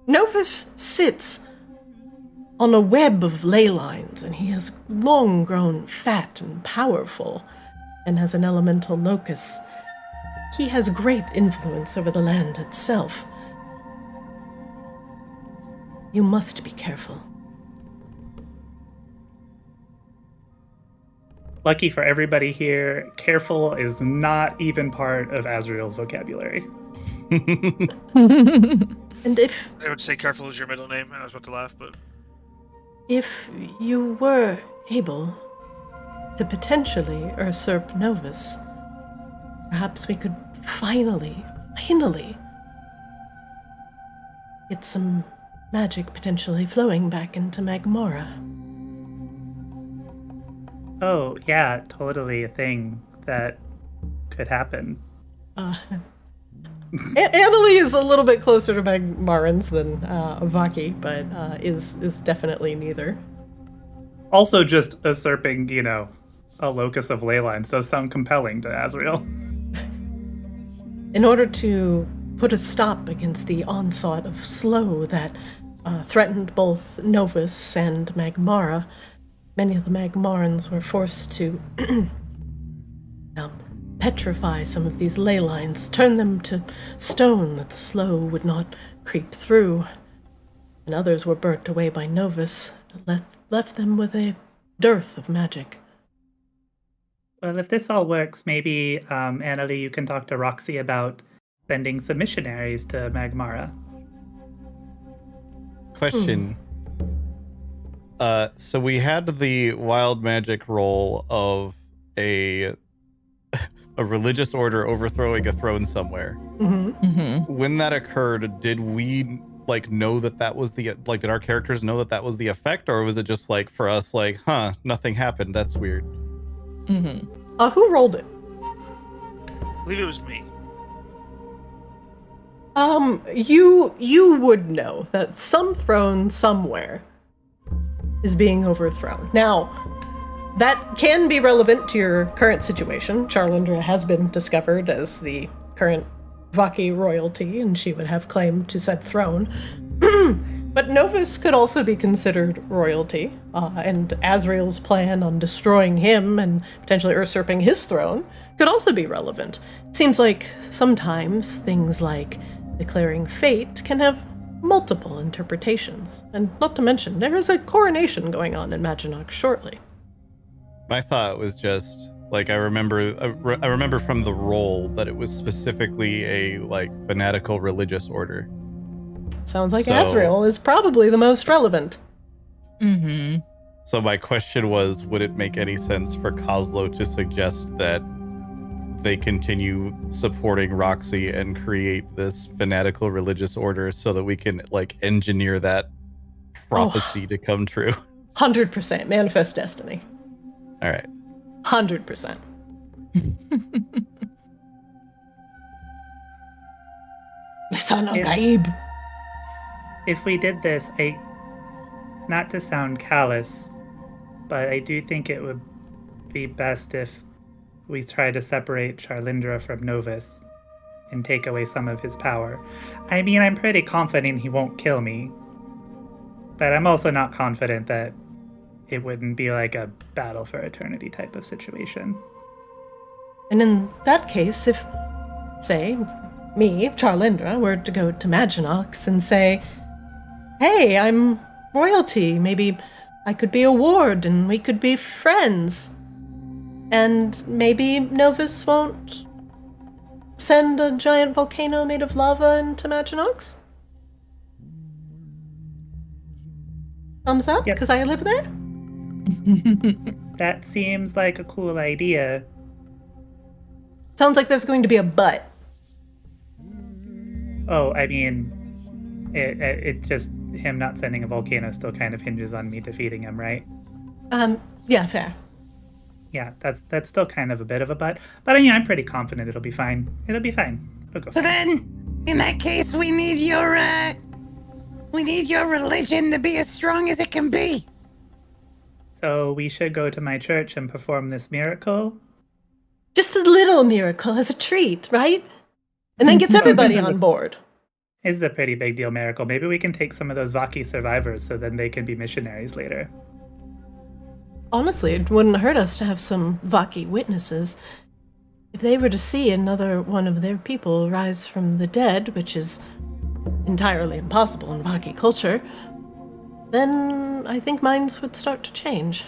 Novus sits on a web of ley lines, and he has long grown fat and powerful, and as an elemental locus, he has great influence over the land itself. You must be careful. Lucky for everybody here, careful is not even part of Azrael's vocabulary. And if... I would say careful is your middle name, and I was about to laugh, but... If you were able to potentially usurp Novus, perhaps we could finally get some magic potentially flowing back into Magmara. Oh, yeah, totally a thing that could happen. Annalie is a little bit closer to Magmarans than Vaki, but is definitely neither. Also, just usurping, a locus of ley lines does sound compelling to Azrael. In order to put a stop against the onslaught of slow that threatened both Novus and Magmara, many of the Magmarans were forced to petrify some of these ley lines, turn them to stone that the slow would not creep through, and others were burnt away by Novus, left them with a dearth of magic. Well, if this all works, maybe, Annalie, you can talk to Roxy about sending some missionaries to Magmara. Question. So we had the wild magic roll of a religious order overthrowing a throne somewhere. Mm-hmm. Mm-hmm. When that occurred, did we know that was the did our characters know that was the effect, or was it just for us nothing happened? That's weird. Mm-hmm. Who rolled it? I believe it was me. You would know that some throne somewhere is being overthrown. Now, that can be relevant to your current situation. Charlindra has been discovered as the current Vaki royalty, and she would have claim to said throne. But Novus could also be considered royalty, and Azrael's plan on destroying him and potentially usurping his throne could also be relevant. It seems like sometimes things like declaring fate can have multiple interpretations. And not to mention, there is a coronation going on in Maginox shortly. My thought was just like I remember from the role that it was specifically a like fanatical religious order. Sounds like So- Azrael is probably the most relevant. Mm-hmm. So my question was, would it make any sense for Kozlo to suggest that they continue supporting Roxy and create this fanatical religious order so that we can like engineer that prophecy to come true? 100% manifest destiny. All right. 100%. Lisan al-Gaib. If we did this, not to sound callous, but I do think it would be best if we try to separate Charlindra from Novus and take away some of his power. I mean, I'm pretty confident he won't kill me, but I'm also not confident that it wouldn't be like a battle for eternity type of situation. And in that case, if, say, me, Charlindra, were to go to Maginox and say, hey, I'm royalty, maybe I could be a ward and we could be friends. And maybe Novus won't send a giant volcano made of lava into Maginox? Thumbs up, Yep. because I live there? That seems like a cool idea. Sounds like there's going to be a but. Oh, I mean, it just, him not sending a volcano still kind of hinges on me defeating him, right? Yeah, fair. Yeah, that's still kind of a bit of a but. But I mean, I'm pretty confident it'll be fine. It'll be fine. It'll go So fine. then, in that case, we need your religion to be as strong as it can be. So we should go to my church and perform this miracle. Just a little miracle as a treat, right? And then gets everybody on board. It's a pretty big deal miracle. Maybe we can take some of those Vaki survivors so then they can be missionaries later. Honestly, it wouldn't hurt us to have some Vaki witnesses. If they were to see another one of their people rise from the dead, which is entirely impossible in Vaki culture, then I think minds would start to change.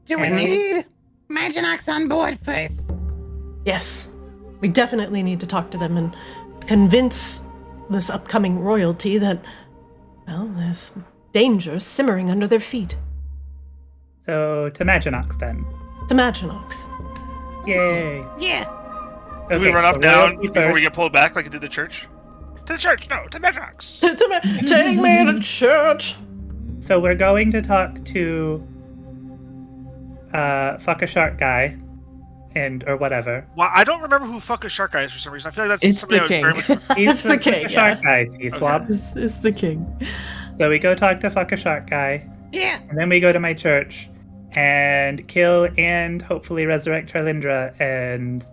Do we And- need Maginox on board first? Yes, we definitely need to talk to them and convince this upcoming royalty that, well, there's danger simmering under their feet. So to Maginox then. To Maginox. Yay. Yeah. Do we run up so down royalty before we first. get pulled back like it did the church? To the church, no, to Metrox. Take me to church. So we're going to talk to fuck a shark guy or whatever. Well, I don't remember who fuck a shark guy is for some reason. I feel like that's It's somebody the I king. was very much. He's the king, fuck a shark yeah. guy, C-Swab. It's the king. So we go talk to fuck a shark guy, Yeah. and then we go to my church and kill and hopefully resurrect Charlindra. And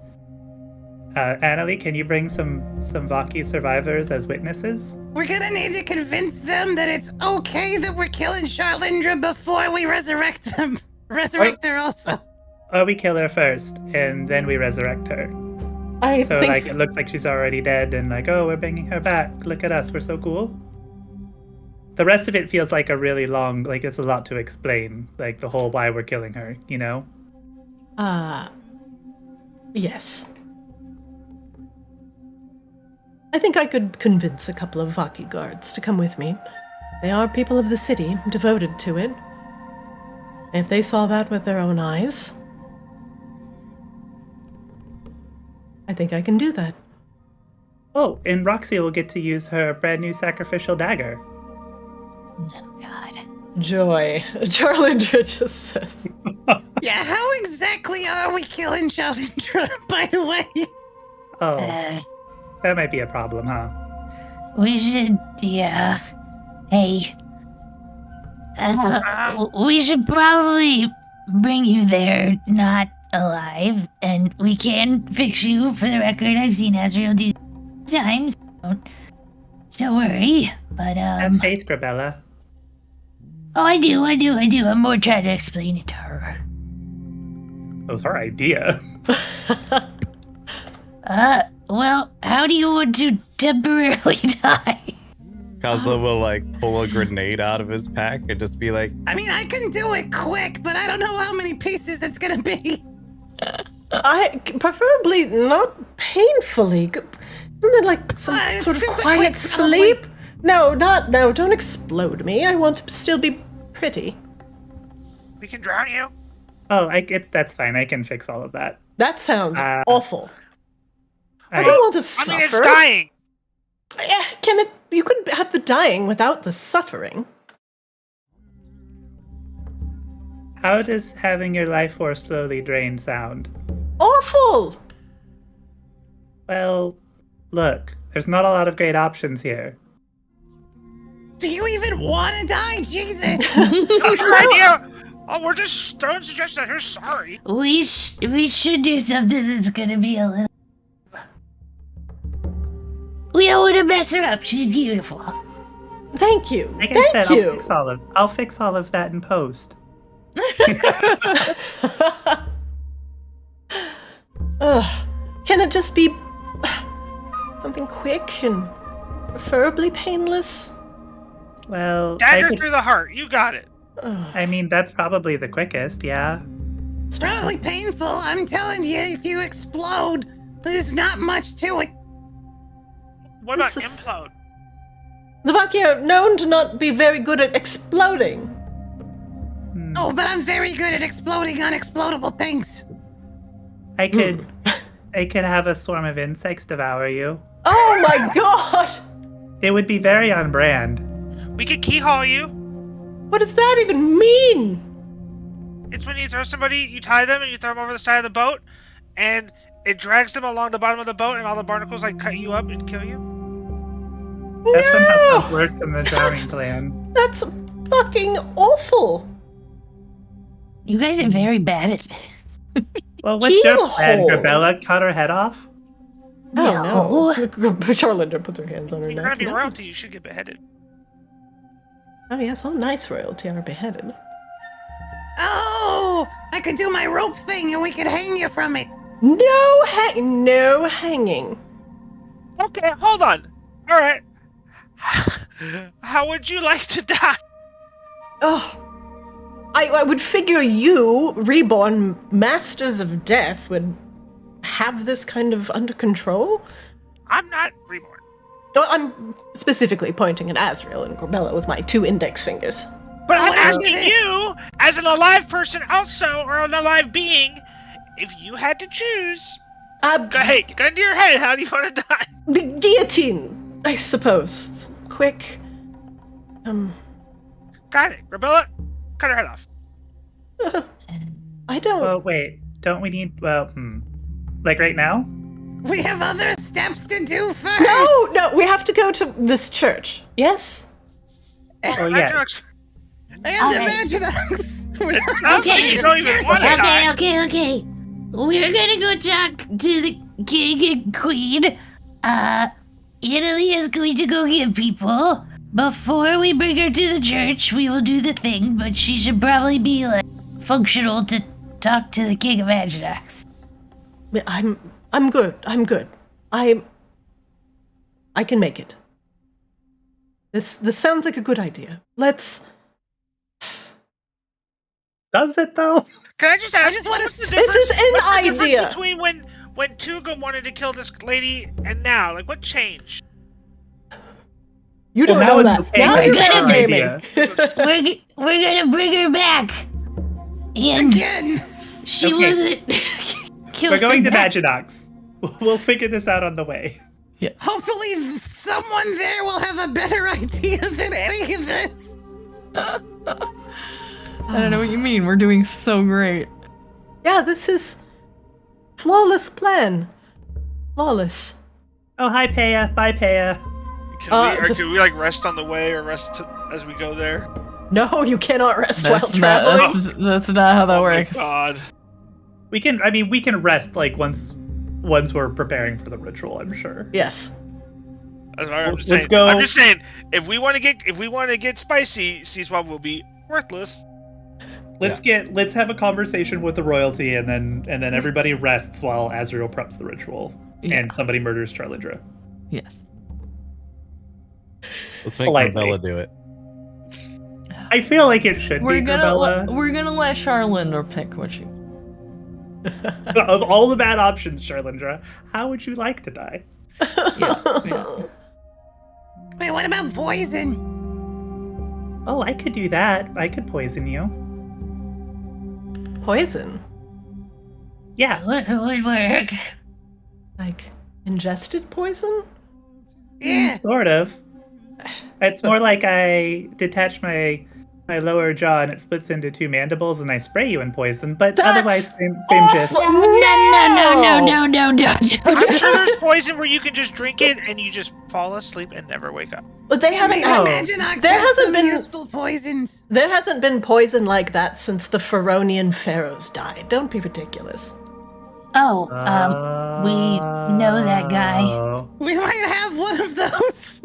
Annalie, can you bring some Vaki survivors as witnesses? We're gonna need to convince them that it's okay that we're killing Charlindra before we resurrect them. Resurrect her also. Or we kill her first, and then we resurrect her. I So think like it looks like she's already dead, and like, oh, we're bringing her back. Look at us, we're so cool. The rest of it feels like a really long, like it's a lot to explain, like the whole why we're killing her, you know? Yes. I think I could convince a couple of Vaki guards to come with me. They are people of the city, devoted to it. If they saw that with their own eyes, I think I can do that. Oh, and Roxy will get to use her brand new sacrificial dagger. Oh, God. Joy. Charlindra just says. Yeah, how exactly are we killing Charlindra, by the way? Oh, Uh, that might be a problem, huh? we should, yeah. Hey. We should probably bring you there not alive, and we can fix you. For the record, I've seen Azrael do times. Don't worry. But, Have faith, Grabella. oh, I do. I'm more trying to explain it to her. That was her idea. Well, how do you want to temporarily die? Kozlo will like pull a grenade out of his pack and just be like, I mean, I can do it quick, but I don't know how many pieces it's gonna be. I preferably not painfully. Isn't it like some sort of super quiet quick, probably. sleep? No, don't explode me. I want to still be pretty. We can drown you. Oh, that's fine. I can fix all of that. That sounds awful. I I- don't want to I suffer. mean, it's dying. Yeah, you could have the dying without the suffering. How does having your life force slowly drain sound? Awful! Well, look, there's not a lot of great options here. Do you even want to die? Jesus! Not your idea. Oh, we're just throwing suggestions out here. Sorry. We should do something that's gonna be a little. We don't want to mess her up. She's beautiful. Thank you. Like I said, Thank you. I'll fix all of that in post. Can it just be something quick and preferably painless? Well, Dagger through the heart. You got it. I mean, that's probably the quickest, yeah. It's probably painful. I'm telling you, if you explode, there's not much to it. What about This is- implode? The Vakir known to not be very good at exploding. Hmm. Oh, but I'm very good at exploding unexplodable things. I could have a swarm of insects devour you. Oh my god! It would be very on brand. We could keyhole you. What does that even mean? It's when you throw somebody, you tie them, and you throw them over the side of the boat, and it drags them along the bottom of the boat, and all the barnacles like cut you up and kill you. That somehow No! sounds worse than the drowning plan. That's fucking awful. You guys are very bad at. Well, what's your plan, Keyhole. Gabella? Cut her head off? Oh no. Charlinda puts her hands on her You're neck. gonna be No. royalty. You should get beheaded. Oh yes, all nice royalty are beheaded. Oh, I could do my rope thing and we could hang you from it. No hanging. Okay, hold on. All right. How would you like to die? Oh, I would figure you, reborn masters of death, would have this kind of under control. I'm not reborn. Oh, I'm specifically pointing at Azrael and Corbella with my 2 index fingers. But I I'm wanna do asking this. you, as an alive person also, or an alive being, if you had to choose, hey, gun to your head, how do you want to die? The guillotine, I suppose. Quick. Got it. Rebella, cut her head off. I don't. Well, wait. Don't we need, like right now? We have other steps to do first. No, we have to go to this church. Yes? Oh, yes. And All right. imagine us. It sounds like you don't even want to die. Okay. We're gonna go talk to the king and queen. Italy is going to go get people. Before we bring her to the church, we will do the thing, but she should probably be, like, functional to talk to the king of Aginax. I'm good. I can make it. This sounds like a good idea. Let's. Does it, though? Can I just ask? I just wanna what's the s- This is difference- an what's the difference idea. between when Tugum wanted to kill this lady and now, like, what changed? You Well, don't now know it's that. okay, Now but you're it's our gaming. We're gonna bring her back. And Again. she Okay. wasn't killed. We're going for to that. Maginox. We'll figure this out on the way. Hopefully someone there will have a better idea than any of this. I don't know what you mean. We're doing so great. Yeah, this is flawless plan. Flawless. Oh, hi, Paya. Bye, Paya. Can we like rest on the way or rest as we go there? No, you cannot rest while That's traveling. that's not how that Oh my works. God. We can rest, like, once we're preparing for the ritual, I'm sure. Yes. That's what I'm Let's saying. go. I'm just saying, if we want to get spicy, C-Swab will be worthless. Let's have a conversation with the royalty, and then everybody rests while Azrael preps the ritual, Yeah. and somebody murders Charlindra. Yes. Let's make Politely. Bella do it. I feel like it should We're be gonna Gabella. we're gonna let Charlinder pick what she. Of all the bad options, Charlindra, how would you like to die? Yeah. Wait, what about poison? Oh, I could do that. I could poison you. Poison. Yeah. What would work? Like ingested poison? Yeah. Sort of. It's more like I detach my lower jaw and it splits into two mandibles and I spray you in poison, but That's otherwise same gist. No, no. I'm sure there's poison where you can just drink it and you just fall asleep and never wake up. But they haven't. Maybe imagine there hasn't some been useful poisons. there hasn't been poison like that since the Pharaonian pharaohs died. Don't be ridiculous. Oh, we know that guy. Oh. We might have one of those.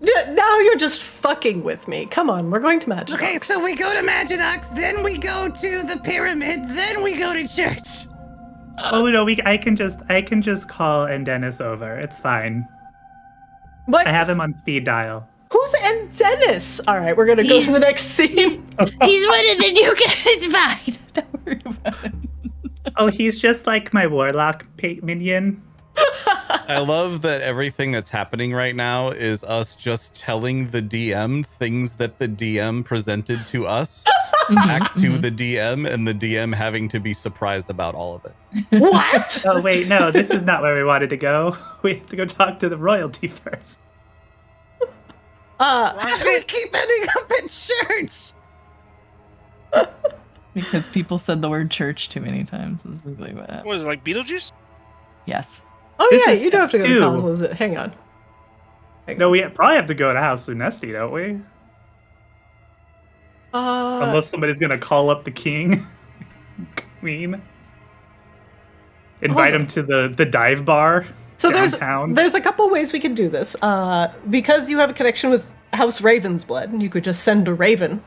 Now you're just fucking with me. Come on, we're going to Maginox. Okay, so we go to Maginox, then we go to the pyramid, then we go to church. Oh no, I can just call Dennis over. It's fine. What? I have him on speed dial. Who's Dennis? All right, we're gonna go to the next scene. He's one of the new guys. It's fine. Don't worry about it. Oh, he's just like my warlock minion. I love that everything that's happening right now is us just telling the DM things that the DM presented to us back to the DM, and the DM having to be surprised about all of it. What? Oh wait, no, this is not where we wanted to go. We have to go talk to the royalty first. How do we keep ending up at church? Because people said the word church too many times. Is really what happened. What is it, like Beetlejuice? Yes. Oh This yeah, is you do have to go to two. Cosmos. Hang on. No, we probably have to go to House Lunesti, don't we? Unless somebody's gonna call up the king, queen, invite him to the dive bar. So downtown. there's a couple ways we can do this. Because you have a connection with House Ravensblood, you could just send a raven.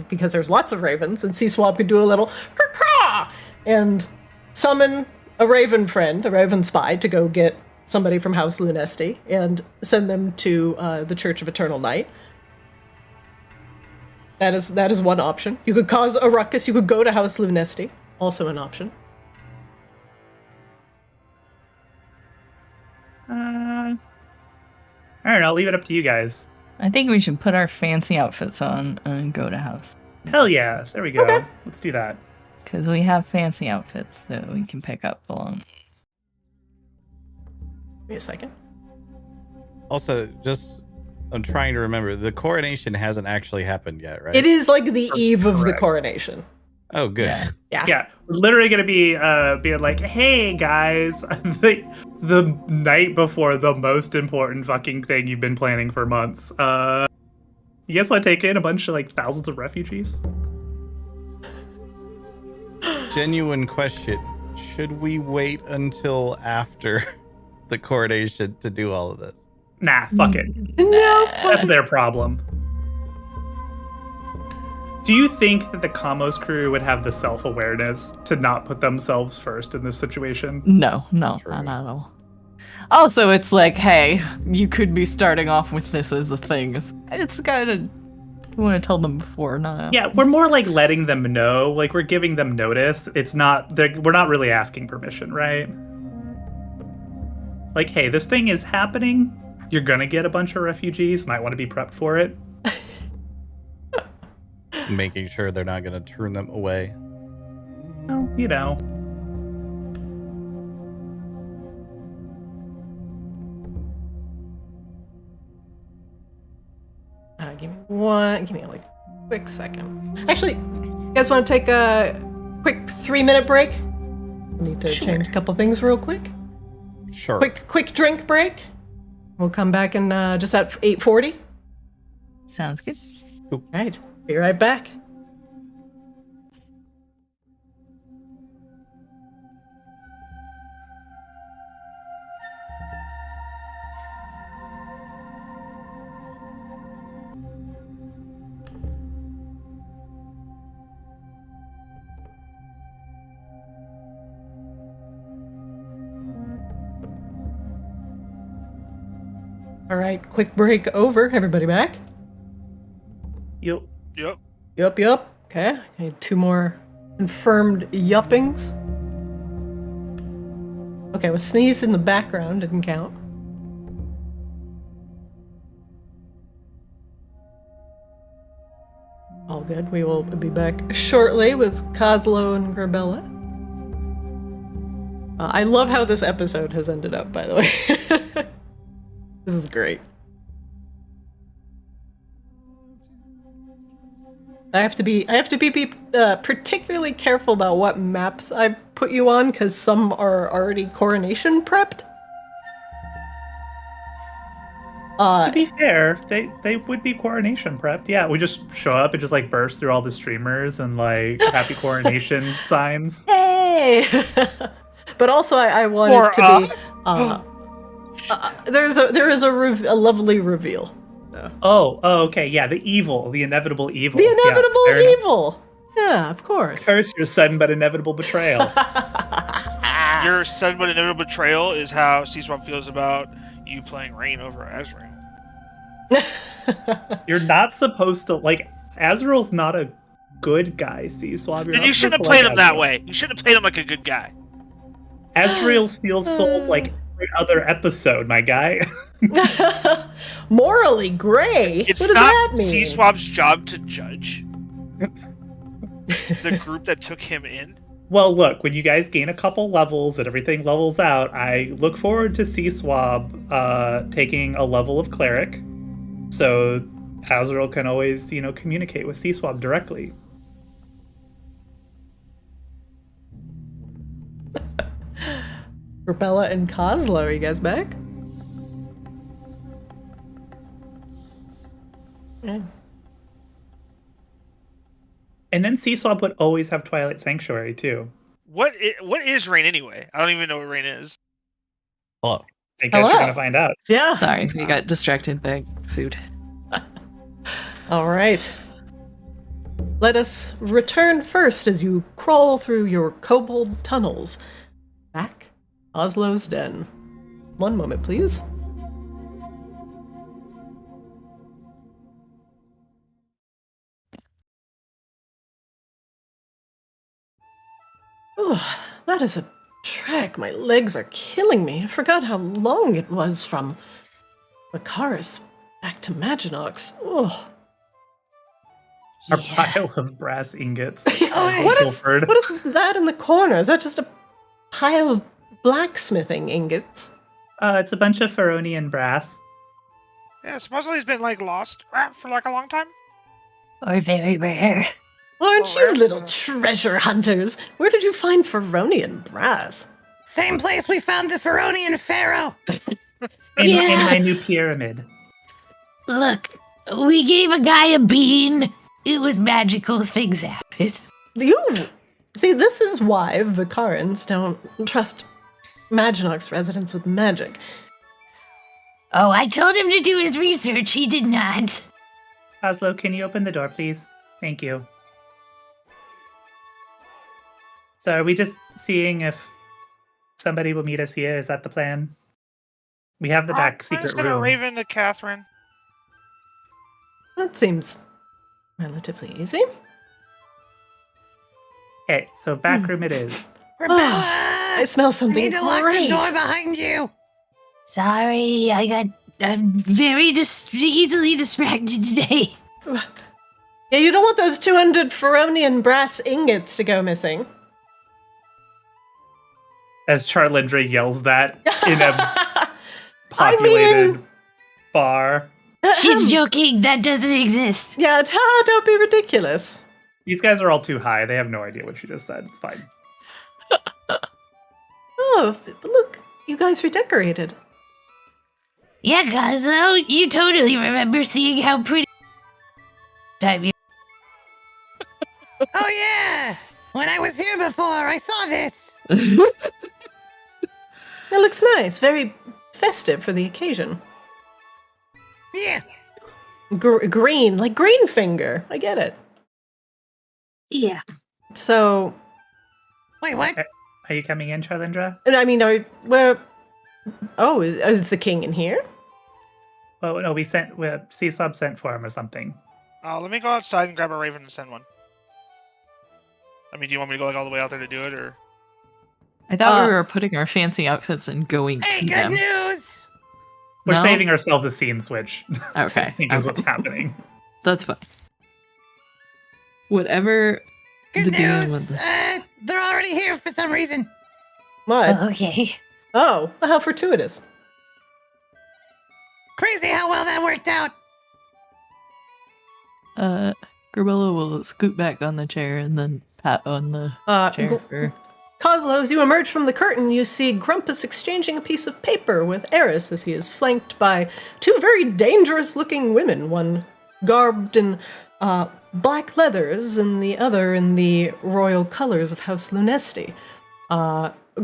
Because there's lots of ravens, and C-Swab could do a little caw and summon a raven friend, a raven spy, to go get somebody from House Lunesti and send them to the Church of Eternal Night. That is one option. You could cause a ruckus. You could go to House Lunesti, also an option. I don't know. I'll leave it up to you guys. I think we should put our fancy outfits on and go to house. Hell yeah! There we go. Okay. Let's do that. Because we have fancy outfits that we can pick up along. Give me a second. Also, I'm trying to remember, the coronation hasn't actually happened yet, right? It is like the eve of the Correct. coronation. Oh, good. Yeah. Yeah, we're literally gonna be being like, "Hey guys, the night before the most important fucking thing you've been planning for months. You guys want to take in a bunch of like thousands of refugees?" Genuine question. Should we wait until after the coronation to do all of this? Nah, fuck it. No. That's their problem. Do you think that the Kaamos crew would have the self-awareness to not put themselves first in this situation? No, True. not at all. Also, it's like, hey, you could be starting off with this as a thing. It's kind of, you want to tell them before, not after. Yeah, we're more like letting them know, like we're giving them notice. It's not, we're not really asking permission, right? Like, hey, this thing is happening. You're gonna get a bunch of refugees. Might want to be prepped for it. Making sure they're not going to turn them away. Well, you know. Give me like a quick second. Actually, you guys want to take a quick 3-minute break? I need to change a couple things real quick. Sure. Quick drink break. We'll come back in just at 8:40. Sounds good. All right, be right back. All right, quick break over. Everybody back? Yup. Yep. Yup. Okay, I need 2 more confirmed yuppings. Okay, well, sneeze in the background didn't count. All good. We will be back shortly with Kozlo and Grabella. I love how this episode has ended up, by the way. This is great. I have to be particularly careful about what maps I put you on, because some are already coronation prepped. To be fair, they would be coronation prepped. Yeah, we just show up and just like burst through all the streamers and like happy coronation signs. Hey! But also, I want For it to be. There is a lovely reveal. Oh, okay, yeah, the inevitable evil. The inevitable fair enough. evil. Yeah, of course. Curse your sudden but inevitable betrayal. Your sudden but inevitable betrayal is how C-Swap feels about you playing Rain over Azrael. You're not supposed to like. Azrael's not a good guy. C-Swab. Then you shouldn't have played him that way. You shouldn't have played him like a good guy. Azrael steals souls like every other episode, my guy. Morally gray? It's what does not that mean? C-Swap's job to judge the group that took him in. Well, look, when you guys gain a couple levels and everything levels out, I look forward to C-Swab taking a level of cleric, so Azrael can always, communicate with C-Swab directly. Rebella and Kozlo, are you guys back? Yeah. And then C-Swab would always have Twilight Sanctuary, too. What is Rain anyway? I don't even know what Rain is. Hello. I guess you're going to find out. Yeah. Sorry, we got distracted by food. All right. Let us return first as you crawl through your kobold tunnels. Back Oslo's den. One moment, please. Oh, that is a trek. My legs are killing me. I forgot how long it was from Vicarus back to Maginox. Oh. Our pile of brass ingots. What is that in the corner? Is that just a pile of blacksmithing ingots? It's a bunch of Feronian brass. Yeah, supposedly he's been lost for a long time. Or very rare. Aren't you little treasure hunters? Where did you find Feronian brass? Same place we found the Feronian pharaoh. In my new pyramid. Look, we gave a guy a bean. It was magical. Things happened. See, this is why Vicarans don't trust Maginox residents with magic. Oh, I told him to do his research. He did not. Oslo, can you open the door, please? Thank you. So are we just seeing if somebody will meet us here? Is that the plan? We have the back secret Instead of room. Raven to Catherine. That seems relatively easy. Okay, so back room it is. Rebella! I smell I something need to lock the great. door behind you. Sorry, I got very easily distracted today. Yeah, you don't want those 200 Feronian brass ingots to go missing. As Charlindra yells that in a populated bar. She's joking. That doesn't exist. Yeah, don't be ridiculous. These guys are all too high. They have no idea what she just said. It's fine. Oh, look, you guys redecorated. Yeah, Kozlo, you totally remember seeing how pretty time you. Oh yeah! When I was here before, I saw this. That looks nice, very festive for the occasion. Yeah. Green, like green finger. I get it. Yeah. So, Wait, what? Are you coming in, Charlindra? I mean, is the king in here? Oh no, C-Sub sent for him or something. Let me go outside and grab a raven and send one. I mean, do you want me to go like all the way out there to do it, or? I thought we were putting our fancy outfits and going Hey, to good them. news! We're No? saving ourselves a scene switch. Okay. I think is what's happening. That's fine. Whatever Good the deal news! with They're already here for some reason. What? Okay. Oh, how fortuitous. Crazy how well that worked out. Grabella will scoot back on the chair and then pat on the chair. for- Coslow, as you emerge from the curtain, you see Grumpus exchanging a piece of paper with Eris as he is flanked by two very dangerous-looking women, one garbed in black leathers and the other in the royal colors of House Lunesti.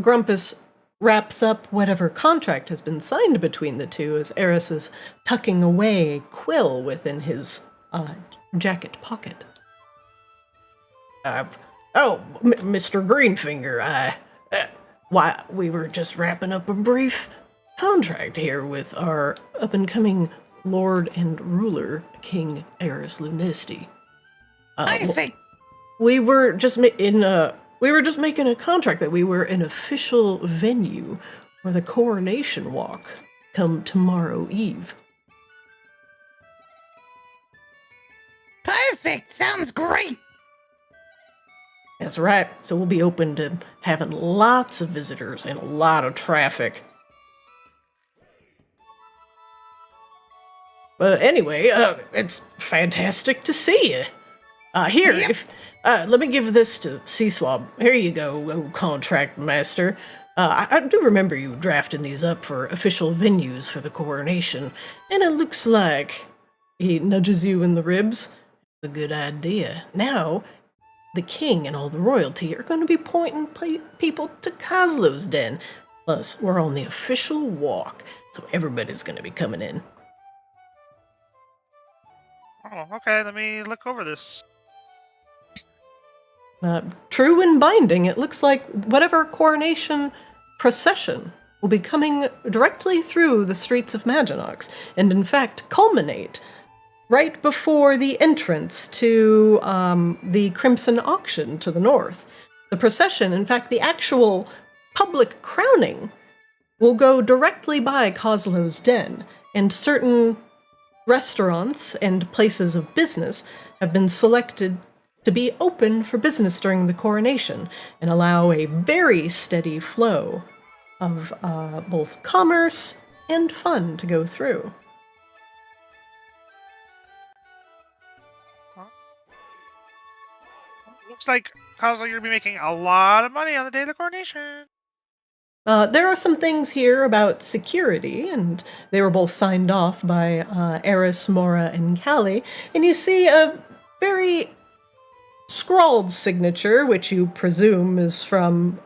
Grumpus wraps up whatever contract has been signed between the two as Eris is tucking away a quill within his jacket pocket. Mr. Greenfinger, why, we were just wrapping up a brief contract here with our up-and-coming Lord and Ruler, King Eris Lunesti. Perfect. We were just making a contract that we were an official venue for the coronation walk come tomorrow eve. Perfect. Sounds great. That's right. So we'll be open to having lots of visitors and a lot of traffic. But anyway, it's fantastic to see you. Here, Yep. let me give this to C-Swab. Here you go, contract master. I do remember you drafting these up for official venues for the coronation, and it looks like he nudges you in the ribs. A good idea. Now, the king and all the royalty are going to be pointing people to Coslow's den. Plus, we're on the official walk, so everybody's going to be coming in. Oh, okay. Let me look over this. True and binding, it looks like whatever coronation procession will be coming directly through the streets of Maginox, and in fact culminate right before the entrance to the Crimson Auction to the north. The procession, in fact, the actual public crowning, will go directly by Coslow's den, and certain restaurants and places of business have been selected to be open for business during the coronation and allow a very steady flow of both commerce and fun to go through. Looks like Cosmo, you're gonna be making a lot of money on the day of the coronation. There are some things here about security, and they were both signed off by Eris, Mora, and Callie. And you see a very scrawled signature, which you presume is from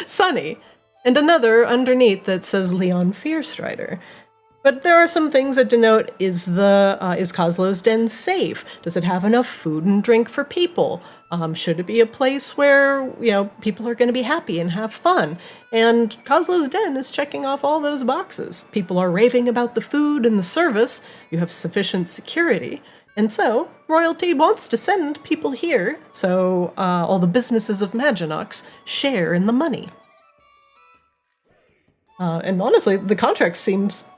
Sunny, and another underneath that says Leon Fearstrider. But there are some things that denote, is Coslow's den safe? Does it have enough food and drink for people? Should it be a place where, people are going to be happy and have fun? And Coslow's den is checking off all those boxes. People are raving about the food and the service. You have sufficient security. And so, royalty wants to send people here, so all the businesses of Maginox share in the money. And honestly, the contract seems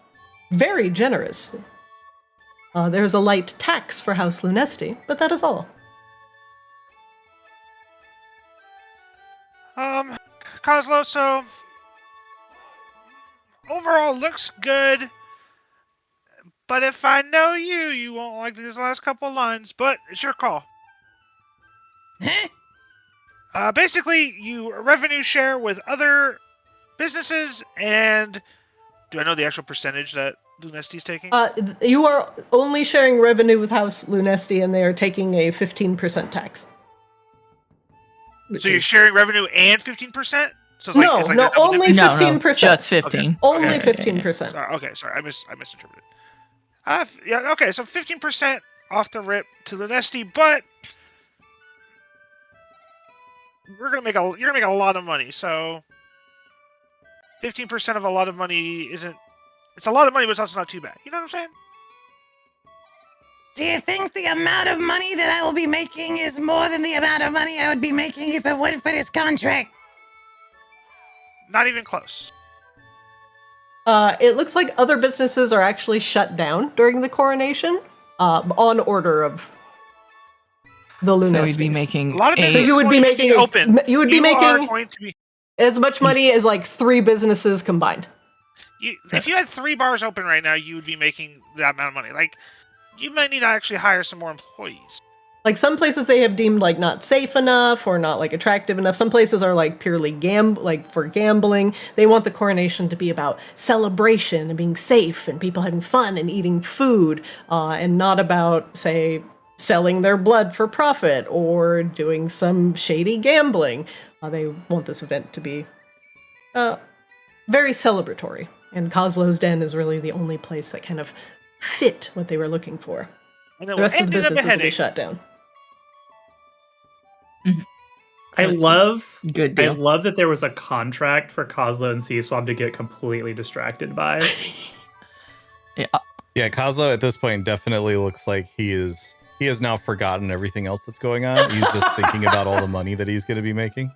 very generous. There's a light tax for House Lunesti, but that is all. Coslo, so overall looks good, but if I know you, you won't like these last couple lines, but it's your call. Huh? Basically, you revenue share with other businesses, and do I know the actual percentage that Lunesti's taking? You are only sharing revenue with House Lunesti, and they are taking a 15% tax. So you're sharing revenue and 15%? So it's like, No, it's like no, a double only dip? 15%. Just 15. Only Okay. 15%. Sorry, I misinterpreted. Yeah, okay, so 15% off the rip to Lunesti, but you're gonna make a lot of money. So 15% of a lot of money isn't It's a lot of money, but it's also not too bad. You know what I'm saying? Do you think the amount of money that I will be making is more than the amount of money I would be making if it weren't for this contract? Not even close. It looks like other businesses are actually shut down during the coronation, on order of the Lunestis. So we'd be making A lot of a- businesses So you would be going to making open. you would be You are making going to be, as much money as like 3 businesses combined. if you had 3 bars open right now, you would be making that amount of money. Like, you might need to actually hire some more employees. Like some places they have deemed like not safe enough or not like attractive enough. Some places are like purely like for gambling. They want the coronation to be about celebration and being safe and people having fun and eating food, and not about, say, selling their blood for profit or doing some shady gambling. They want this event to be very celebratory. And Coslow's Den is really the only place that kind of fit what they were looking for. And The rest of the businesses will be shut down. I love Good deal. I love that there was a contract for Kozlo and C-Swab to get completely distracted by. Yeah, Kazo at this point definitely looks like he has now forgotten everything else that's going on. He's just thinking about all the money that he's going to be making.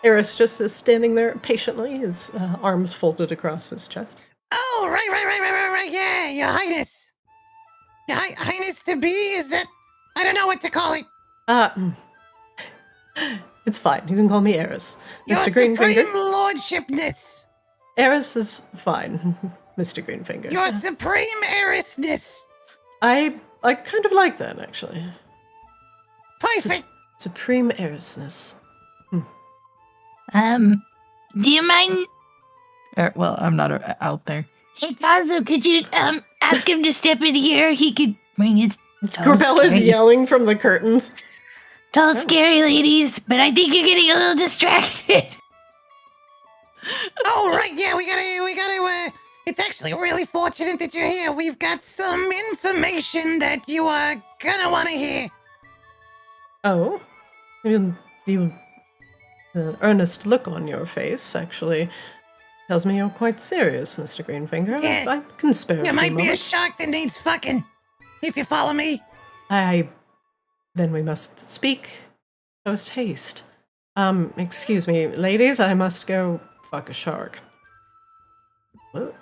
Eris just is standing there patiently, his arms folded across his chest. Oh, right. Yeah, Your Highness. Your Highness to be, is that... I don't know what to call it. It's fine. You can call me Eris. Your Mr. Supreme Greenfinger. Lordshipness. Eris is fine, Mr. Greenfinger. Your Supreme Erisness. I kind of like that, actually. Perfect. Supreme Erisness. Do you mind? Well, I'm not out there. Hey, Kazu, could you ask him to step in here? He could bring his Corbella's yelling from the curtains. tall, scary ladies, but I think you're getting a little distracted. Oh, right, yeah, we gotta, it's actually really fortunate that you're here. We've got some information that you are gonna want to hear. Oh? The earnest look on your face actually tells me you're quite serious, Mr. Greenfinger. Yeah. I can spare a You few might be a moments. shark that needs fucking, if you follow me. Then we must speak post haste. Excuse me, ladies, I must go fuck a shark. Whoa.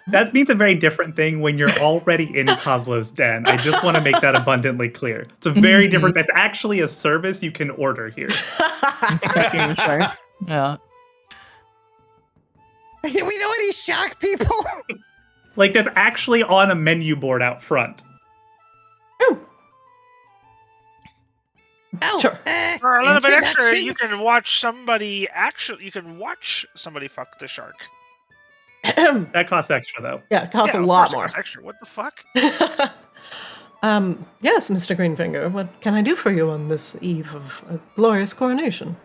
That means a very different thing when you're already in Kozlo's Den. I just want to make that abundantly clear. It's a very different... That's actually a service you can order here. Inspecting the shark. Yeah. Do we know any shark people? Like, that's actually on a menu board out front. Oh, Sure. For a little bit extra, you introductions? can watch somebody fuck the shark. That costs extra, though. Yeah, it costs Yeah, a of lot course it more. costs extra. What the fuck? Yes, Mr. Greenfinger, what can I do for you on this eve of a glorious coronation?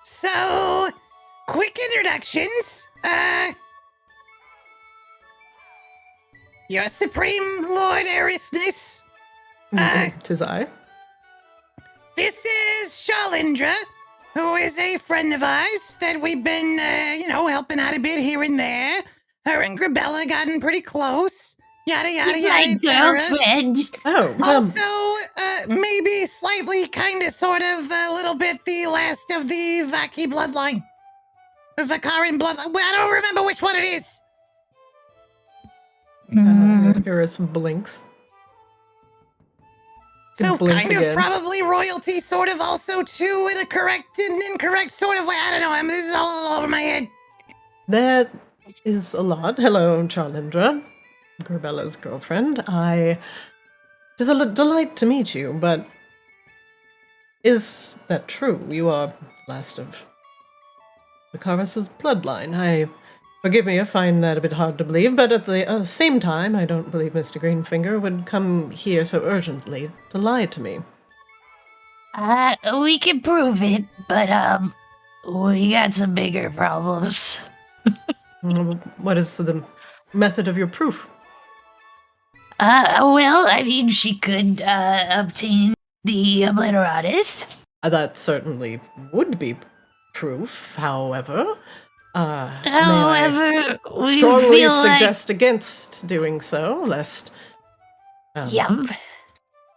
So, quick introductions. Your Supreme Lord Erisness. Tis I. This is Shalindra, who is a friend of ours that we've been, helping out a bit here and there. Her and Grabella gotten pretty close. Yada, yada, He's yada, my etc. girlfriend. Oh, Also, maybe slightly, kind of, sort of, a little bit the last of the Vaki bloodline. Vicaran bloodline. I don't remember which one it is. Eris blinks. So blinks kind of again. probably royalty, sort of also too, in a correct and incorrect sort of way. I don't know. This is all over my head. That is a lot. Hello, Charlindra, Grabella's girlfriend. It is a delight to meet you, but is that true? You are last of Vicarus's bloodline. Forgive me, I find that a bit hard to believe, but at the same time, I don't believe Mr. Greenfinger would come here so urgently to lie to me. We can prove it, but we got some bigger problems. What is the method of your proof? Well, I mean, she could obtain the obliteratus. That certainly would be proof, however. May I However, we strongly feel like... suggest against doing so, lest Yep.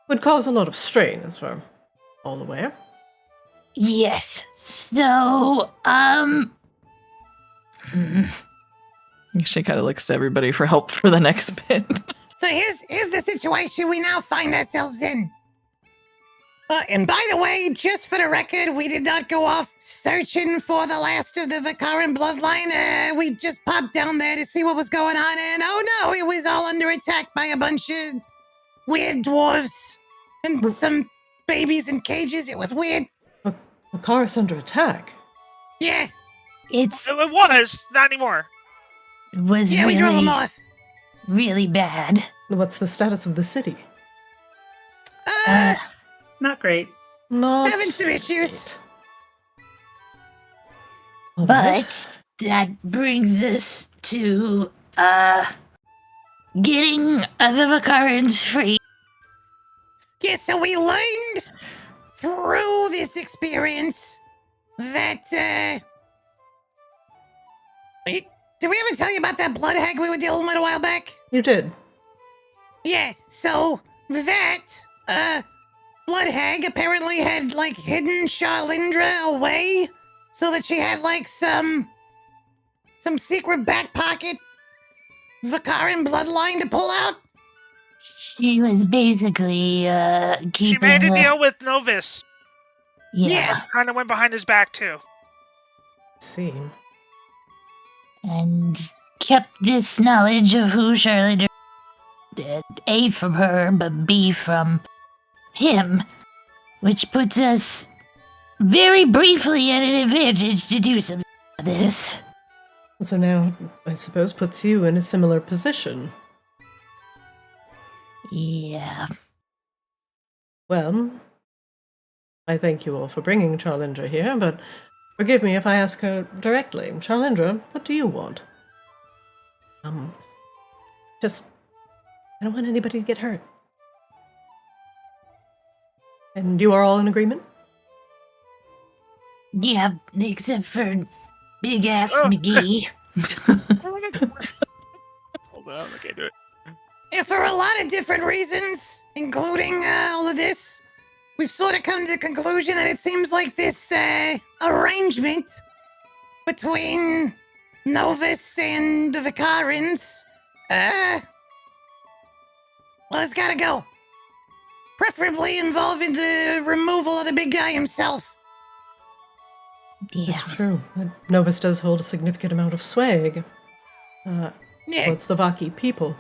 would cause a lot of strain, as we're all aware. Yes. So, She kind of looks to everybody for help for the next bit. So here's the situation we now find ourselves in. And by the way, just for the record, we did not go off searching for the last of the Vicaran bloodline. We just popped down there to see what was going on, and oh no, it was all under attack by a bunch of weird dwarves and some babies in cages. It was weird. Vicarus under attack? Yeah. It was not anymore. It was Yeah, we drove them off. really bad. What's the status of the city? Not great. Not Having some issues. all right. But that brings us to getting the Vicarans free. Yeah, so we learned through this experience that, did we ever tell you about that blood hag we were dealing with a while back? You did. Yeah, so that, blood hag apparently had, like, hidden Charlindra away so that she had, like, some secret back pocket Vicaran bloodline to pull out. She was basically keeping. She made a deal with Novus. Yeah. Kind of went behind his back too. See. And kept this knowledge of who Charlotte A from her, but B from him, which puts us very briefly at an advantage to do some of this. So now, I suppose, puts you in a similar position. Yeah. Well, I thank you all for bringing Charlindra here, but forgive me if I ask her directly. Charlindra, what do you want? Just, I don't want anybody to get hurt. And you are all in agreement? Yeah, except for Big Ass McGee. Hold on, I can't do it. Yeah, for a lot of different reasons, including all of this, we've sort of come to the conclusion that it seems like this arrangement between Novus and the Vicarans, well, it's gotta go. Preferably involving the removal of the big guy himself. Yeah. It's true. Novus does hold a significant amount of sway towards the Vaki people.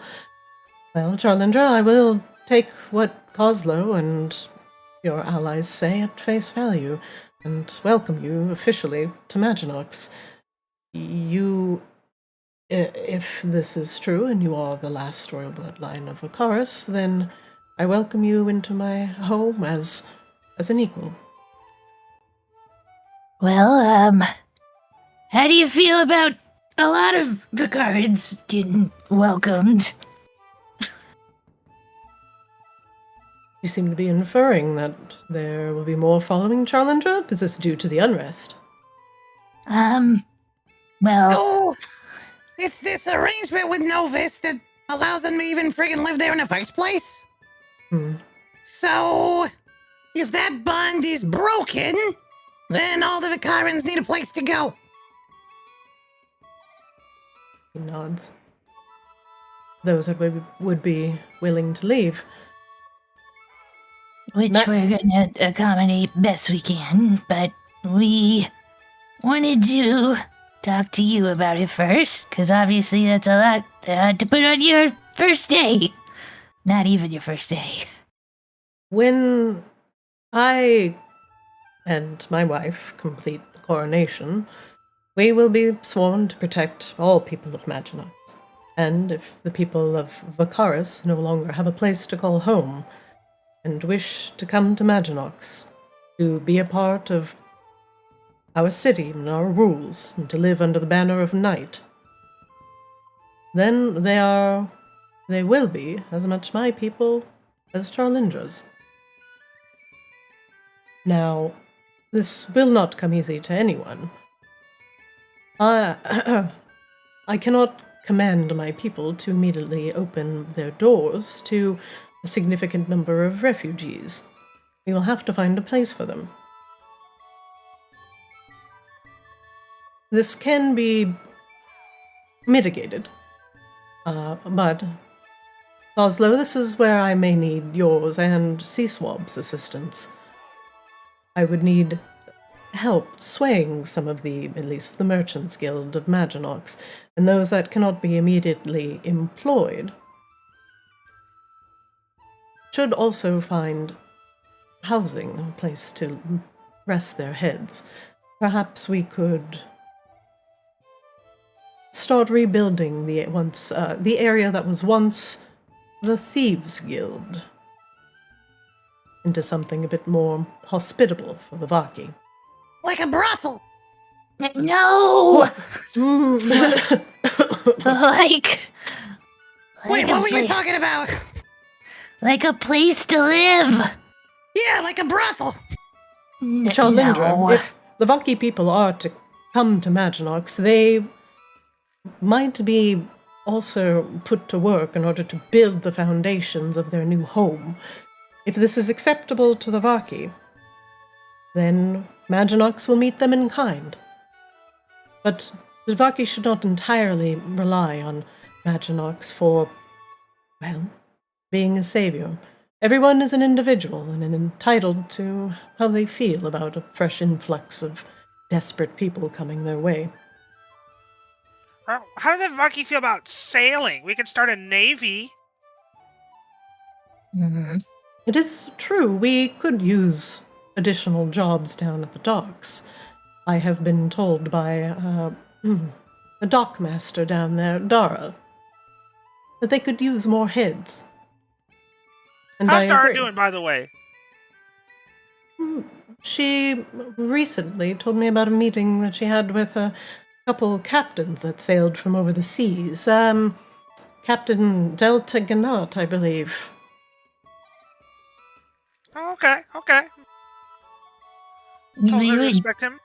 Well, Charlindra, I will take what Coslow and your allies say at face value, and welcome you officially to Maginox. You, if this is true and you are the last royal bloodline of Vicarus, then I welcome you into my home as an equal. Well, how do you feel about a lot of Vicarans getting welcomed? You seem to be inferring that there will be more following Charlindra? Is this due to the unrest? Well... So, it's this arrangement with Novus that allows them to even friggin' live there in the first place? So, if that bond is broken, then all the Vicarans need a place to go. He nods. Those that would be willing to leave. Which we're gonna accommodate best we can, but we wanted to talk to you about it first, because obviously that's a lot to put on your first day. Not even your first day. When I and my wife complete the coronation, we will be sworn to protect all people of Maginox. And if the people of Vicarus no longer have a place to call home, and wish to come to Maginox, to be a part of our city and our rules, and to live under the banner of night, then they will be as much my people as Charlindra's. Now, this will not come easy to anyone. I cannot command my people to immediately open their doors to a significant number of refugees. We will have to find a place for them. This can be mitigated, but Oslo, this is where I may need yours and C-Swab's assistance. I would need help swaying some of at least the Merchants Guild of Maginox, and those that cannot be immediately employed should also find housing, a place to rest their heads. Perhaps we could start rebuilding the area that was once the Thieves Guild into something a bit more hospitable for the Vaki. Like a brothel. No! like Wait, a what were you pla- talking about? Like a place to live. Yeah, like a brothel. Charlindra, No. if the Vaki people are to come to Maginox, they might be also put to work in order to build the foundations of their new home. If this is acceptable to the Vaki, then Maginox will meet them in kind. But the Vaki should not entirely rely on Maginox for, well, being a savior. Everyone is an individual and entitled to how they feel about a fresh influx of desperate people coming their way. How does the Vaki feel about sailing? We could start a navy. Mhm. It is true, we could use additional jobs down at the docks. I have been told by the dockmaster down there, Dara, that they could use more heads. And I How's Dara agree. doing, by the way? She recently told me about a meeting that she had with a couple captains that sailed from over the seas. Captain Delta Ganat, I believe. Oh, okay. We Told her to would respect him.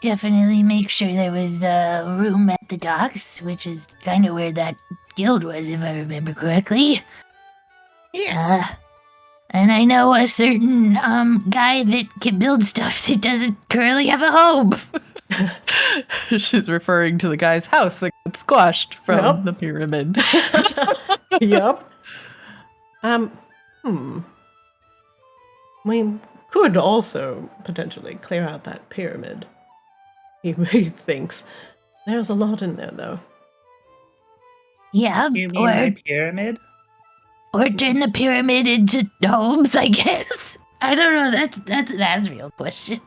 definitely make sure there was a room at the docks, which is kind of where that guild was, if I remember correctly. Yeah. And I know a certain guy that can build stuff that doesn't currently have a home. She's referring to the guy's house that got squashed from Yep. the pyramid. Yep. We could also potentially clear out that pyramid. He thinks. There's a lot in there, though. Yeah, You mean my or pyramid? turn the pyramid into homes, I guess. I don't know. That's an Azrael question.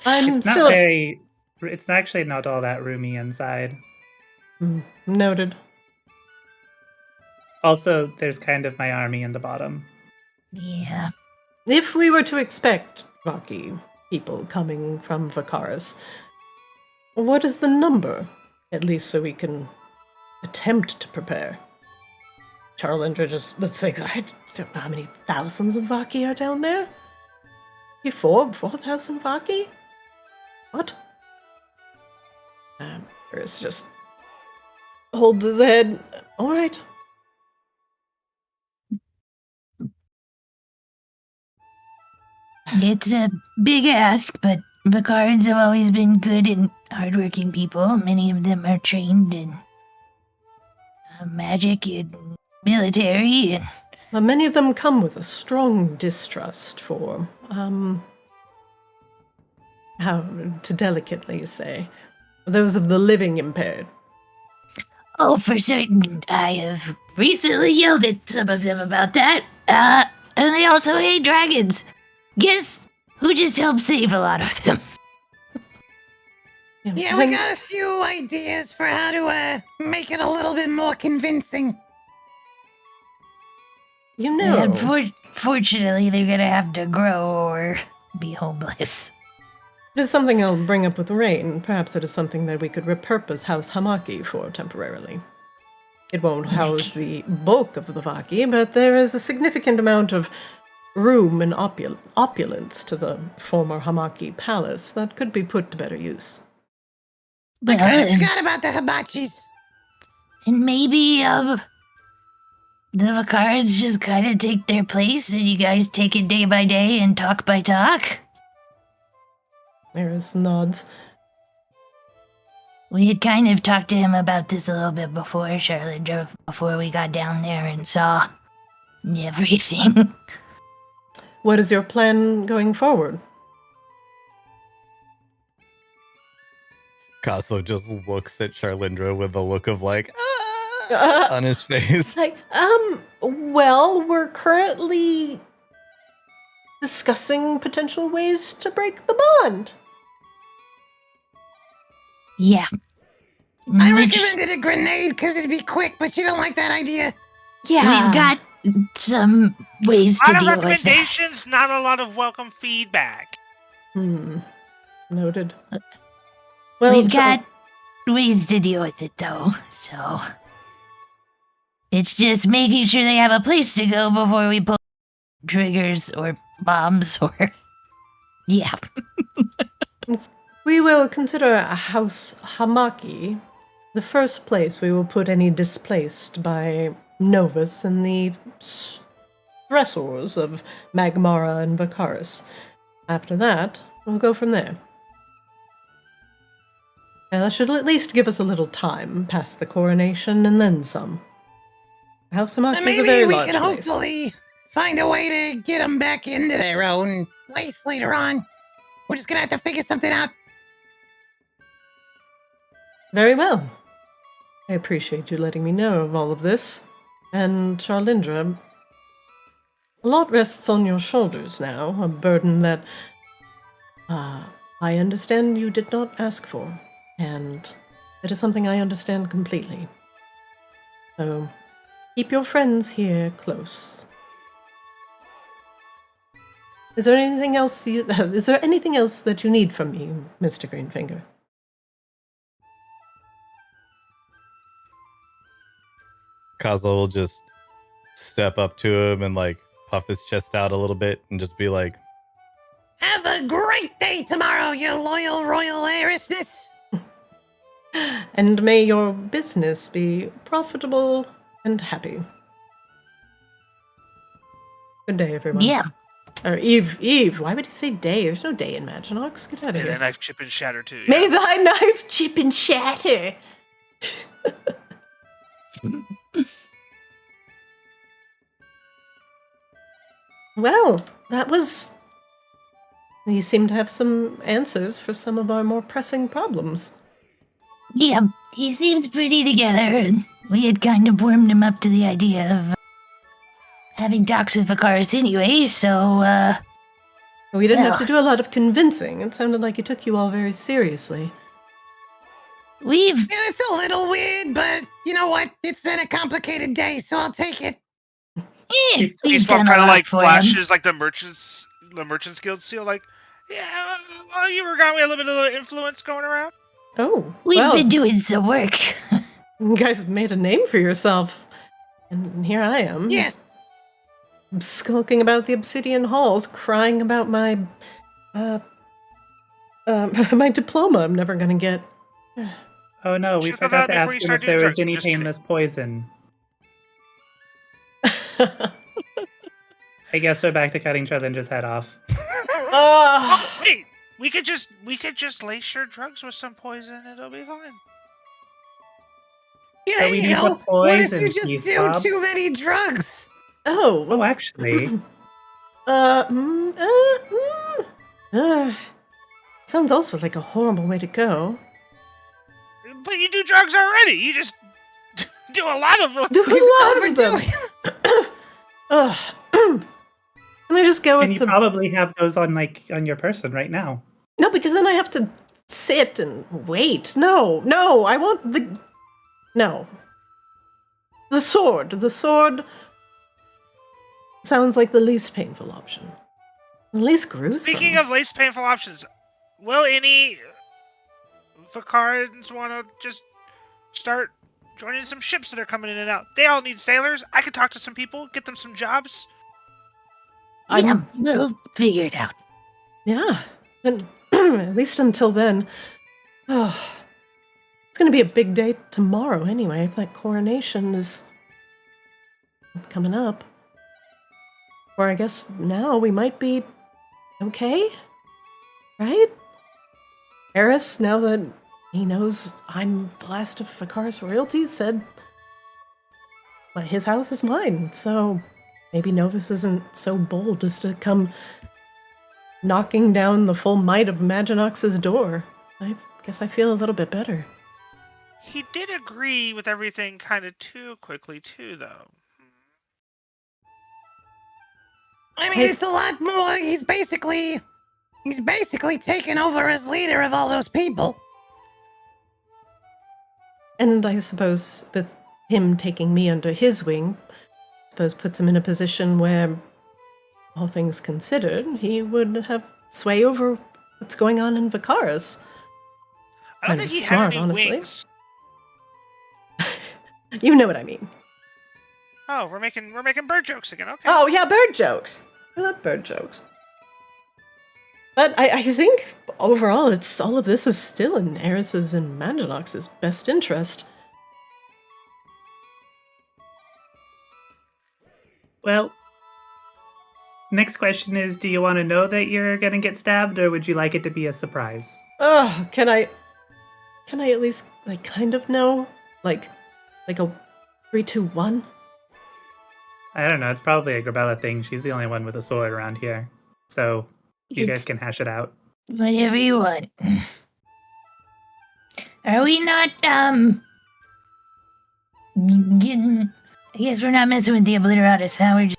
I'm It's not still very. It's actually not all that roomy inside. noted. Also, there's kind of my army in the bottom. Yeah. If we were to expect Vaki people coming from Vicarus, what is the number? At least so we can attempt to prepare. Charlindra just thinks, I don't know how many thousands of Vaki are down there. 4,000 Vaki? What? Chris just holds his head. All right. It's a big ask, but Vicarans have always been good and hardworking people. Many of them are trained in magic and military, and Many of them come with a strong distrust for, how to delicately say, those of the living impaired. oh, for certain, I have recently yelled at some of them about that. And they also hate dragons. Guess who just helped save a lot of them? Yeah, we got a few ideas for how to make it a little bit more convincing. You know, And fortunately, they're gonna have to grow or be homeless. it is something I'll bring up with Rain. Perhaps it is something that we could repurpose House Hamaki for temporarily. It won't house the bulk of the Vaki, but there is a significant amount of room and opulence to the former Hamaki palace that could be put to better use. I kind of Well, forgot about the hibachis. and maybe, the Vicarus just kind of take their place and you guys take it day by day and talk by talk? Eris nods. We had kind of talked to him about this a little bit before, Charlotte, before we got down there and saw everything. What is your plan going forward? Kaso just looks at Charlindra with a look of like, on his face. Like, well, we're currently discussing potential ways to break the bond. Yeah. I Which- recommended a grenade because it'd be quick, but you don't like that idea. Yeah. We've got some ways A to lot of deal with that. recommendations, not a lot of welcome feedback. Noted. Well, We've got ways to deal with it, though, so... It's just making sure they have a place to go before we pull triggers or bombs or... Yeah. we will consider a house Hamaki the first place we will put any displaced by Novus and the stressors of Magmara and Vicarus. After that, we'll go from there. And that should at least give us a little time past the coronation and then some. House Hamaki And is a maybe very we large can place. hopefully find a way to get them back into their own place later on. We're just gonna have to figure something out. Very well. I appreciate you letting me know of all of this. And Charlindra, a lot rests on your shoulders now, a burden that I understand you did not ask for, and it is something I understand completely. So, keep your friends here close. Is there anything else that you need from me, Mr. Greenfinger? Kazo will just step up to him and like puff his chest out a little bit and just be like, Have a great day tomorrow, you loyal royal heiressness. And may your business be profitable and happy. Good day, everyone. Yeah. Or Eve. Why would he say day? There's no day in Maginox. Get out of May here. that knife chip and shatter too. May thy knife chip and shatter. Well, that was... You seem to have some answers for some of our more pressing problems. Yeah, he seems pretty together, and we had kind of warmed him up to the idea of having talks with Vicarus anyway, so, We didn't have Well. to do a lot of convincing. It sounded like he took you all very seriously. we've... Yeah, it's a little weird, but you know what? It's been a complicated day, so I'll take it. we've He's done a kind of lot like for him. flashes like the merchants guild seal, like, yeah, well, you were got me a little bit of influence going around. Oh, We've well, been doing some work. you guys have made a name for yourself. And here I am. Yeah. just skulking about the obsidian halls, crying about my my diploma I'm never gonna get. Oh no, we Should have forgot done to that ask before you him start if doing there was drugs. any Just kidding. painless poison. I guess we're back to cutting Charlindra's head off. Oh, wait, we could just lace your drugs with some poison. It'll be fine. Yeah, So we you need know, the what if poison, you just do T-Swab? too many drugs? Oh, Oh, actually, sounds also like a horrible way to go. But you do drugs already. You just do a lot of them. Do a You lot of them. overdo it. Ugh. Can I just go with and you the... probably have those on on your person right now. No, because then I have to sit and wait. No, I want the... No. The sword. The sword sounds like the least painful option. The least gruesome. Speaking of least painful options, will any Vicarans want to just start joining some ships that are coming in and out? They all need sailors. I could talk to some people, get them some jobs. Yeah, we'll figure it out. Yeah, and at least until then. Oh, It's going to be a big day tomorrow anyway, if that coronation is coming up. Or I guess now we might be okay? Right? Eris, now that he knows I'm the last of Vicarus royalty, said his house is mine, so maybe Novus isn't so bold as to come knocking down the full might of Maginox's door. I guess I feel a little bit better. He did agree with everything kind of too quickly, too, though. I mean, it's a lot more. He's basically taken over as leader of all those people. And I suppose with him taking me under his wing, I suppose puts him in a position where, all things considered, he would have sway over what's going on in Vicarus. I don't Kind think of he smart, had any honestly. wings. You know what I mean. Oh, we're making bird jokes again. Okay. Oh, yeah, bird jokes. I love bird jokes. But I think overall, it's all of this is still in Eris's and Maginox's best interest. Well, next question is, do you want to know that you're going to get stabbed, or would you like it to be a surprise? Ugh, can I at least, like, kind of know? Like a 3, 2, 1? I don't know. It's probably a Grabella thing. She's the only one with a sword around here. So you guys can hash it out. Whatever you want. Are we not, getting... I guess we're not messing with the obliteratus, huh? We're just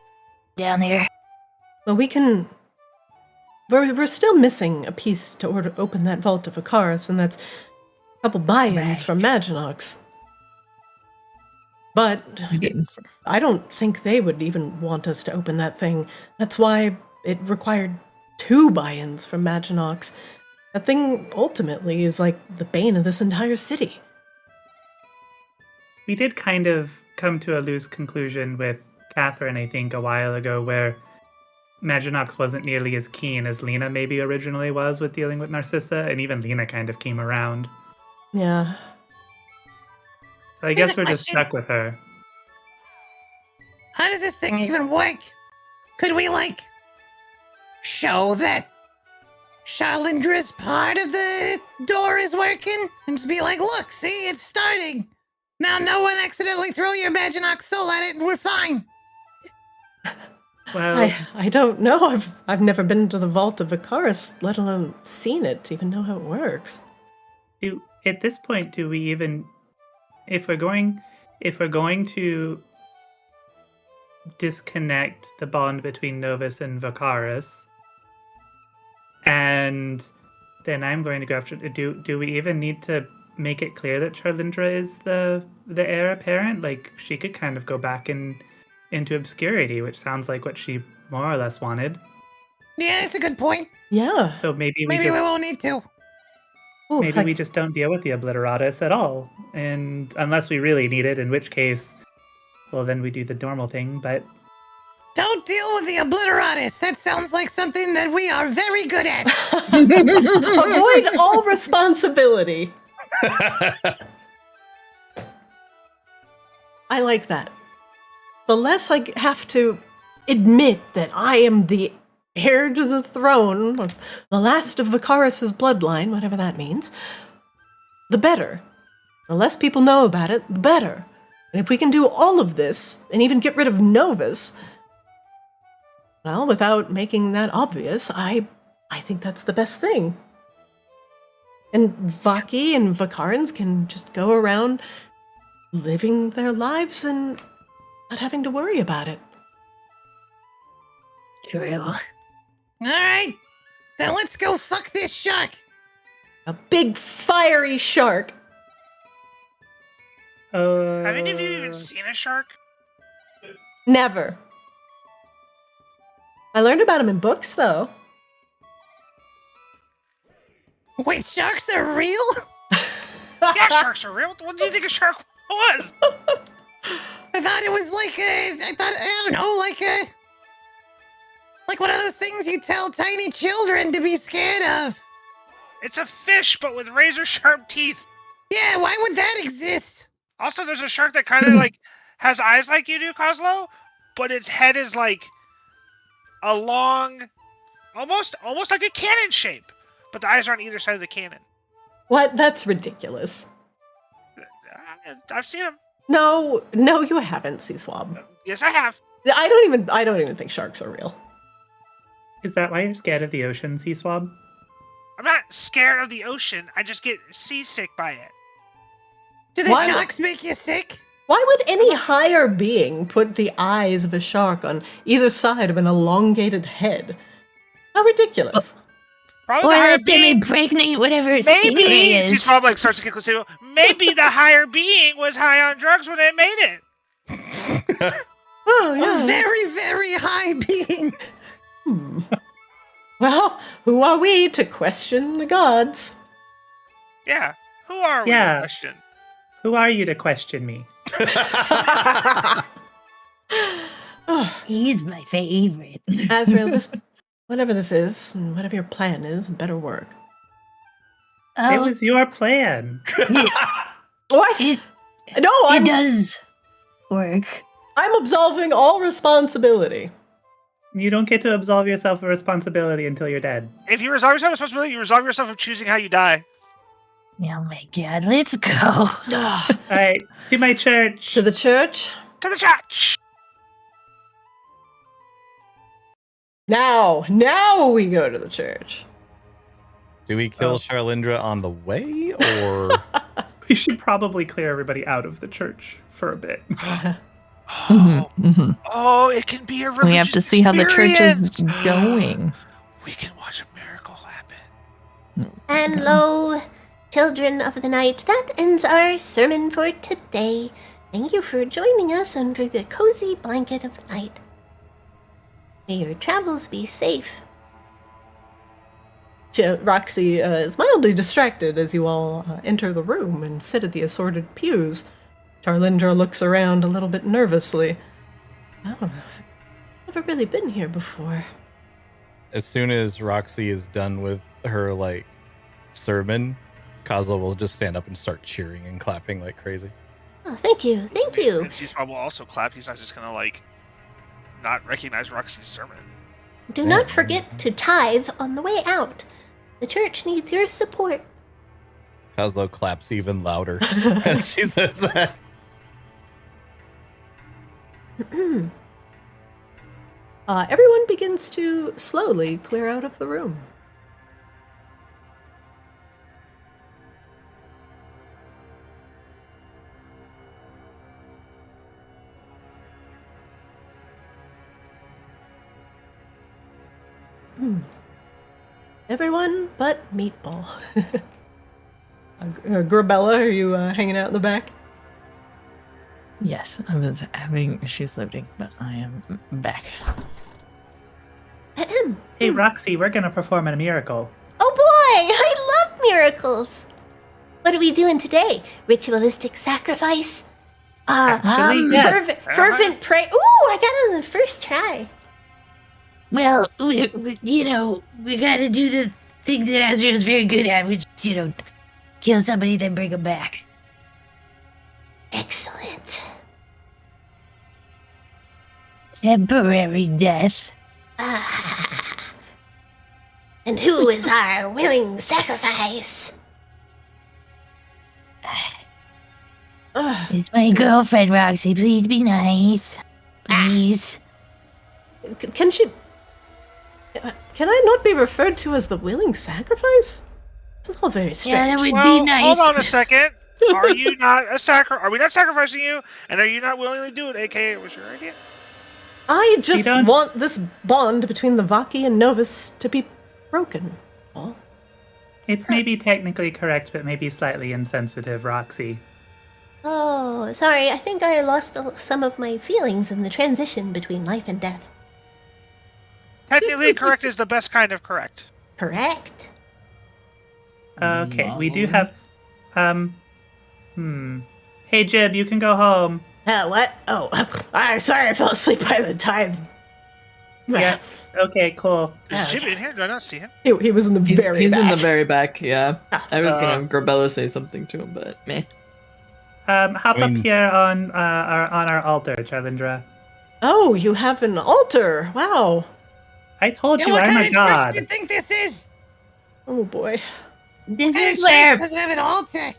down there. Well, we can... We're still missing a piece to open that vault of Vicarus, and that's a couple buy-ins from Maginox. But I don't think they would even want us to open that thing. That's why it required 2 buy-ins from Maginox. That thing ultimately is like the bane of this entire city. We did kind of come to a loose conclusion with Catherine, I think, a while ago, where Maginox wasn't nearly as keen as Lena maybe originally was with dealing with Narcissa, and even Lena kind of came around. Yeah. So I guess we're just stuck with her. How does this thing even work? Could we, like, show that Shalindra's part of the door is working? And just be like, look, see, it's starting. Now no one accidentally throw your Maginox soul at it and we're fine. Well, I don't know. I've never been to the Vault of Vicarus, let alone seen it to even know how it works. at this point, do we even... If we're going to disconnect the bond between Novus and Vicarus, and then I'm going to go after... Do we even need to make it clear that Charlindra is the heir apparent? Like, she could kind of go back into obscurity, which sounds like what she more or less wanted. Yeah, that's a good point. Yeah. So maybe we won't need to. Ooh, maybe we just don't deal with the obliteratus at all, and unless we really need it, in which case, well, then we do the normal thing. But don't deal with the obliteratus. That sounds like something that we are very good at. Avoid all responsibility. I like that. The less I have to admit that I am the heir to the throne, or the last of Vicarus's bloodline, whatever that means, the better. The less people know about it, the better. And if we can do all of this, and even get rid of Novus, well, without making that obvious, I think that's the best thing. And Vaki and Vicarans can just go around living their lives and not having to worry about it. True. All right, then let's go fuck this shark. A big fiery shark. Have any of you even seen a shark? Never. I learned about them in books, though. Wait, sharks are real? Yeah, sharks are real. What do you think a shark was? I thought it was like like one of those things you tell tiny children to be scared of. It's a fish, but with razor-sharp teeth. Yeah, why would that exist? Also, there's a shark that kind of like has eyes like you do, Kozlo, but its head is like a long, almost like a cannon shape, but the eyes are on either side of the cannon. What? That's ridiculous. I've seen them. No, you haven't, Sea Swab. Yes, I have. I don't even think sharks are real. Is that why you're scared of the ocean, Sea Swab? I'm not scared of the ocean. I just get seasick by it. Do the sharks make you sick? Why would any higher being put the eyes of a shark on either side of an elongated head? How ridiculous. Probably Or the higher let them being. impregnate whatever its Maybe stingray is. she's probably like starts to get close to maybe the higher being was high on drugs when it made it. Oh, A yeah. very, very high being. Well, who are we to question the gods? Yeah. Who are we? Yeah. Question. Who are you to question me? He's my favorite. Azrael, whatever this is, and whatever your plan is, better work. It was your plan. What? It No, does work. I'm absolving all responsibility. You don't get to absolve yourself of responsibility until you're dead. If you resolve yourself of responsibility, you resolve yourself of choosing how you die. Oh my god, let's go. Ugh. All right, to my church. To the church? To the church. Now we go to the church. Do we kill Charlindra on the way, or We should probably clear everybody out of the church for a bit. Oh, it can be a religious We have to see how the church is experience. going. We can watch a miracle happen. And lo, children of the night, that ends our sermon for today. Thank you for joining us under the cozy blanket of night. May your travels be safe. Roxy is mildly distracted as you all enter the room and sit at the assorted pews. Charlindra looks around a little bit nervously. Oh, I've never really been here before. as soon as Roxy is done with her sermon, Kozlo will just stand up and start cheering and clapping like crazy. Oh, thank you, thank you. And Seaspaw will also clap. He's not just gonna not recognize Roxy's sermon. Do not forget to tithe on the way out. The church needs your support. Kozlo claps even louder as she says that. Everyone begins to slowly clear out of the room. Everyone but Meatball. Grabella, are you hanging out in the back? Yes, I was having issues loading, but I am back. Hey, Roxy, we're gonna perform a miracle. Oh boy, I love miracles. What are we doing today? Ritualistic sacrifice? Actually, yes. Fervent prayer. Ooh, I got it on the first try. Well, we gotta do the thing that Azrael is very good at, which is, kill somebody, then bring them back. Excellent. Temporary death. And who is our willing sacrifice? It's my girlfriend, Roxy. Please be nice. Please. Can she... Can I not be referred to as the willing sacrifice? This is all very strange. Yeah, that would Well, be nice. hold on a second. Are you not Are we not sacrificing you? And are you not willingly do it? AKA, it was your idea. I just don't- want this bond between the Vaki and Novus to be broken. Oh. It's maybe technically correct, but maybe slightly insensitive, Roxy. Oh, sorry. I think I lost some of my feelings in the transition between life and death. Technically, correct is the best kind of correct. Correct. Okay, we do have... Hey, Jib, you can go home. What? Oh, I'm sorry I fell asleep by the tithe. Yeah. Okay, cool. Is Jim in here? Do I not see him? He was in the very He's back. in the very back, yeah. Ah. I was gonna Grabella say something to him, but meh. Hop I mean- up here on our altar, Charlindra. Oh, you have an altar. Wow. I told Yeah, you what I'm kind a of god. church do you think this is? Oh boy. This What kind of is where church doesn't have an altar?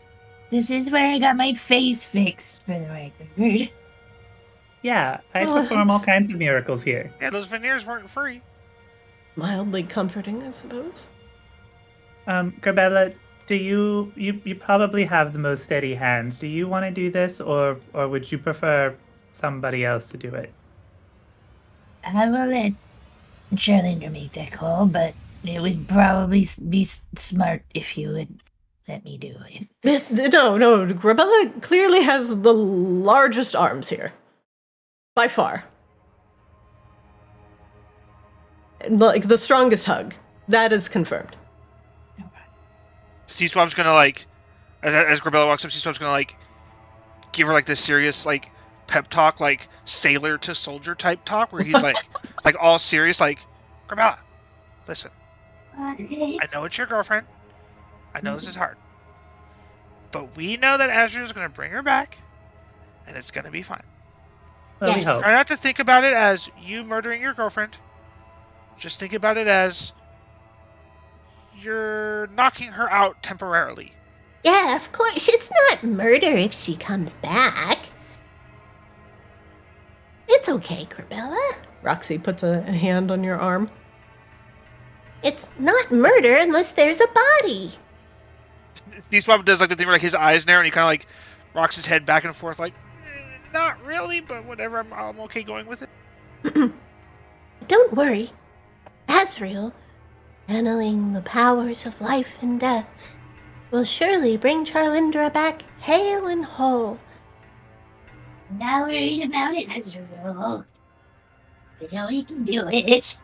this is where I got my face fixed, for the record. Yeah, I Oh, perform all that's- kinds of miracles here. Yeah, those veneers weren't free. Mildly comforting, I suppose. Grabella, do you probably have the most steady hands. Do you want to do this, or would you prefer somebody else to do it? I will let Charlinder make that call, but it would probably be smart if you would let me do it. No, Grabella clearly has the largest arms here. By far. Like, the strongest hug. That is confirmed. C-Swap's gonna like, as Grabella walks up, C-Swap's gonna like, give her like this serious like pep talk, like sailor to soldier type talk, where he's like, like all serious, like, Grabella, listen, I know it's your girlfriend, I know this is hard, but we know that Azrael's gonna bring her back, and it's gonna be fine. Well, we Yes. hope. Try not to think about it as you murdering your girlfriend. Just think about it as you're knocking her out temporarily. Yeah, of course. It's not murder if she comes back. It's okay, Grabella. Roxy puts a hand on your arm. It's not murder unless there's a body. C-Swap does like the thing where like his eyes narrow and he kind of like rocks his head back and forth, like, not really, but whatever. I'm okay going with it. Don't worry. Azrael, channeling the powers of life and death, will surely bring Charlindra back hale and whole. Not worried about it, Azrael. I know you can do it.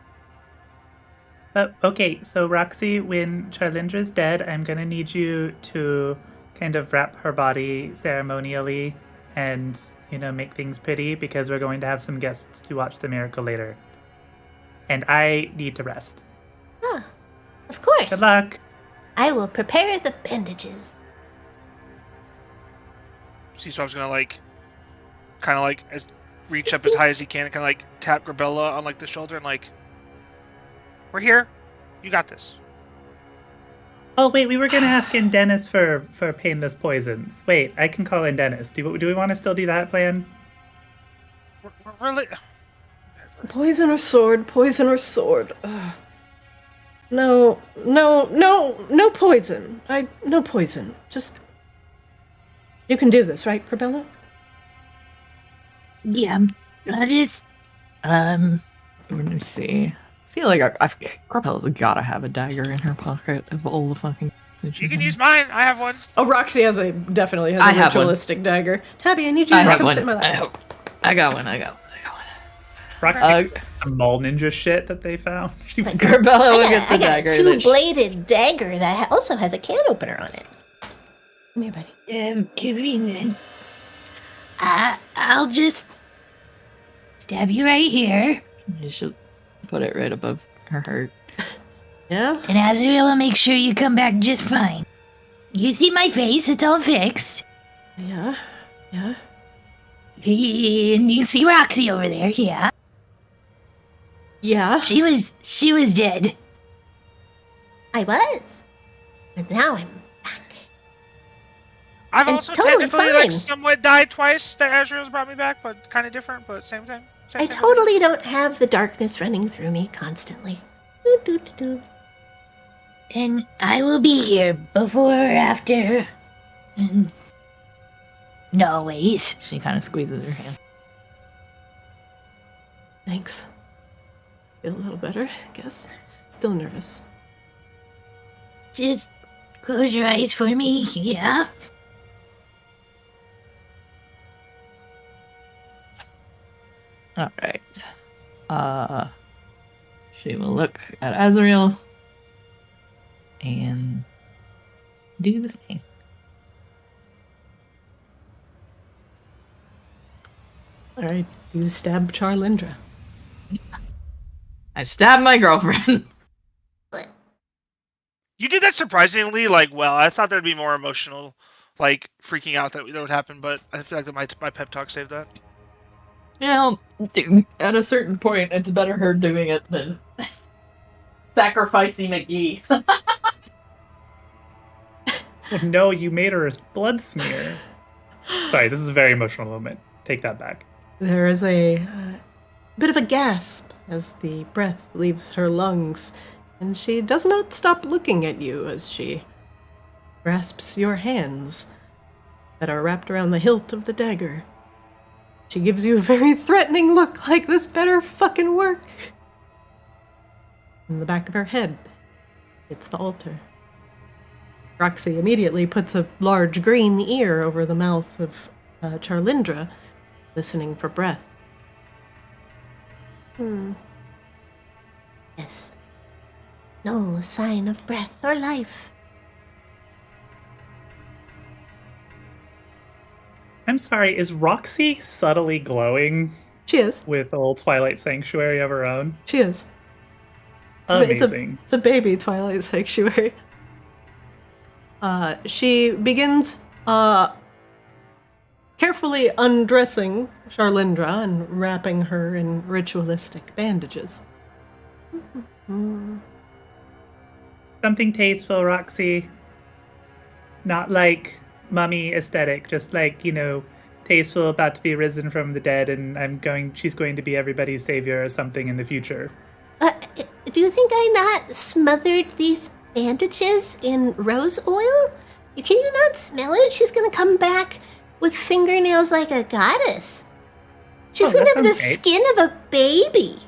Okay, so Roxy, when Charlindra's dead, I'm gonna need you to kind of wrap her body ceremonially and, make things pretty, because we're going to have some guests to watch the miracle later. And I need to rest. Ah, of course. Good luck. I will prepare the bandages. C-Swap's gonna like, kind of like reach up as high as he can and kind of like tap Grabella on like the shoulder and like, we're here. You got this. Oh, wait, we were going to ask in Dennis for painless poisons. Wait, I can call in Dennis. Do we want to still do that plan? We're really. Poison or sword, poison or sword. Ugh. No poison. No poison. Just... You can do this, right, Grabella? Yeah, I just, Let me see. I feel like Grabella's gotta have a dagger in her pocket of all the fucking... You can use mine. I have one. Oh, Roxy definitely has I a have one. ritualistic dagger. Tabby, I need you I to have come one. sit in my lap. I got one. Roxy, the mole ninja shit that they found. Grabella will get the I got a dagger. that she- two-bladed dagger that also has a can opener on it. Come here, buddy. convenient. I'll just stab you right here, You should put it right above her heart. Yeah? and Azrael will make sure you come back just fine. You see my face, it's all fixed. Yeah? Yeah? And you see Roxy over there, yeah. Yeah? She was dead. I was. But now I'm back. I've I'm also totally technically like fine. somewhat died twice. That Azrael's brought me back, but kind of different, but same thing. I totally don't have the darkness running through me constantly. Doo, doo, doo, doo. And I will be here before or after. And no, always. She kind of squeezes her hand. Thanks. Feel a little better, I guess. Still nervous. Just close your eyes for me, yeah? Alright. She will look at Azrael and do the thing. Alright, you stab Charlindra. I stabbed my girlfriend. You did that surprisingly well. I thought there'd be more emotional, freaking out that would happen, but I feel like my pep talk saved that. Yeah, at a certain point, it's better her doing it than sacrificing McGee. Oh, no, you made her a blood smear. Sorry, this is a very emotional moment. Take that back. There is a bit of a gasp as the breath leaves her lungs, and she does not stop looking at you as she grasps your hands that are wrapped around the hilt of the dagger. She gives you a very threatening look, like this better fucking work. In the back of her head, it's the altar. Roxy immediately puts a large green ear over the mouth of Charlindra, listening for breath. Yes. No sign of breath or life. I'm sorry, is Roxy subtly glowing She is. with a little Twilight Sanctuary of her own? She is. Amazing. It's a baby Twilight Sanctuary. She begins carefully undressing Charlindra and wrapping her in ritualistic bandages. Something tasteful, Roxy. Not like mummy aesthetic, just tasteful, about to be risen from the dead, and she's going to be everybody's savior or something in the future. Do you think I not smothered these bandages in rose oil? Can you not smell it? She's gonna come back with fingernails like a goddess. She's gonna have the skin of a baby.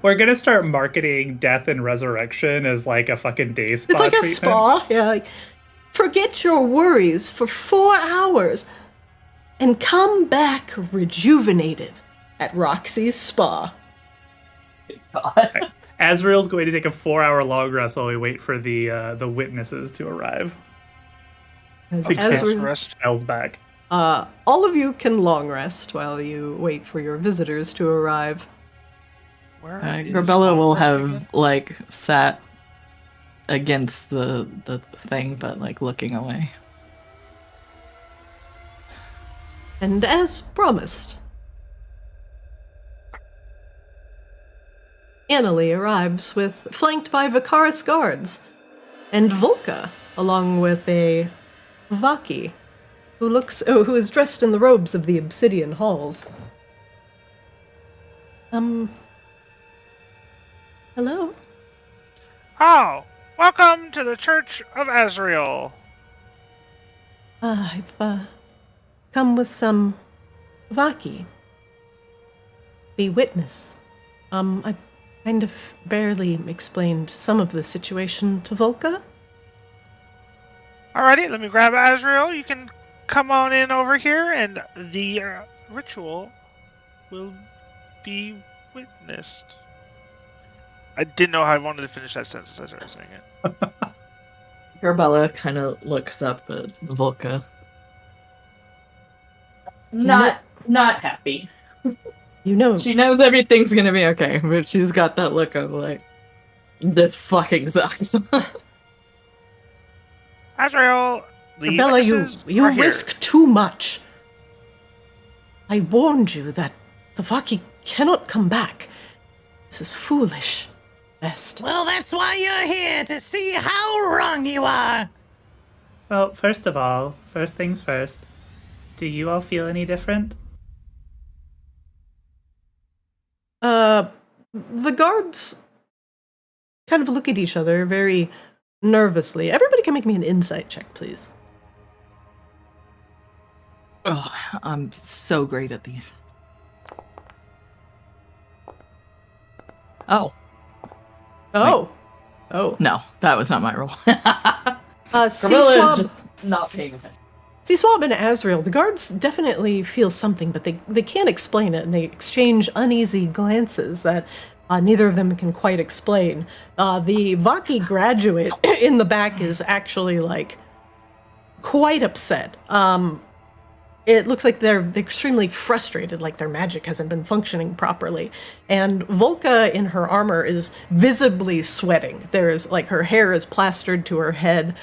We're gonna start marketing death and resurrection as a fucking day spa. It's like treatment. a spa. Yeah, forget your worries for 4 hours and come back rejuvenated at Roxy's spa. God. Azrael's going to take a 4-hour long rest while we wait for the witnesses to arrive. As Azrael. Azrael, Elle's back. all of you can long rest while you wait for your visitors to arrive. Grabella will have sat against the thing, but looking away. And as promised, Annalie arrives flanked by Vicarus guards, and Volka, along with a Vaki, who is dressed in the robes of the obsidian halls. Hello? Oh, welcome to the Church of Azrael. I've come with some Vaki. Be witness. I've kind of barely explained some of the situation to Volka. Alrighty, let me grab Azrael. You can come on in over here, and the ritual will be witnessed. I didn't know how I wanted to finish that sentence as I started saying it. Grabella kind of looks up at Volka. Not happy. You know, She knows everything's gonna be okay, but she's got that look of this fucking sucks. Azrael, the Bella, you witnesses are here. risk too much. I warned you that the Vaki cannot come back. This is foolish. Best. Well, that's why you're here, to see how wrong you are. Well, first of all, first things first. Do you all feel any different? The guards kind of look at each other very nervously. Everybody can make me an insight check, please. Oh, I'm so great at these. Oh. Oh. Oh. No, that was not my role. Grabella Grabella is just not paying attention. Swab and Azrael, the guards definitely feel something, but they can't explain it, and they exchange uneasy glances that neither of them can quite explain. The Vaki graduate in the back is actually, quite upset. it looks like they're extremely frustrated, like their magic hasn't been functioning properly. And Volka in her armor is visibly sweating. There's like her hair is plastered to her head.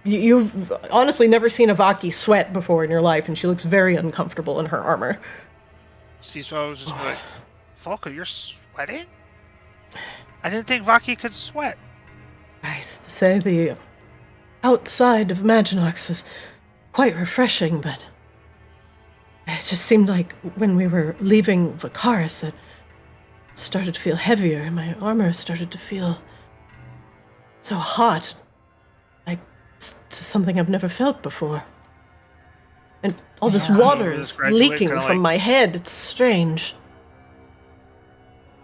You've honestly never seen a Vaki sweat before in your life, and she looks very uncomfortable in her armor. See, so I was just like, Volka, you're sweating? I didn't think Vaki could sweat. I used to say the outside of Maginox was quite refreshing, but it just seemed like when we were leaving Vicarus, it started to feel heavier, and my armor started to feel so hot, like something I've never felt before. And all this water is leaking from my head. It's strange.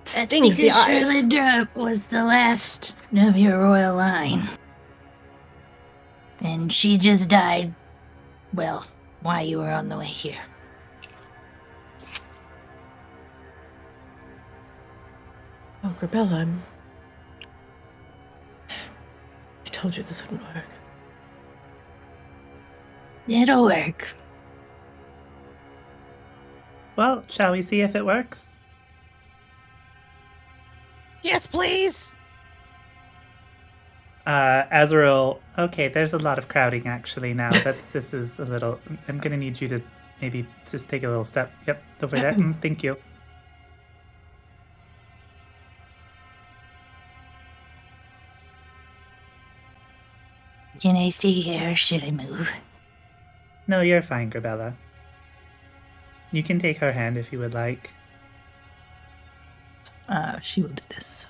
It stings the eyes. Sherlindra was the last of your royal line. And she just died, well, while you were on the way here. Oh, Grabella, I told you this wouldn't work. It'll work. Well, shall we see if it works? Yes, please. Azrael. Okay, there's a lot of crowding actually now. This is a little. I'm gonna need you to maybe just take a little step. Yep, over there. Thank you. Can I stay here or should I move? No, you're fine, Grabella. You can take her hand if you would like. She will do this.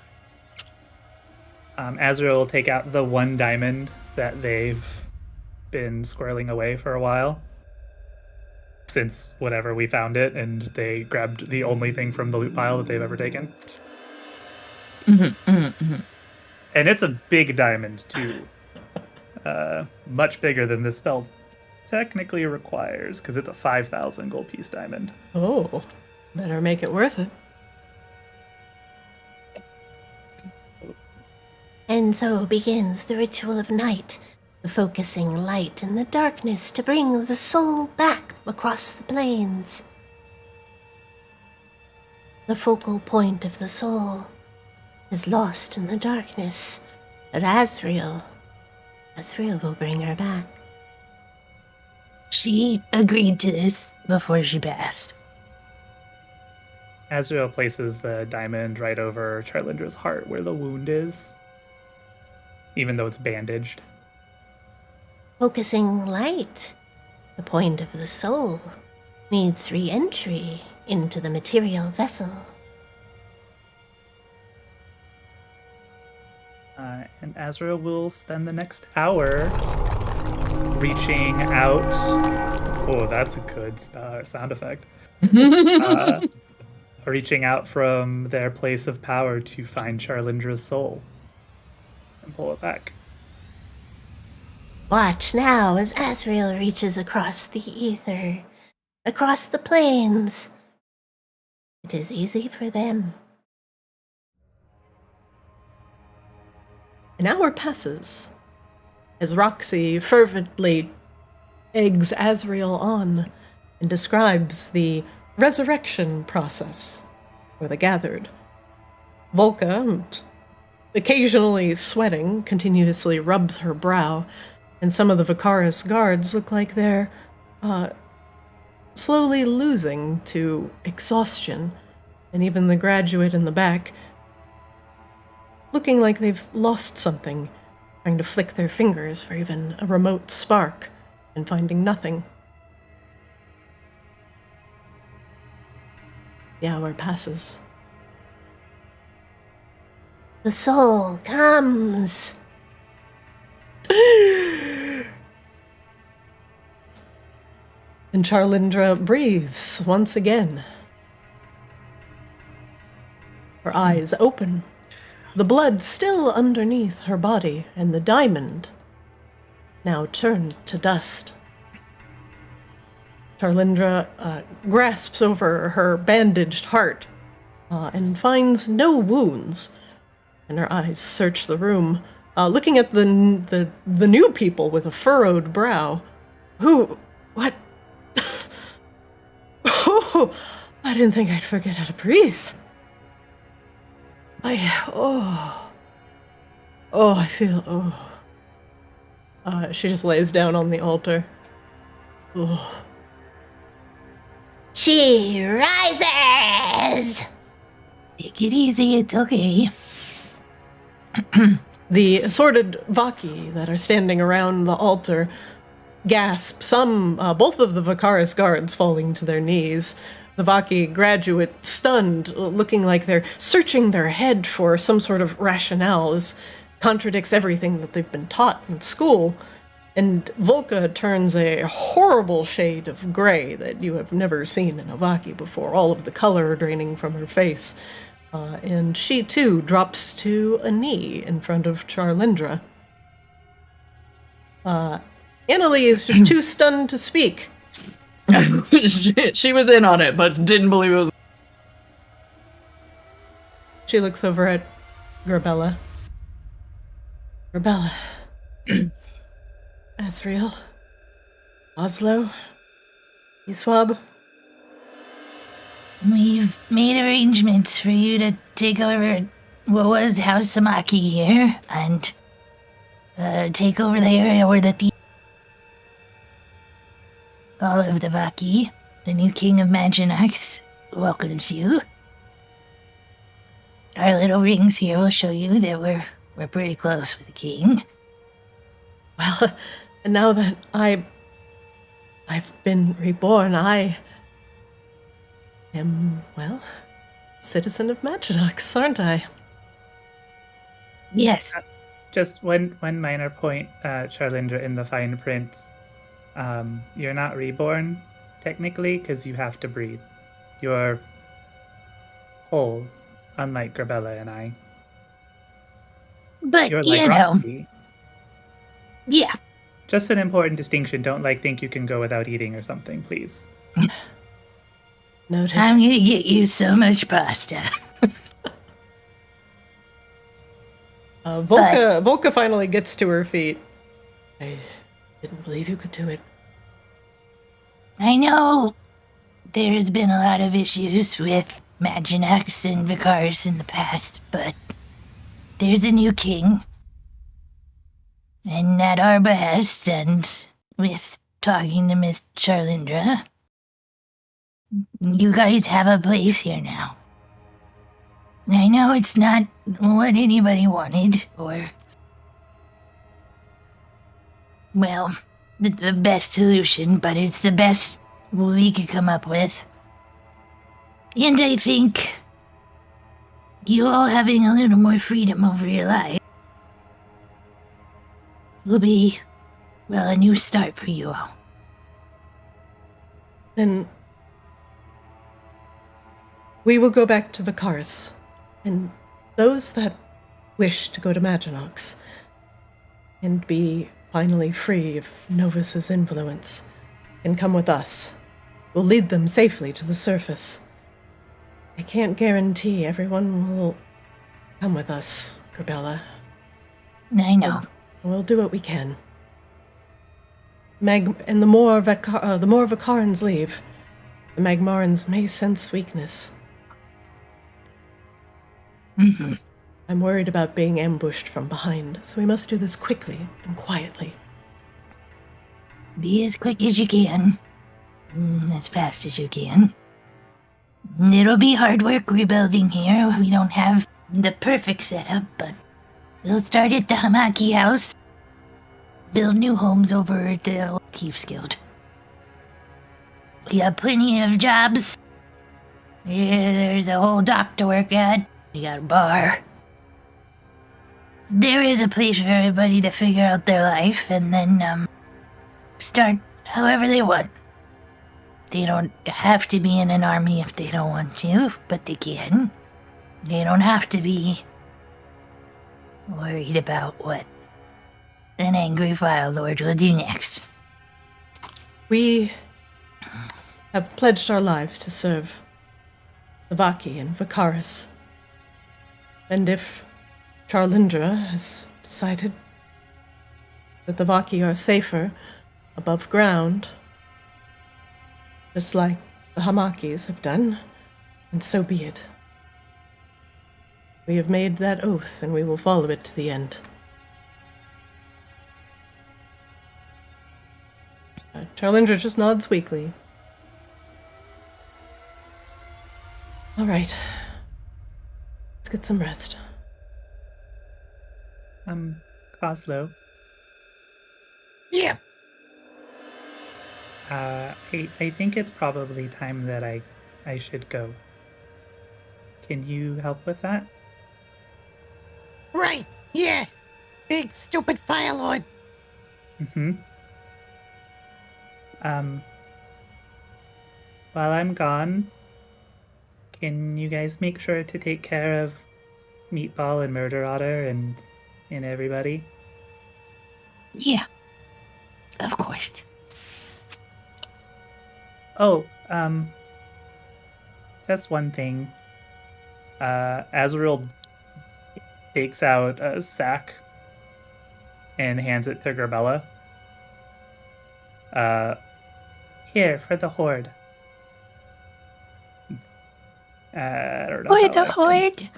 Azrael will take out the one diamond that they've been squirreling away for a while. Since whatever we found it, and they grabbed the only thing from the loot pile that they've ever taken. And it's a big diamond, too. Much bigger than this spell technically requires, because it's a 5,000 gold piece diamond. Oh, better make it worth it. And so begins the ritual of night, the focusing light in the darkness to bring the soul back across the plains. The focal point of the soul is lost in the darkness, but Azrael will bring her back. She agreed to this before she passed. Azrael places the diamond right over Charlindra's heart where the wound is, even though it's bandaged. Focusing light, the point of the soul, needs re-entry into the material vessel. And Azrael will spend the next hour reaching out. Oh, that's a good sound effect. Reaching out from their place of power to find Charlindra's soul and pull it back. Watch now as Azrael reaches across the ether, across the plains. It is easy for them. An hour passes as Roxy fervently eggs Azrael on and describes the resurrection process for the gathered. Volka, occasionally sweating, continuously rubs her brow, and some of the Vicarus guards look like they're slowly losing to exhaustion, and even the graduate in the back looking like they've lost something, trying to flick their fingers for even a remote spark, and finding nothing. The hour passes. The soul comes. And Charlindra breathes once again. Her eyes open, the blood still underneath her body, and the diamond now turned to dust. Charlindra grasps over her bandaged heart and finds no wounds, and her eyes search the room, looking at the new people with a furrowed brow. What Oh, I didn't think I'd forget how to breathe. I feel, she just lays down on the altar. Oh. She rises! Take it easy, it's okay. The assorted Vaki that are standing around the altar gasp, both of the Vicarus guards falling to their knees. The Vaki graduate stunned, looking like they're searching their head for some sort of rationale. This contradicts everything that they've been taught in school. And Volka turns a horrible shade of gray that you have never seen in a Vaki before, all of the color draining from her face. And she, too, drops to a knee in front of Charlindra. Annalie is just too stunned to speak. She was in on it, but didn't believe it was. She looks over at Grabella. Grabella. Azrael. Oslo. Iswab. We've made arrangements for you to take over what was House Samaki here, and take over the area where the thief... All of the Vaki, the new king of Maginax, welcomes you. Our little rings here will show you that we're pretty close with the king. Well, and now that I've been reborn, I am, well, citizen of Maginax, aren't I? Yes. Just one minor point, Charlindra, in the fine print. You're not reborn, technically, because you have to breathe. You're whole, unlike Grabella and I. But, You're like you know... Roxy. Yeah. Just an important distinction. Don't, think you can go without eating or something, please. Noted. I'm gonna get you so much pasta. Volka finally gets to her feet. I didn't believe you could do it. I know there's been a lot of issues with Maginax and Vicarus in the past, but there's a new king. And at our behest, and with talking to Miss Charlindra, you guys have a place here now. I know it's not what anybody wanted, or... well, the best solution, but it's the best we could come up with. And I think you all having a little more freedom over your life will be, well, a new start for you all. And we will go back to Vicarus, and those that wish to go to Maginox and be finally free of Novus's influence can come with us. We'll lead them safely to the surface. I can't guarantee everyone will come with us, Grabella. I know. We'll do what we can. And the more Vicarans leave, the Magmarans may sense weakness. Mm-hmm. I'm worried about being ambushed from behind, so we must do this quickly and quietly. Be as quick as you can. As fast as you can. It'll be hard work rebuilding here. We don't have the perfect setup, but we'll start at the Hamaki house. Build new homes over at the old Thieves Guild. We got plenty of jobs. Yeah, there's a whole dock to work at. We got a bar. There is a place for everybody to figure out their life and then, start however they want. They don't have to be in an army if they don't want to, but they can. They don't have to be worried about what an angry Fire Lord will do next. We have pledged our lives to serve the Vaki and Vicarus. And if Charlindra has decided that the Vaki are safer above ground, just like the Hamakis have done, and so be it. We have made that oath, and we will follow it to the end. Charlindra just nods weakly. All right. Let's get some rest. Coslow. Yeah. I think it's probably time that I should go. Can you help with that? Right. Yeah. Big stupid fire lord. Mm-hmm. While I'm gone, can you guys make sure to take care of Meatball and Murder Otter and everybody? Yeah. Of course. Oh, just one thing. Azrael takes out a sack and hands it to Gerbella. Here, for the Horde. I don't know. For the Horde.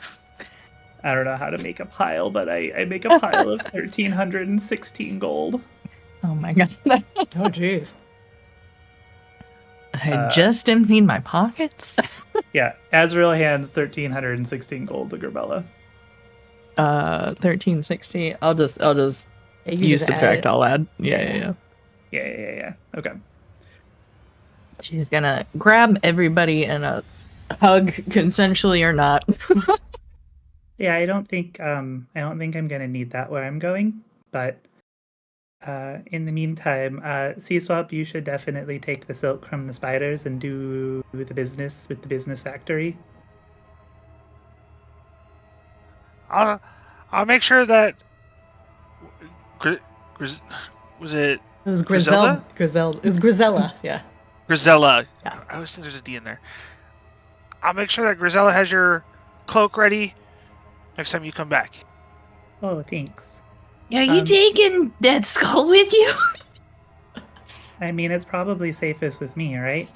I don't know how to make a pile, but I make a pile of 1,316 gold. Oh my god. Oh, jeez. I just emptied my pockets. Yeah, Azrael hands 1,316 gold to Gerbella. 1360. I'll just Yeah, you use just add subtract. it. I'll add. Yeah. Yeah. Okay. She's gonna grab everybody in a hug, consensually or not. Yeah, I don't think I'm gonna need that where I'm going, but in the meantime, C-Swap, you should definitely take the silk from the spiders and do the business with the business factory. I'll make sure that. Was it It was Griselda? Griselda. It was Grisella, yeah. Grisella? Yeah. I always think there's a D in there. I'll make sure that Grisella has your cloak ready next time you come back. Oh, thanks. Are you taking that skull with you? I mean, it's probably safest with me, right?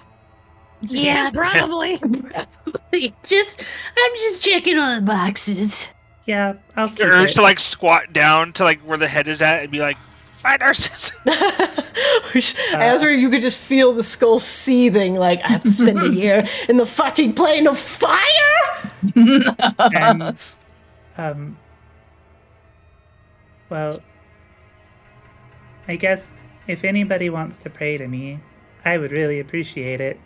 Yeah, probably. I'm just checking all the boxes. Yeah, I'll keep Your urge it. to like squat down to like where the head is at and be like, "Bye, nurses." Azrael, you could just feel the skull seething, like, I have to spend a year in the fucking plane of fire? And, well, I guess if anybody wants to pray to me, I would really appreciate it.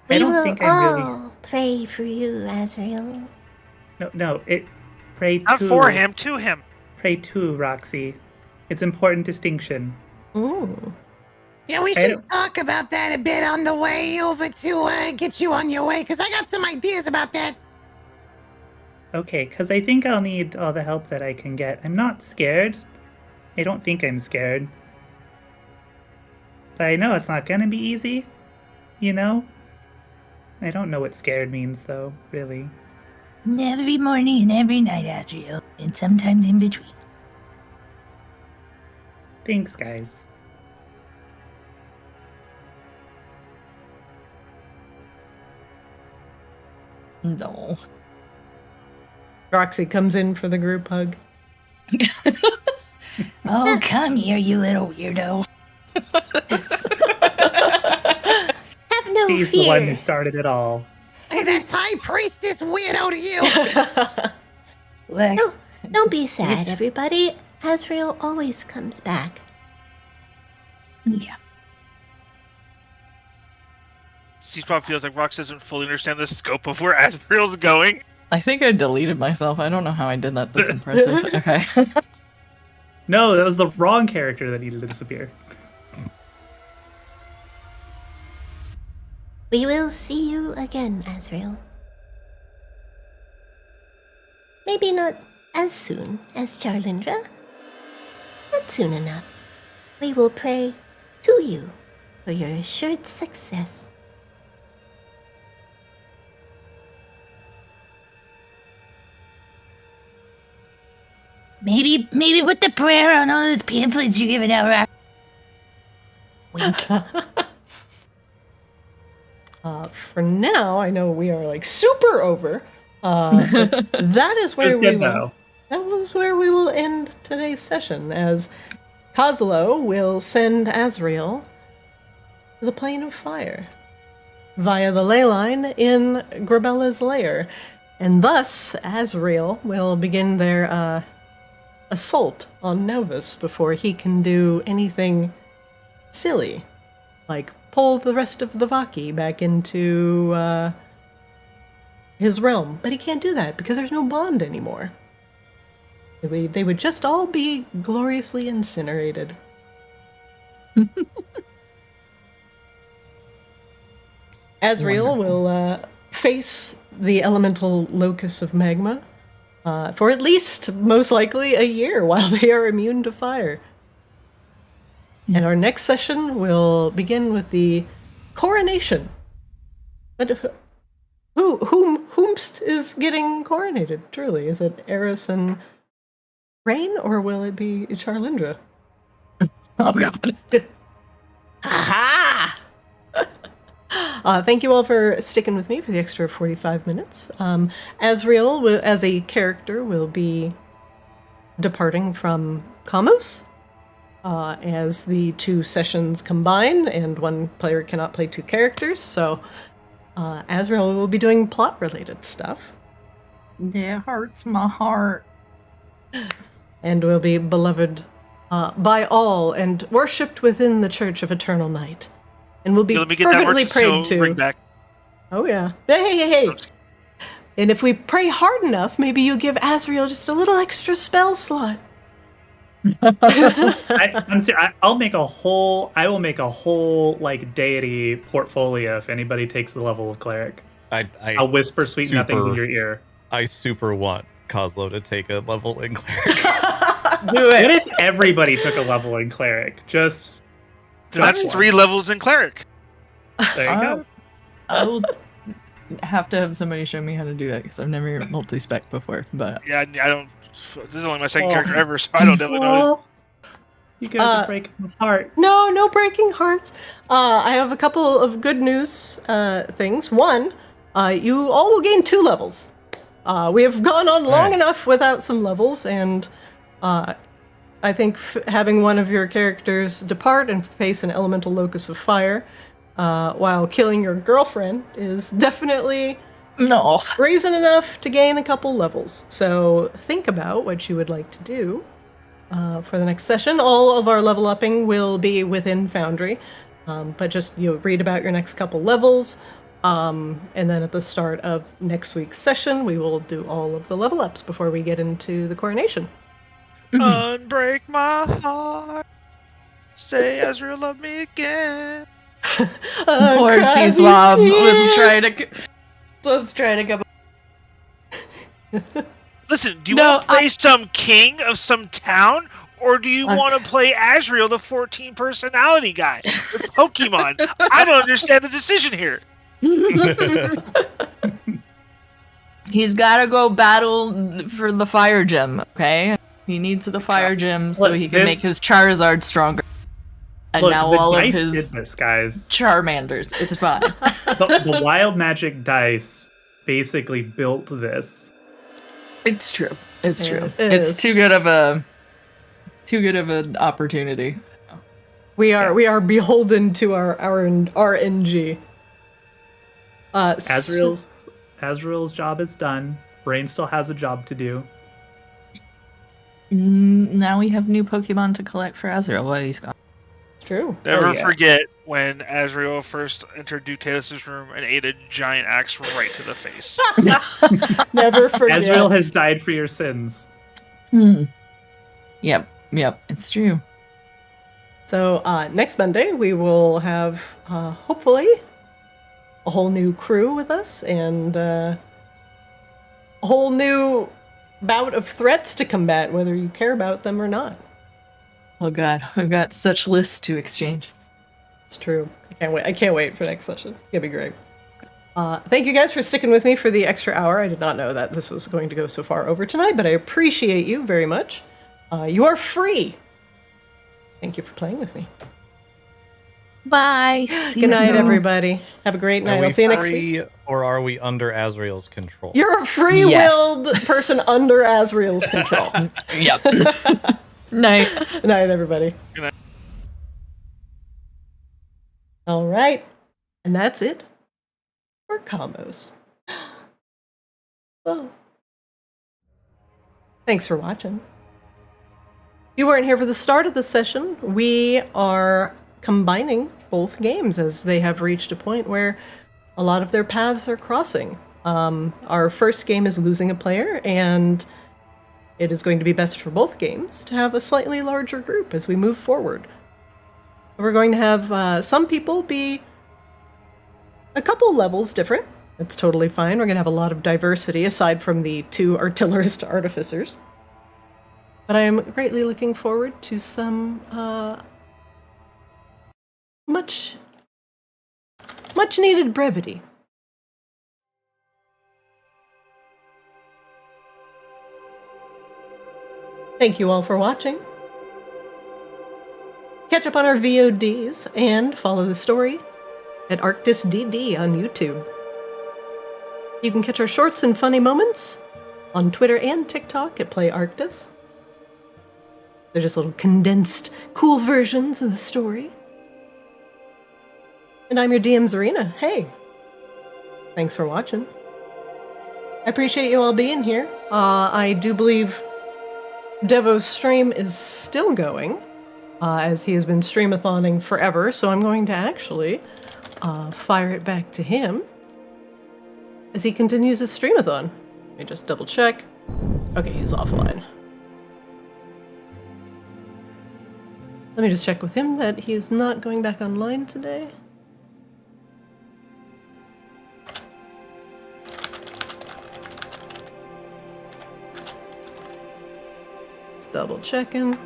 I We don't will think I'm really. all pray for you, Azrael. No, pray Not to. for him, to him. Pray to, Roxy. It's important distinction. Ooh. Yeah, we I should don't- talk about that a bit on the way over to get you on your way, because I got some ideas about that. Okay, because I think I'll need all the help that I can get. I'm not scared. I don't think I'm scared. But I know it's not gonna be easy. You know? I don't know what scared means, though, really. Every morning and every night, Azrael, and sometimes in between. Thanks, guys. No. Roxy comes in for the group hug. Oh, come here, you little weirdo. Have no He's the one who fear. started it all. Hey, that's High Priestess weirdo to you. Look, No, don't be sad, It's- everybody. Azrael always comes back. yeah. C-Spot feels like Rox doesn't fully understand the scope of where Azrael's going. I think I deleted myself. I don't know how I did that. That's impressive. Okay. No, that was the wrong character that needed to disappear. We will see you again, Azrael. Maybe not as soon as Charlindra, but soon enough. We will pray to you for your assured success. Maybe put the prayer on all those pamphlets you're giving out, Rock. Wink. For now, I know we are like super over. But that is where we will. That was where we will end today's session, as Kozlo will send Azrael to the plane of fire via the ley line in Grabella's lair, and thus Azrael will begin their assault on Novus before he can do anything silly, like pull the rest of the Vaki back into his realm. But he can't do that because there's no bond anymore. They would just all be gloriously incinerated. Azrael will face the elemental locus of magma for at least, most likely, a year while they are immune to fire. And our next session will begin with the coronation. But whomst is getting coronated, truly? Is it Eris and Rain, or will it be Charlindra? Oh, God. Aha! Thank you all for sticking with me for the extra 45 minutes. Azrael, as a character, will be departing from Kaamos as the two sessions combine, and one player cannot play two characters, so Azrael will be doing plot-related stuff. Yeah, hurts my heart. And will be beloved by all and worshipped within the Church of Eternal Night. And will be fervently prayed to. Bring back. Oh, yeah. Hey. And if we pray hard enough, maybe you give Azrael just a little extra spell slot. I'm serious. I will make a whole like deity portfolio if anybody takes the level of cleric. I'll whisper sweet nothings in your ear. I super want Kozlo to take a level in cleric. Do it. What if everybody took a level in cleric? Just that's 3 levels in cleric. There you go. I will have to have somebody show me how to do that because I've never multi-spec before. But yeah, I don't. This is only my second character ever, so I don't definitely know. You guys are breaking my heart. No breaking hearts. I have a couple of good news things. One, you all will gain 2 levels. We have gone on long enough without some levels, and I think having one of your characters depart and face an elemental locus of fire while killing your girlfriend is definitely reason enough to gain a couple levels. So think about what you would like to do for the next session. All of our level upping will be within Foundry, but just read about your next couple levels. And then at the start of next week's session, we will do all of the level ups before we get into the coronation. Unbreak my heart. Say Azrael love me again. Poor C-Swab was trying to come. Listen, do you want to play some king of some town, or do you want to play Azrael, the 14 personality guy with Pokemon? I don't understand the decision here. He's got to go battle for the fire gem, okay? He needs the fire gem so he can make his Charizard stronger. And now all of his did this, guys. Charmanders. It's fine. the wild magic dice basically built this. It's true. It's true. It's too good of an opportunity. We are beholden to our RNG. Azrael's job is done. Brain still has a job to do. Now we have new Pokemon to collect for Azrael while he's gone. It's true. Never forget when Azrael first entered Dutalis' room and ate a giant axe right to the face. Never forget. Azrael has died for your sins. Yep, it's true. So next Monday we will have hopefully a whole new crew with us and a whole new bout of threats to combat, whether you care about them or not. Oh god, we've got such lists to exchange. It's true. I can't wait for next session. It's gonna be great. Thank you guys for sticking with me for the extra hour. I did not know that this was going to go so far over tonight, but I appreciate you very much. You are free. Thank you for playing with me. Bye. See Good night, you. everybody. Have a great night. Are I'll we see you next week. free or are we under Azrael's control? You're a free-willed person under Azrael's control. Yep. Night. Good night, everybody. Good night. All right. And that's it for Kaamos. Well, thanks for watching. If you weren't here for the start of the session, we are combining both games as they have reached a point where a lot of their paths are crossing. Our first game is losing a player, and it is going to be best for both games to have a slightly larger group as we move forward. We're going to have some people be a couple levels different. That's totally fine. We're going to have a lot of diversity aside from the 2 artillerist artificers. But I am greatly looking forward to some much needed brevity. Thank you all for watching. Catch up on our VODs and follow the story at Arctis DD on YouTube. You can catch our shorts and funny moments on Twitter and TikTok at Play Arctis. They're just little condensed, cool versions of the story. And I'm your DM Zarina. Hey, thanks for watching. I appreciate you all being here. I do believe Devo's stream is still going, as he has been streamathoning forever, so I'm going to actually fire it back to him as he continues his streamathon. Let me just double check. Okay, he's offline. Let me just check with him that he's not going back online today. Just double checking.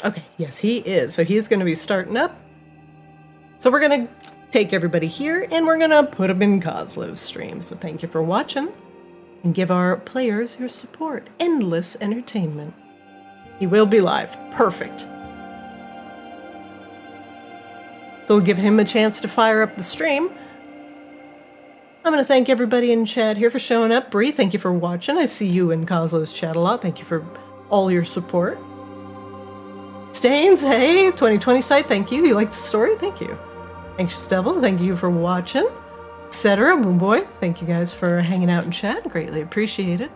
Okay, yes, he is. So he's going to be starting up. So we're going to take everybody here, and we're going to put them in Kozlov's stream. So thank you for watching, and give our players your support. Endless entertainment. He will be live. Perfect. So we'll give him a chance to fire up the stream. I'm going to thank everybody in chat here for showing up. Bree, thank you for watching. I see you in Kozlov's chat a lot. Thank you for all your support. Stains, hey, 2020 site, thank you. You like the story? Thank you. Anxious Devil, thank you for watching. Etc. Boom Boy, thank you guys for hanging out in chat. Greatly appreciate it.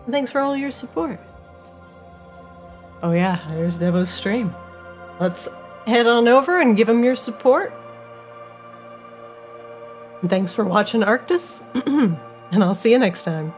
And thanks for all your support. Oh yeah, there's Devo's stream. Let's head on over and give him your support. And thanks for watching Arctis. And I'll see you next time.